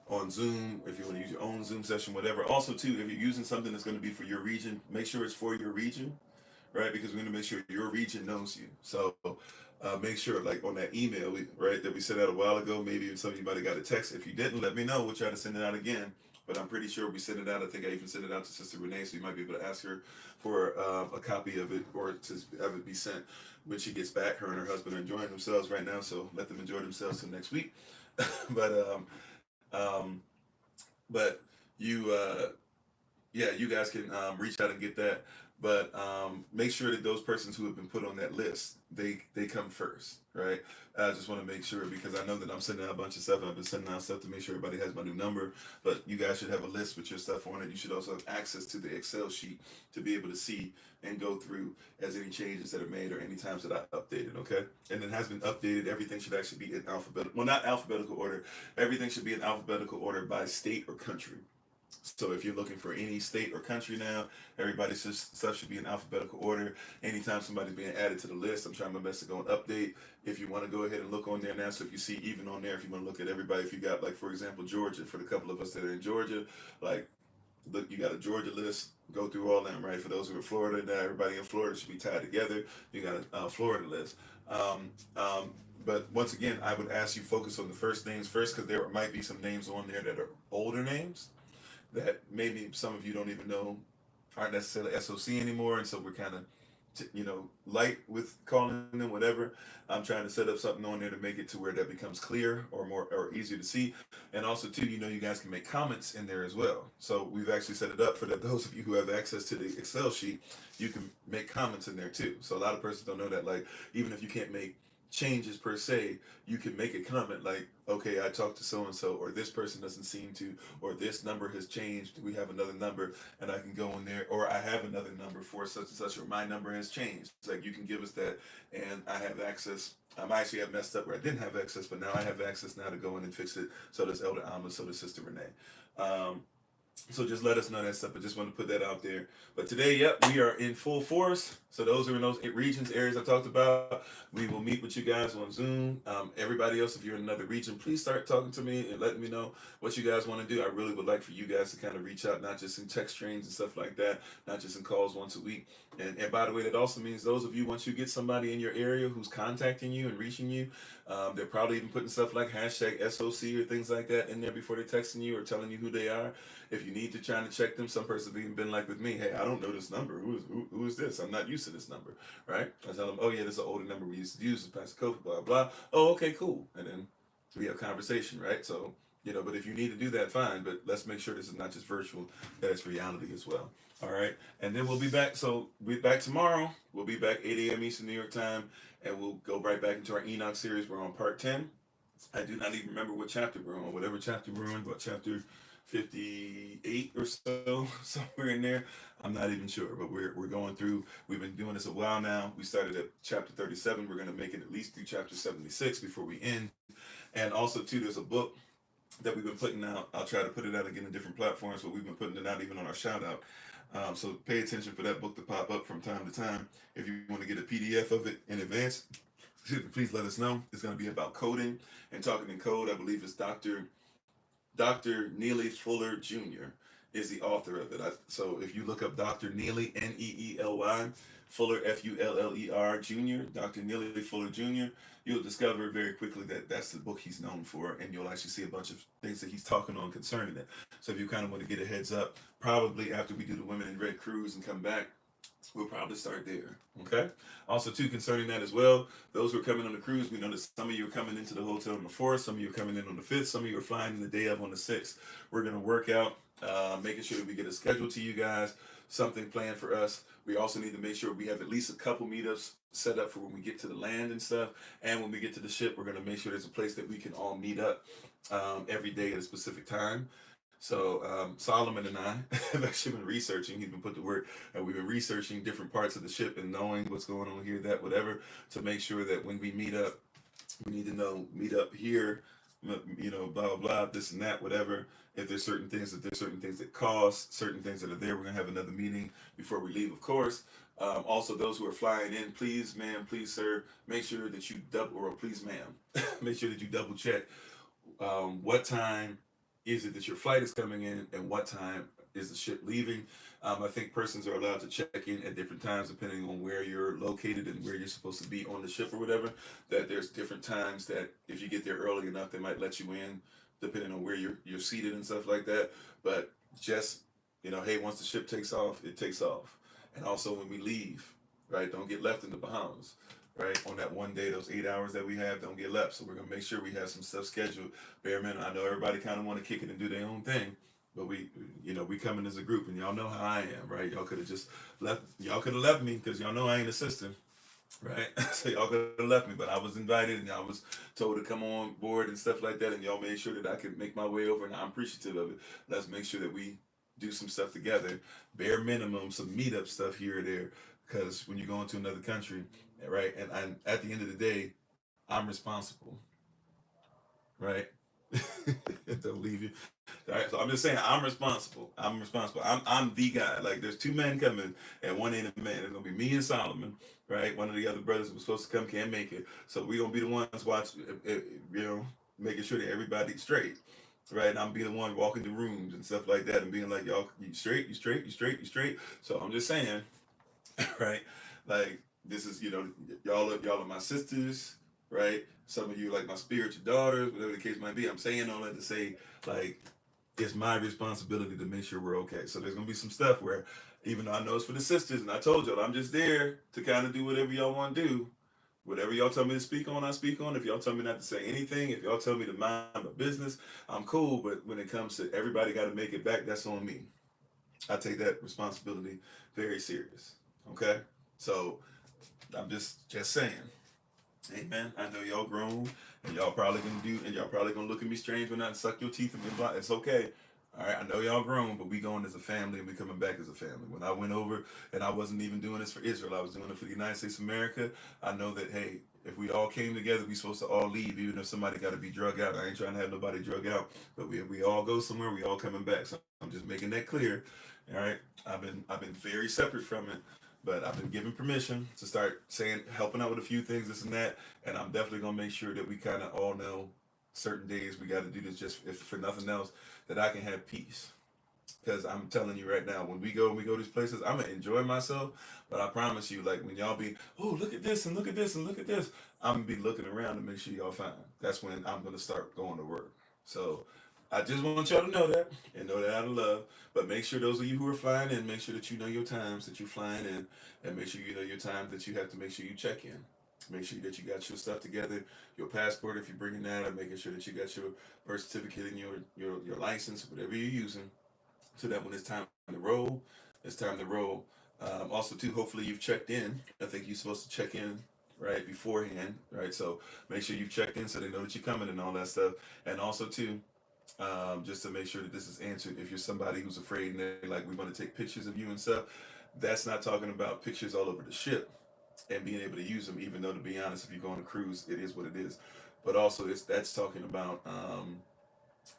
on Zoom, if you want to use your own Zoom session, whatever. Also, too, if you're using something that's going to be for your region, make sure it's for your region, right? Because we're going to make sure your region knows you. So make sure, like on that email, that we sent out a while ago, maybe some of you might have got a text. If you didn't, let me know. We'll try to send it out again. But I'm pretty sure we sent it out. I think I even sent it out to Sister Renee, so you might be able to ask her for a copy of it or to have it be sent when she gets back. Her and her husband are enjoying themselves right now, so let them enjoy themselves till next week. but um, but you you guys can reach out and get that. But make sure that those persons who have been put on that list, they come first, right? I just want to make sure because I know that I'm sending out a bunch of stuff. I've been sending out stuff to make sure everybody has my new number. But you guys should have a list with your stuff on it. You should also have access to the Excel sheet to be able to see and go through as any changes that are made or any times that I updated, okay? And it has been updated. Everything should actually be in alphabetical, well, not alphabetical order. Everything should be in alphabetical order by state or country. So if you're looking for any state or country now, everybody's stuff should be in alphabetical order. Anytime somebody's being added to the list, I'm trying my best to go and update. If you want to go ahead and look on there now, so if you see even on there, if you want to look at everybody, if you got like, for example, Georgia, for the couple of us that are in Georgia, like, look, you got a Georgia list, go through all them, right? For those who are in Florida, now everybody in Florida should be tied together. You got a Florida list. But once again, I would ask you focus on the first names first because there might be some names on there that are older names that maybe some of you don't even know aren't necessarily SOC anymore, and so we're kind of, light with calling them whatever. I'm trying to set up something on there to make it to where that becomes clear or more or easier to see, and also too, you guys can make comments in there as well. So we've actually set it up for that. Those of you who have access to the Excel sheet, you can make comments in there too. So a lot of persons don't know that, like, even if you can't make changes per se, you can make a comment like, okay, I talked to so and so, or this person doesn't seem to, or this number has changed, we have another number, and I can go in there, or I have another number for such and such, or my number has changed. It's like, you can give us that, and I have access. I actually have messed up where I didn't have access, but now I have access now to go in and fix it. So does Elder Alma, so does Sister Renee. So just let us know that stuff. I just want to put that out there. But today, yep, we are in full force. So those are in those regions, areas I talked about. We will meet with you guys on Zoom. Everybody else, if you're in another region, please start talking to me and letting me know what you guys want to do. I really would like for you guys to kind of reach out, not just in text trains and stuff like that, not just in calls once a week. And by the way, that also means those of you, once you get somebody in your area who's contacting you and reaching you, they're probably even putting stuff like hashtag SOC or things like that in there before they're texting you or telling you who they are. If you need to try to check them, some person have even been like with me, hey, I don't know this number. Who is this? I'm not used to this number, right? I tell them, oh yeah, this is an older number we used to use, Pastor Kofi, blah, blah. Oh, okay, cool. And then we have conversation, right? So, but if you need to do that, fine. But let's make sure this is not just virtual, that it's reality as well. All right. And then we'll be back. So we'll be back tomorrow. We'll be back 8 a.m. Eastern New York time. And we'll go right back into our Enoch series. We're on part 10. I do not even remember what chapter we're on. Whatever chapter we're on, about chapter 58 or so, somewhere in there. I'm not even sure, but we're going through. We've been doing this a while now. We started at chapter 37. We're going to make it at least through chapter 76 before we end. And also, too, there's a book that we've been putting out. I'll try to put it out again in different platforms, but we've been putting it out even on our shout out. So pay attention for that book to pop up from time to time. If you want to get a PDF of it in advance, please let us know. It's going to be about coding and talking in code. I believe it's Dr. Neely Fuller Jr. is the author of it. So if you look up Dr. Neely, Neely, Fuller, Fuller Jr., Dr. Neely Fuller Jr., you'll discover very quickly that that's the book he's known for, and you'll actually see a bunch of things that he's talking on concerning it. So if you kind of want to get a heads up, probably after we do the Women in Red cruise and come back, we'll probably start there. Okay. Also, too, concerning that as well, those who are coming on the cruise, we know that some of you are coming into the hotel on the 4th, some of you are coming in on the 5th, some of you are flying in the day of on the 6th. We're going to work out, making sure that we get a schedule to you guys, something planned for us. We also need to make sure we have at least a couple meetups set up for when we get to the land and stuff. And when we get to the ship, we're going to make sure there's a place that we can all meet up every day at a specific time. So Solomon and I have actually been researching. He's been put to work, and we've been researching different parts of the ship and knowing what's going on here, that, whatever, to make sure that when we meet up, we need to know meet up here, blah blah blah, this and that, whatever. If there's certain things that cost, certain things that are there, we're gonna have another meeting before we leave, of course. Also, those who are flying in, please, ma'am, please, sir, make sure that you double, or please, ma'am, make sure that you double check what time is it that your flight is coming in and what time is the ship leaving. I think persons are allowed to check in at different times depending on where you're located and where you're supposed to be on the ship or whatever. That there's different times that if you get there early enough, they might let you in depending on where you're seated and stuff like that. But just, hey, once the ship takes off, it takes off. And also when we leave, right, don't get left in the Bahamas. Right, on that one day, those 8 hours that we have don't get left. So we're gonna make sure we have some stuff scheduled. Bare minimum. I know everybody kind of want to kick it and do their own thing, but we coming as a group, and y'all know how I am, right? Y'all could have just left. Y'all could have left me because y'all know I ain't a sister, right? So y'all could have left me, but I was invited and I was told to come on board and stuff like that, and y'all made sure that I could make my way over, and I'm appreciative of it. Let's make sure that we do some stuff together. Bare minimum, some meetup stuff here or there, because when you go into another country, right? And at the end of the day, I'm responsible, right? Don't leave you. All right, so I'm just saying I'm responsible. I'm responsible. I'm the guy. Like there's two men coming, and one ain't a man. It's gonna be me and Solomon, right? One of the other brothers who was supposed to come can't make it, so we're gonna be the ones making sure that everybody's straight, right? And I'm be the one walking the rooms and stuff like that, and being like, y'all, you straight, you straight, you straight, you straight. So I'm just saying, right? Like this is, y'all are my sisters, right? Some of you like my spiritual daughters, whatever the case might be. I'm saying all that to say, like, it's my responsibility to make sure we're okay. So there's gonna be some stuff where, even though I know it's for the sisters, and I told y'all I'm just there to kind of do whatever y'all want to do. Whatever y'all tell me to speak on, I speak on. If y'all tell me not to say anything, if y'all tell me to mind my business, I'm cool. But when it comes to everybody got to make it back, that's on me. I take that responsibility very serious. Okay, so I'm just saying, amen. I know y'all grown, and y'all probably gonna look at me strange when I suck your teeth and be blind. It's okay. All right, I know y'all grown, but we going as a family and we coming back as a family. When I went over, and I wasn't even doing this for Israel, I was doing it for the United States of America. I know that, hey, if we all came together, we supposed to all leave, even if somebody got to be drug out. I ain't trying to have nobody drug out, but we all go somewhere, we all coming back. So I'm just making that clear. All right, I've been very separate from it, but I've been given permission to start saying, helping out with a few things, this and that, and I'm definitely gonna make sure that we kind of all know certain days we got to do this, just if for nothing else, that I can have peace. Because I'm telling you right now, when we go these places, I'm gonna enjoy myself. But I promise you, like when y'all be, oh, look at this and look at this and look at this, I'm gonna be looking around to make sure y'all fine. That's when I'm gonna start going to work. So I just want y'all to know that and know that out of love. But make sure those of you who are flying in, make sure that you know your times that you're flying in, and make sure you know your time that you have to make sure you check in. Make sure that you got your stuff together, your passport if you're bringing that, and making sure that you got your birth certificate and your license, whatever you're using, so that when it's time to roll, it's time to roll. Also, too, hopefully you've checked in. I think you're supposed to check in. right, beforehand, right? So make sure you've checked in so they know that you're coming and all that stuff. And also too, just to make sure that this is answered, if you're somebody who's afraid and they're like, we want to take pictures of you and stuff, that's not talking about pictures all over the ship and being able to use them, even though, to be honest, if you go on a cruise, it is what it is. But also, that's talking about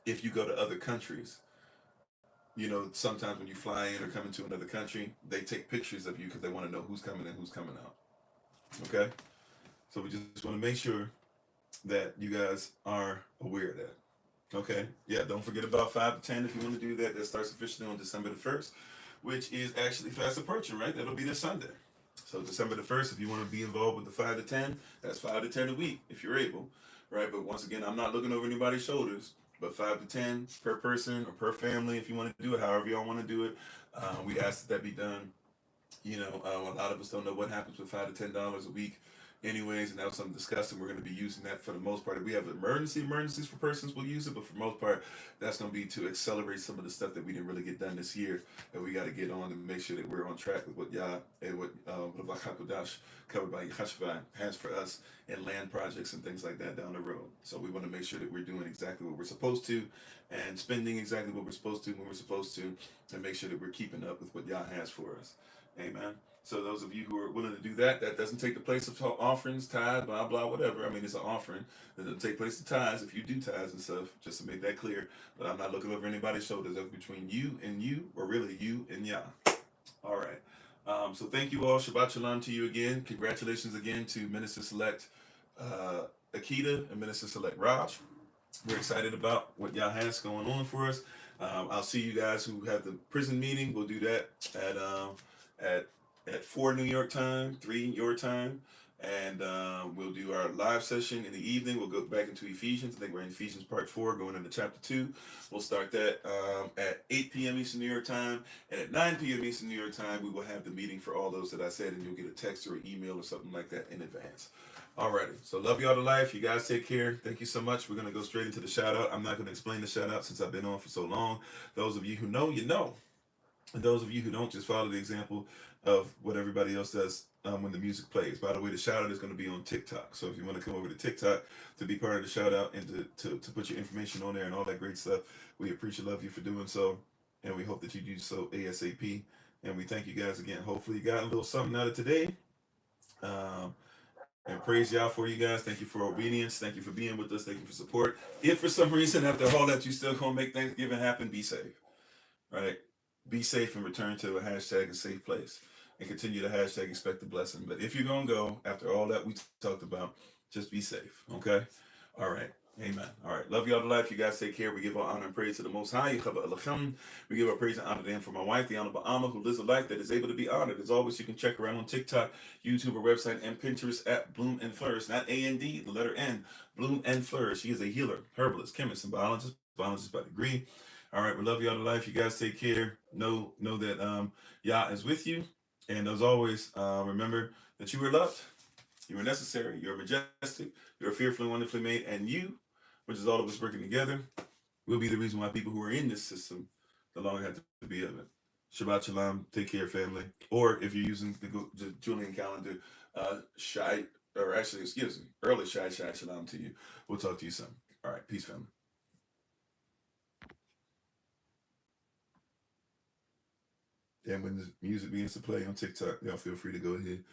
if you go to other countries. Sometimes when you fly in or come into another country, they take pictures of you because they want to know who's coming in, who's coming out. Okay? So we just want to make sure that you guys are aware of that. Okay? Yeah, don't forget about 5 to 10 if you want to do that. That starts officially on December the 1st, which is actually fast approaching, right? That'll be this Sunday. So December the 1st, if you want to be involved with the 5 to 10, that's 5 to 10 a week if you're able, right? But once again, I'm not looking over anybody's shoulders, but 5 to 10 per person or per family if you want to do it, however y'all want to do it. We ask that be done. A lot of us don't know what happens with $5 to $10 a week, anyways, and that was something discussed, and we're going to be using that for the most part. If we have emergencies for persons, we'll use it, but for the most part, that's going to be to accelerate some of the stuff that we didn't really get done this year, and we got to get on and make sure that we're on track with what Yah and what Hakodash, covered by Yahashua, has for us in land projects and things like that down the road. So we want to make sure that we're doing exactly what we're supposed to and spending exactly what we're supposed to when we're supposed to, and make sure that we're keeping up with what Yah has for us. Amen. So those of you who are willing to do that, that doesn't take the place of offerings, tithe, blah, blah, whatever. I mean, it's an offering. That doesn't take place of tithes if you do tithes and stuff, just to make that clear. But I'm not looking over anybody's shoulders. That's between you, or really you and Yah. All right. So thank you all. Shabbat Shalom to you again. Congratulations again to Minister Select Akita and Minister Select Raj. We're excited about what Yah has going on for us. I'll see you guys who have the prison meeting. We'll do that at 4 New York time, 3 your time, and we'll do our live session in the evening. We'll go back into Ephesians. I think we're in Ephesians part 4, going into chapter 2. We'll start that at 8 p.m. Eastern New York time, and at 9 p.m. Eastern New York time, we will have the meeting for all those that I said, and you'll get a text or an email or something like that in advance. Alrighty, so love y'all to life. You guys take care. Thank you so much. We're going to go straight into the shout out. I'm not going to explain the shout out since I've been on for so long. Those of you who know, you know. And those of you who don't, just follow the example of what everybody else does when the music plays. By the way, the shout out is going to be on TikTok. So if you want to come over to TikTok to be part of the shout out and to put your information on there and all that great stuff, we appreciate, love you for doing so. And we hope that you do so ASAP. And we thank you guys again. Hopefully you got a little something out of today. And praise y'all for you guys. Thank you for obedience. Thank you for being with us. Thank you for support. If for some reason after all that you still gonna make Thanksgiving happen, be safe. Right? Be safe and return to a hashtag a safe place. And continue to hashtag expect the blessing. But if you're gonna go after all that we talked about, just be safe. Okay? All right. Amen. All right. Love y'all to life. You guys take care. We give our honor and praise to the Most High. We give our praise and honor to Him for my wife, the Honorable Alma, who lives a life that is able to be honored. As always, you can check her out on TikTok, YouTube, or website, and Pinterest at Bloom and Flourish. Not A-N-D, the letter N. Bloom and Flourish. She is a healer, herbalist, chemist, and biologist by degree. All right. We love y'all to life. You guys take care. Know that Yah is with you. And as always, remember that you were loved. You are necessary. You're majestic. You're fearfully, wonderfully made. And you, which is all of us working together, will be the reason why people who are in this system no longer have to be of it. Shabbat Shalom. Take care, family. Or if you're using the Julian calendar, early Shalom to you. We'll talk to you soon. All right. Peace, family. And when the music begins to play on TikTok, y'all feel free to go ahead